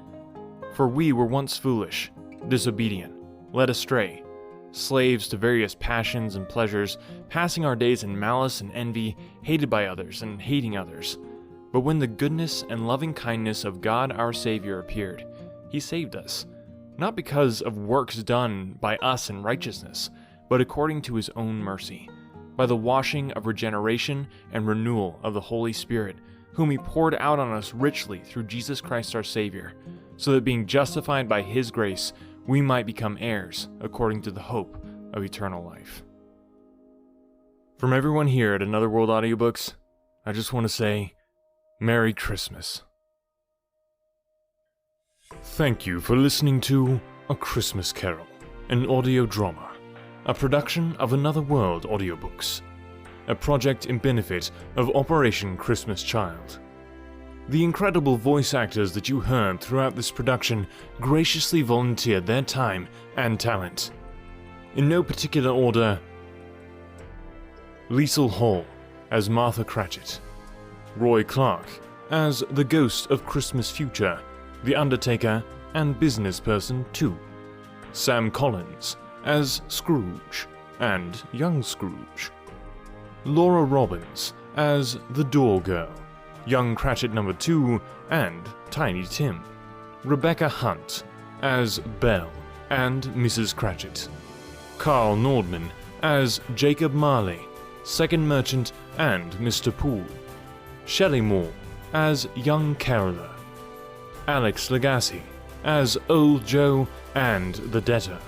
For we were once foolish, disobedient, led astray, slaves to various passions and pleasures, passing our days in malice and envy, hated by others and hating others. But when the goodness and loving kindness of God our Savior appeared, he saved us, not because of works done by us in righteousness, but according to his own mercy, by the washing of regeneration and renewal of the Holy Spirit, whom he poured out on us richly through Jesus Christ our Savior, so that being justified by his grace, we might become heirs according to the hope of eternal life. From everyone here at Another World Audiobooks, I just want to say, Merry Christmas. Thank you for listening to A Christmas Carol, an audio drama, a production of Another World Audiobooks, a project in benefit of Operation Christmas Child. The incredible voice actors that you heard throughout this production graciously volunteered their time and talent. In no particular order, Liesl Hall as Martha Cratchit, Roy Clark as the Ghost of Christmas Future, The Undertaker and Business Person 2, Sam Collins as Scrooge and Young Scrooge, Laura Robbins as the Door Girl, Young Cratchit No. 2 and Tiny Tim, Rebecca Hunt as Belle and Mrs. Cratchit, Carl Nordman as Jacob Marley, Second Merchant and Mr. Poole, Shelley Moore as Young Caroler, Alex Lagasse as Old Joe and the Debtor,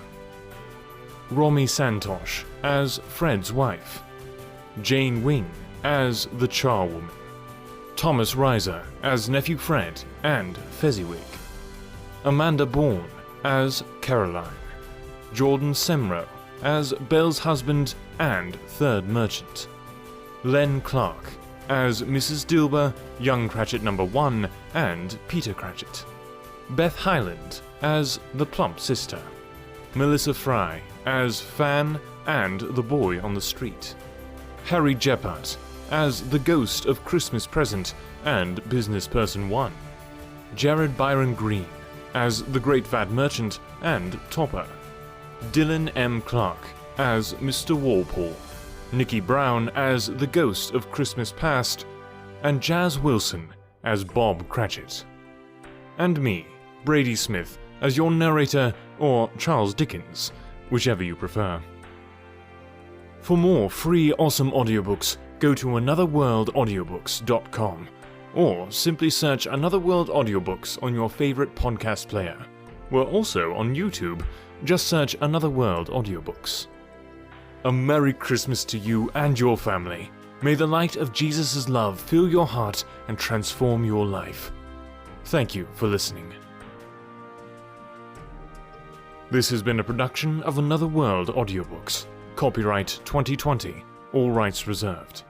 Romy Santosh as Fred's wife, Jane Wing as the Charwoman, Thomas Reiser as Nephew Fred and Fezziwig, Amanda Bourne as Caroline, Jordan Semro as Belle's husband and third merchant, Len Clark as Mrs. Dilber, young Cratchit number 1 and Peter Cratchit, Beth Highland as the plump sister, Melissa Fry as Fan and the boy on the street, Harry Jeppard as the ghost of Christmas Present and Business Person 1, Jared Byron Green as the Great Vat Merchant and Topper, Dylan M. Clark as Mr. Walpole, Nikki Brown as the ghost of Christmas Past, and Jazz Wilson as Bob Cratchit. And me, Brady Smith, as your narrator, or Charles Dickens, whichever you prefer. For more free awesome audiobooks, go to anotherworldaudiobooks.com, or simply search Another World Audiobooks on your favorite podcast player. We're also on YouTube. Just search Another World Audiobooks. A Merry Christmas to you and your family. May the light of Jesus' love fill your heart and transform your life. Thank you for listening. This has been a production of Another World Audiobooks. Copyright 2020. All rights reserved.